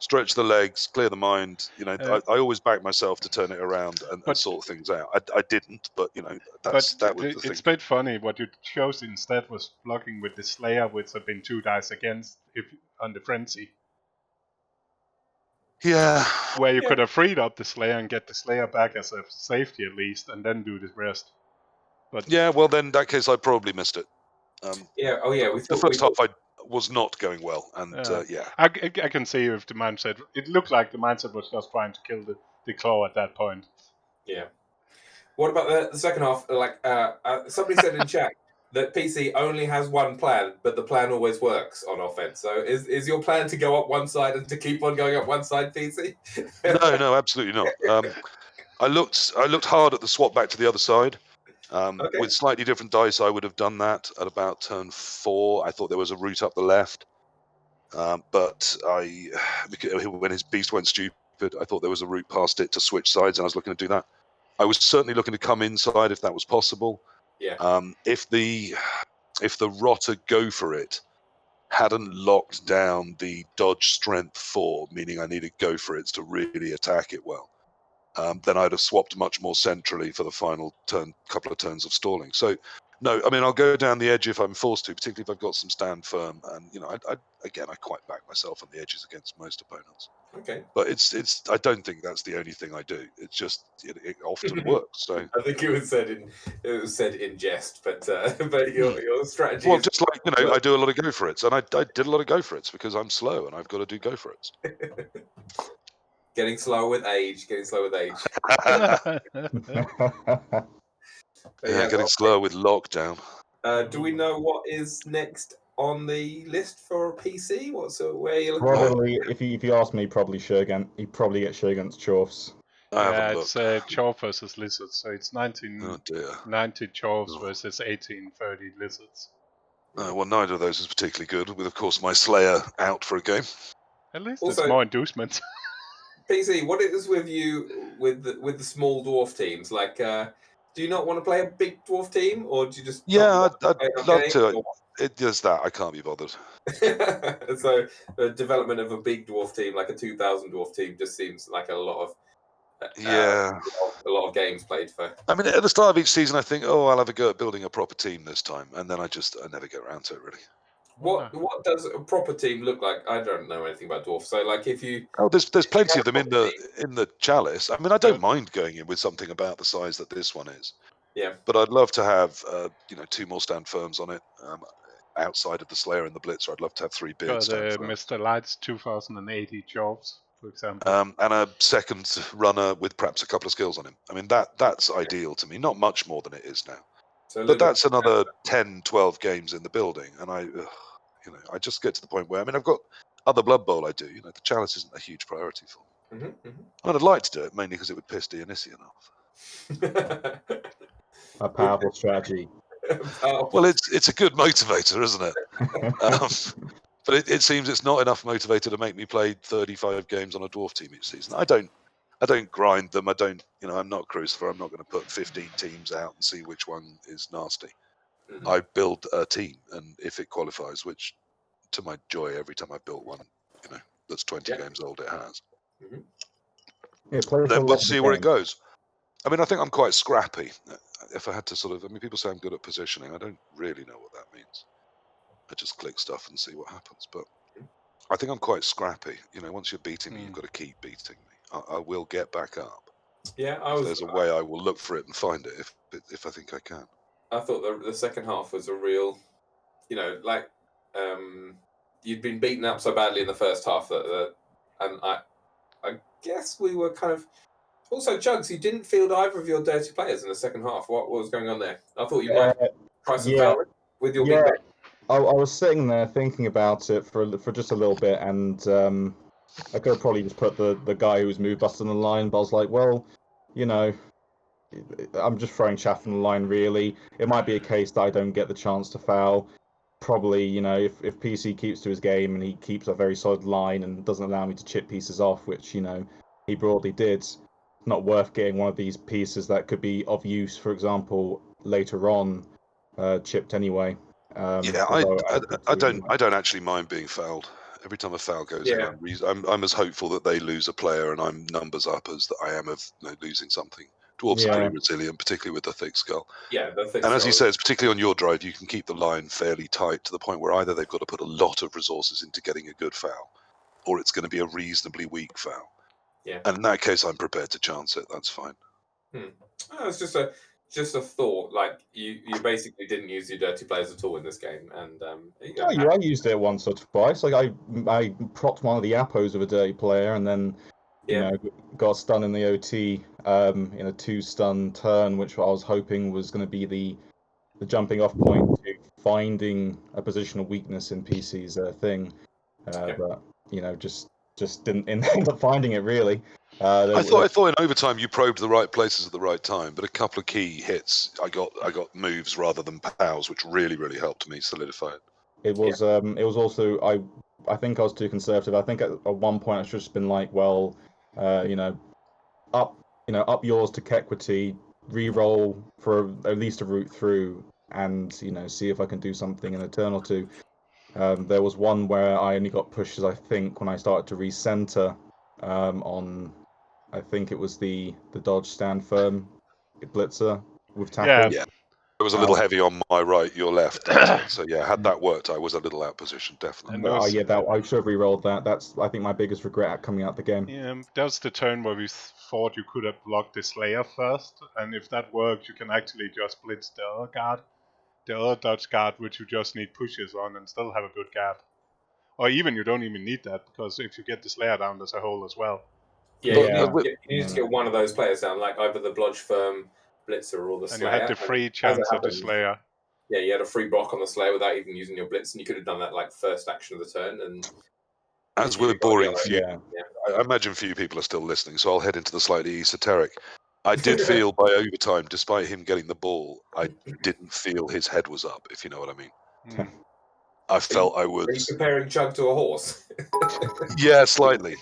stretch the legs, clear the mind. I always back myself to turn it around and sort things out. I didn't, but that was the thing. It's a bit funny. What you chose instead was blocking with the Slayer, which had been 2 dice against on the frenzy. Yeah. Where you could have freed up the Slayer and get the Slayer back as a safety at least, and then do the rest. But well, then in that case, I probably missed it. The first half I was not going well, and I can see if the mindset. It looked like the mindset was just trying to kill the claw at that point. Yeah. What about the second half? Like somebody said in chat that PC only has 1 plan, but the plan always works on offense. So is your plan to go up one side and to keep on going up one side, PC? No, absolutely not. I looked hard at the swap back to the other side. With slightly different dice, I would have done that at about turn 4. I thought there was a route up the left, but when his beast went stupid, I thought there was a route past it to switch sides, and I was looking to do that. I was certainly looking to come inside if that was possible. Yeah. If the Rotter go for it hadn't locked down the dodge strength 4, meaning I needed go for it to really attack it well. Then I'd have swapped much more centrally for the final couple of turns of stalling. So, no, I'll go down the edge if I'm forced to, particularly if I've got some stand firm. And I quite back myself on the edges against most opponents. Okay. But I don't think that's the only thing I do. It's just it often works. So I think it was said in jest, but your strategy. Well, just like I do a lot of go for it, and I did a lot of go for it because I'm slow and I've got to do go for it. Getting slower with age. Getting slower with lockdown. Do we know what is next on the list for PC? Where are you looking? Probably, if you ask me, probably Chug. He'd probably get Chug against Chorfs. It's Chorf versus Lizards, so it's 1990 Chorfs versus 1830 Lizards. Well, neither of those is particularly good, with, of course, my Slayer out for a game. At least also, it's more inducement. PC, what is with you with the small dwarf teams? Like, do you not want to play a big dwarf team, or do you just? Yeah, I'd love to. It does that. I can't be bothered. So the development of a big dwarf team, like a 2000 dwarf team, just seems like a lot of a lot of games played for. At the start of each season, I think, I'll have a go at building a proper team this time, and then I never get around to it really. What does a proper team look like? I don't know anything about dwarf. So, like, if you there's plenty of them in the chalice. I don't mind going in with something about the size that this one is. Yeah. But I'd love to have 2 more stand firms on it. Outside of the Slayer and the Blitzer, I'd love to have 3 big stand firms. Mr. Light's 2080 jobs, for example. And a second runner with perhaps a couple of skills on him. That's ideal to me. Not much more than it is now. But that's another 10, 12 games in the building, and I just get to the point where I've got other Blood Bowl I do. The chalice isn't a huge priority for me. And I'd like to do it mainly because it would piss Dionysian off. A powerful strategy. Well, it's a good motivator, isn't it? But it seems it's not enough motivator to make me play 35 games on a dwarf team each season. I don't grind them. I'm not Crucifer. I'm not going to put 15 teams out and see which one is nasty. I build a team, and if it qualifies, which to my joy, every time I built one, that's 20 games old, it has. Then we'll see where it goes. I mean, I think I'm quite scrappy. If I had to people say I'm good at positioning. I don't really know what that means. I just click stuff and see what happens. But I think I'm quite scrappy. Once you're beating me, you've got to keep beating me. I will get back up. Yeah, if there's a way, I will look for it and find it if I think I can. I thought the second half was a real, you'd been beaten up so badly in the first half and I guess we were kind of. Also, Chugs, you didn't field either of your dirty players in the second half. What was going on there? I thought you might try some foul with your big bet. I was sitting there thinking about it for just a little bit, and I could have probably just put the guy who was move busted on the line, but I was like, well, I'm just throwing chaff on the line, really. It might be a case that I don't get the chance to foul. Probably, if PC keeps to his game and he keeps a very solid line and doesn't allow me to chip pieces off, which, he broadly did, not worth getting one of these pieces that could be of use, for example, later on, chipped anyway. I don't actually mind being fouled. Every time a foul goes in, I'm as hopeful that they lose a player and I'm numbers up as that I am of losing something. Dwarves are pretty resilient, particularly with the thick skull. Yeah, the thick and skull. As he says, particularly on your drive, you can keep the line fairly tight to the point where either they've got to put a lot of resources into getting a good foul, or it's going to be a reasonably weak foul. Yeah. And in that case, I'm prepared to chance it. That's fine. Oh, it's just a thought. Like you basically didn't use your dirty players at all in this game, and I used it once or twice. Like I propped one of the appos of a dirty player, and then got stunned in the OT in a 2-stun turn, which I was hoping was going to be the jumping off point to finding a positional weakness in PC's thing, but just didn't end up finding it really. I thought in overtime you probed the right places at the right time, but a couple of key hits, I got moves rather than pows, which really helped me solidify it. It was also I think I was too conservative. I think at one point I should have just been like, well, up yours to Kequity, re-roll for at least a route through, and see if I can do something in a turn or two. There was one where I only got pushes, I think, when I started to recenter on, I think it was the dodge stand firm blitzer with tackle. Yeah. It was a little heavy on my right, your left. So had that worked, I was a little out position, definitely. I should have re-rolled that. That's, I think, my biggest regret coming out the game. Yeah, that was the turn where we thought you could have blocked the Slayer first, and if that works, you can actually just blitz the other guard, the other dodge guard, which you just need pushes on and still have a good gap. Or even you don't even need that, because if you get the Slayer down, there's a hole as well. You need to get one of those players down, like either the Blodge Firm Blitzer or the Slayer. And you had the free chance of the Slayer. Yeah, you had a free block on the Slayer without even using your Blitz, and you could have done that like first action of the turn. And as we're boring few, I imagine few people are still listening, so I'll head into the slightly esoteric. I did feel by overtime, despite him getting the ball, I didn't feel his head was up, if you know what I mean. I felt I was. Are you comparing Chug to a horse? Yeah, slightly.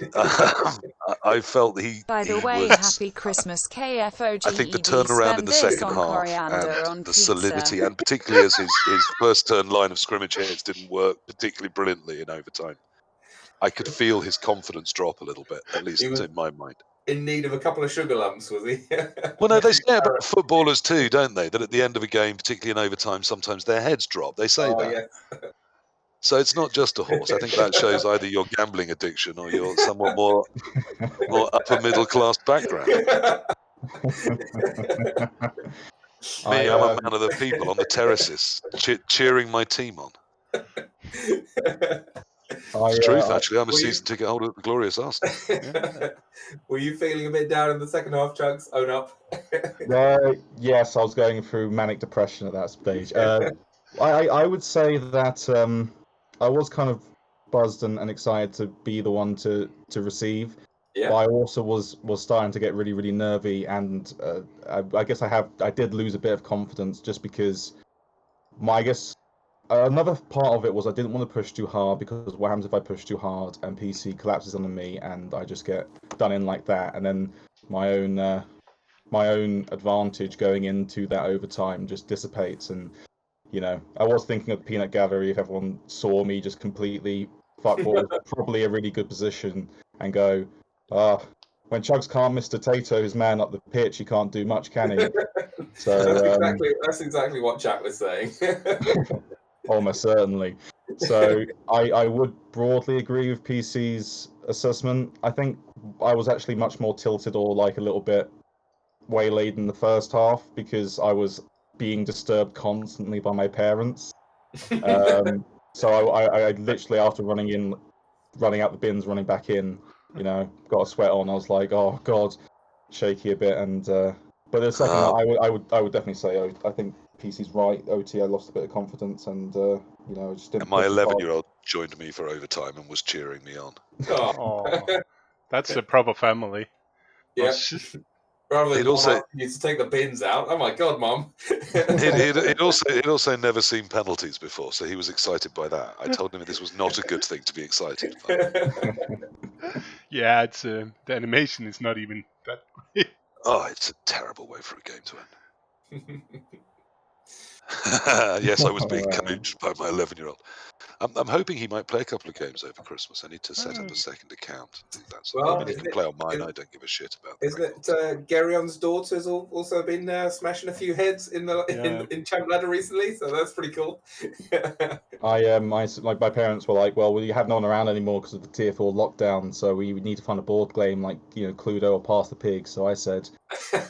I felt he. By the way, happy Christmas, KFoged. I think the turnaround in the second half and the solidity, and particularly as his first turn line of scrimmage hits didn't work particularly brilliantly in overtime. I could feel his confidence drop a little bit, at least in my mind. In need of a couple of sugar lumps, was he? Well, no, they say about footballers too, don't they? That at the end of a game, particularly in overtime, sometimes their heads drop. They say that. Yeah. So it's not just a horse. I think that shows either your gambling addiction or your somewhat more upper middle class background. Me, I'm a man of the people on the terraces, cheering my team on. It's truth, actually. I'm a season ticket holder at the glorious Arsenal. Were you feeling a bit down in the second half, Chugs? Own up. Yes, I was going through manic depression at that stage. I would say that I was kind of buzzed and excited to be the one to receive. But I also was starting to get really, really nervy, and I guess I did lose a bit of confidence just because another part of it was I didn't want to push too hard, because what happens if I push too hard and PC collapses under me and I just get done in like that, and then my own advantage going into that overtime just dissipates. And I was thinking of the peanut gallery if everyone saw me just completely fuck what was probably a really good position and go, when Chugs can't Mr. Tato his man up the pitch, he can't do much, can he? So that's exactly what Jack was saying. Almost certainly. So I would broadly agree with PC's assessment. I think I was actually much more tilted or like a little bit waylaid in the first half because I was being disturbed constantly by my parents. So I literally, after running out the bins, running back in, got a sweat on. I was like, oh god, shaky a bit. And but the second, I would definitely say I think PC's right. OT, I lost a bit of confidence, and I just didn't. And my 11-year-old joined me for overtime and was cheering me on. Oh, that's a proper family. Yeah. Rather than asking you to take the bins out. Oh my god, Mum. He'd also never seen penalties before, so he was excited by that. I told him this was not a good thing to be excited by. Yeah, it's the animation is not even that great. Oh, it's a terrible way for a game to end. Yes, I was being coached by my 11-year-old. I'm hoping he might play a couple of games over Christmas. I need to set up a second account. He can play on mine. I don't give a shit about. Isn't it Gerion's daughter's also been smashing a few heads in Champ Ladder recently? So that's pretty cool. My parents were like, well, you have no one around anymore because of the Tier 4 lockdown, so we need to find a board game like Cluedo or Pass the Pig. So I said,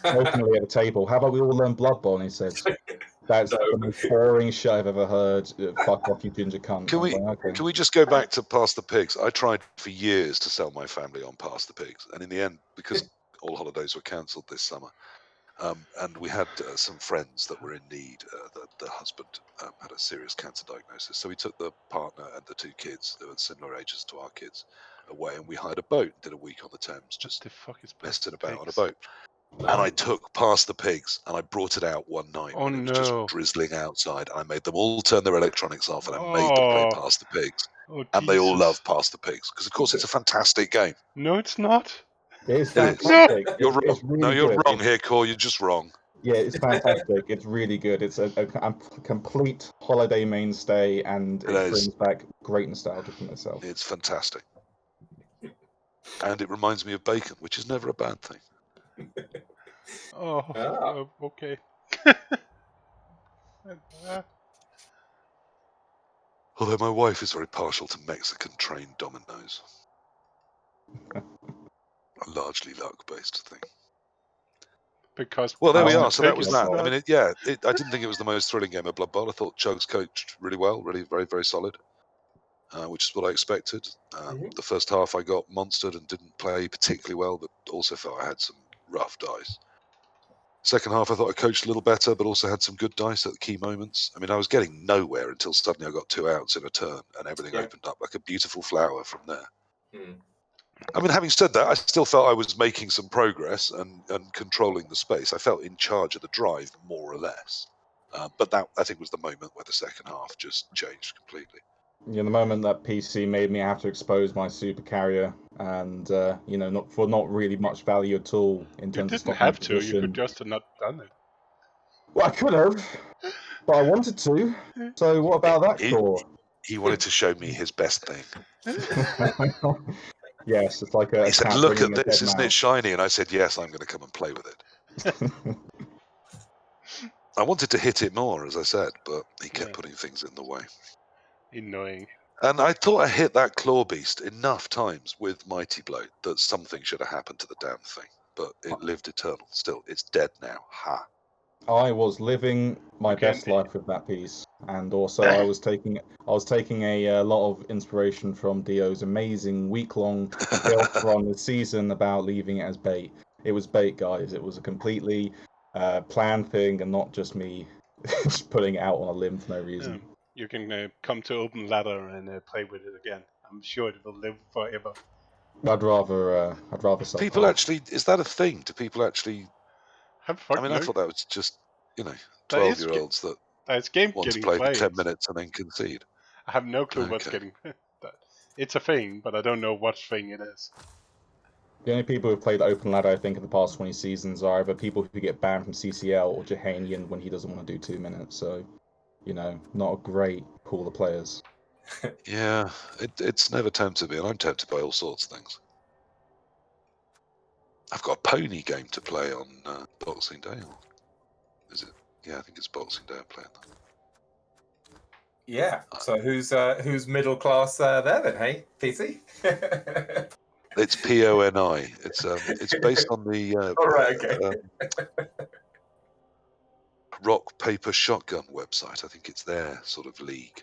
openly at the table, how about we all learn Blood Bowl? And he said, that's the most boring shit I've ever heard. Fuck off, you ginger cunt. Can we just go back to Pass the Pigs? I tried for years to sell my family on Pass the Pigs, and in the end, because all holidays were cancelled this summer, and we had some friends that were in need. The husband had a serious cancer diagnosis, so we took the partner and the two kids, that were similar ages to our kids, away, and we hired a boat and did a week on the Thames, just messing about on a boat. And I took Past the Pigs and I brought it out one night when it was just drizzling outside. I made them all turn their electronics off and I made them play Past the Pigs. And they all love Past the Pigs because, of course, it's a fantastic game. No, it's not. It is fantastic. No. You're wrong. Really you're wrong here, Core. You're just wrong. Yeah, it's fantastic. It's really good. It's a complete holiday mainstay, and it brings back great nostalgia from itself. It's fantastic. And it reminds me of bacon, which is never a bad thing. Okay. Although my wife is very partial to Mexican trained dominoes. A largely luck-based thing. Well, there we are. So that was that. I mean, I didn't think it was the most thrilling game of Blood Bowl. I thought Chug's coached really well, really very, very solid, which is what I expected. The first half I got monstered and didn't play particularly well, but also felt I had some rough dice. Second half I thought I coached a little better, but also had some good dice at the key moments. I mean, I was getting nowhere until suddenly I got 2 outs in a turn and everything opened up like a beautiful flower from there. I mean, having said that, I still felt I was making some progress and controlling the space. I felt in charge of the drive, more or less. But that, I think, was the moment where the second half just changed completely. Yeah, the moment that PC made me have to expose my super carrier, and not really much value at all in terms of. You didn't have to. You could just have not done it. Well, I could have, but I wanted to. So what about that, Core? He wanted to show me his best thing. Yes, it's like he said, "Look at this, isn't it shiny?" And I said, "Yes, I'm going to come and play with it." I wanted to hit it more, as I said, but he kept putting things in the way. Annoying. And I thought I hit that claw beast enough times with Mighty Blow that something should have happened to the damn thing. But it lived eternal. Still, it's dead now. Ha. I was living my best life with that piece, and also I was taking a lot of inspiration from Dio's amazing week-long run this season about leaving it as bait. It was bait, guys. It was a completely planned thing, and not just me just putting it out on a limb for no reason. You can come to Open Ladder and play with it again. I'm sure it will live forever. I'd rather People actually, is that a thing? Do people actually? Have I fun. mean, I thought that was just, There is 12-year-olds that There's game want to getting play for played. 10 minutes and then concede. I have no clue what's Okay. getting. It's a thing, but I don't know what thing it is. The only people who've played open ladder, I think, in the past 20 seasons are either people who get banned from CCL or Jahanian when he doesn't want to do 2 minutes. So, not a great pool of players. Yeah, it's never tempted me, and I'm tempted by all sorts of things. I've got a pony game to play on Boxing Day. Or is it? Yeah, I think it's Boxing Day I'm playing that. Yeah. So who's middle class there then? Hey, PC. It's PONI. It's based on the All right. Okay. Rock Paper Shotgun website. I think it's their sort of league.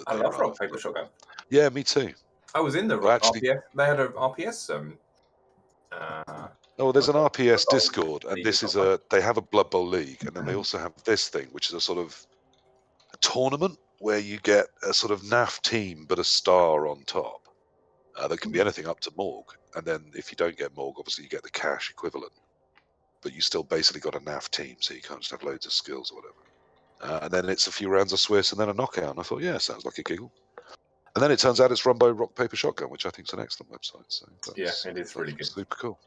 I love Rock Paper Shotgun. Yeah, me too. I was in the RPS. They had an RPS. There's an RPS Discord, and this is they have a Blood Bowl league, and then they also have this thing, which is a sort of a tournament where you get a sort of NAF team, but a star on top. That can be anything up to Morg, and then if you don't get Morg, obviously you get the cash equivalent. But you still basically got a NAF team, so you can't just have loads of skills or whatever. And then it's a few rounds of Swiss and then a knockout. And I thought, yeah, sounds like a giggle. And then it turns out it's run by Rock Paper Shotgun, which I think is an excellent website. So yeah, it is really good. Super cool.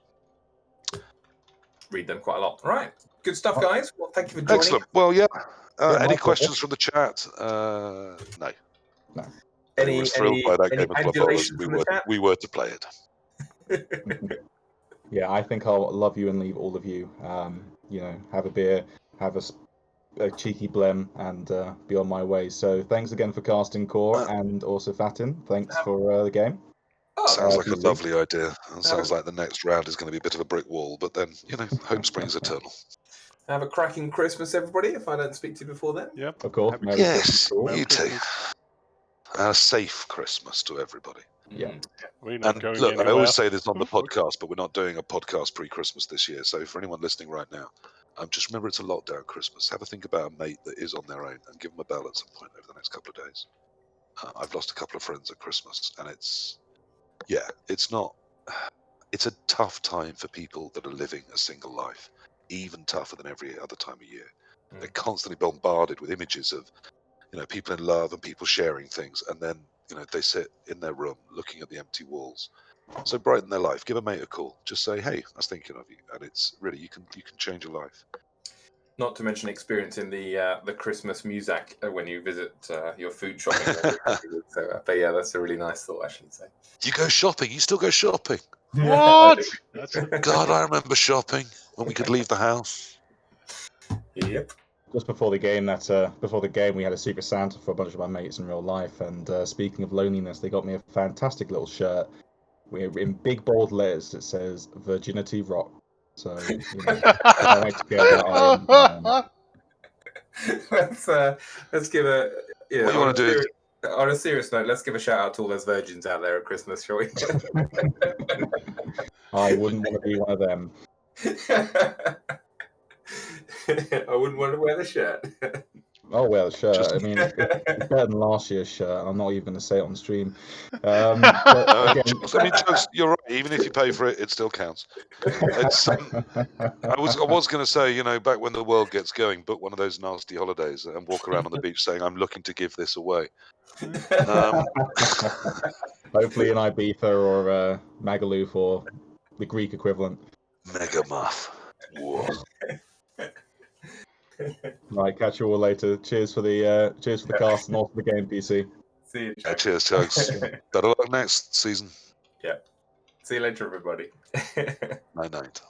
Read them quite a lot. All right, good stuff, guys. Well, thank you for joining. Excellent. Well, yeah. Any questions from the chat? No. Any was thrilled by that game of Blood Bowl as we were to play it. Yeah, I think I'll love you and leave all of you. Have a beer, have a cheeky blem, and be on my way. So thanks again for casting Core, and also Fatin. Thanks for the game. Sounds like a lovely idea. And sounds like the next round is going to be a bit of a brick wall, but then, hope springs eternal. Have a cracking Christmas, everybody, if I don't speak to you before then. Yep. Of course. Yes, you too. A safe Christmas to everybody. Yeah. We're not And going look, anywhere. I always say this on the podcast, but we're not doing a podcast pre-Christmas this year. So for anyone listening right now, just remember it's a lockdown Christmas. Have a think about a mate that is on their own and give them a bell at some point over the next couple of days. I've lost a couple of friends at Christmas, and it's a tough time for people that are living a single life, even tougher than every other time of year. They're constantly bombarded with images of, people in love and people sharing things, and then, they sit in their room looking at the empty walls. So brighten their life. Give a mate a call. Just say, "Hey, I was thinking of you," and it's really you can change your life. Not to mention experiencing the Christmas music when you visit your food shopping. But yeah, that's a really nice thought, actually. So. You go shopping. You still go shopping. What? God, I remember shopping when we could leave the house. Yep. Just before the game, we had a Secret Santa for a bunch of my mates in real life. And speaking of loneliness, they got me a fantastic little shirt. In big bold letters, it says "Virginity Rock." So I like to get that let's give a. Yeah, what you want to do? On a serious note, let's give a shout out to all those virgins out there at Christmas, shall we? I wouldn't want to be one of them. I wouldn't want to wear the shirt. I'll wear the shirt. I mean, it's better than last year's shirt. I'm not even going to say it on stream. But again, you're right. Even if you pay for it, it still counts. I was going to say, back when the world gets going, book one of those nasty holidays and walk around on the beach saying, "I'm looking to give this away." Hopefully in Ibiza or Magaluf or the Greek equivalent. Megamuff. Whoa. Right, catch you all later. Cheers for the cast and also the game, PC. See you. Yeah, cheers, Chugs. Better luck next season. Yeah. See you later, everybody. Night.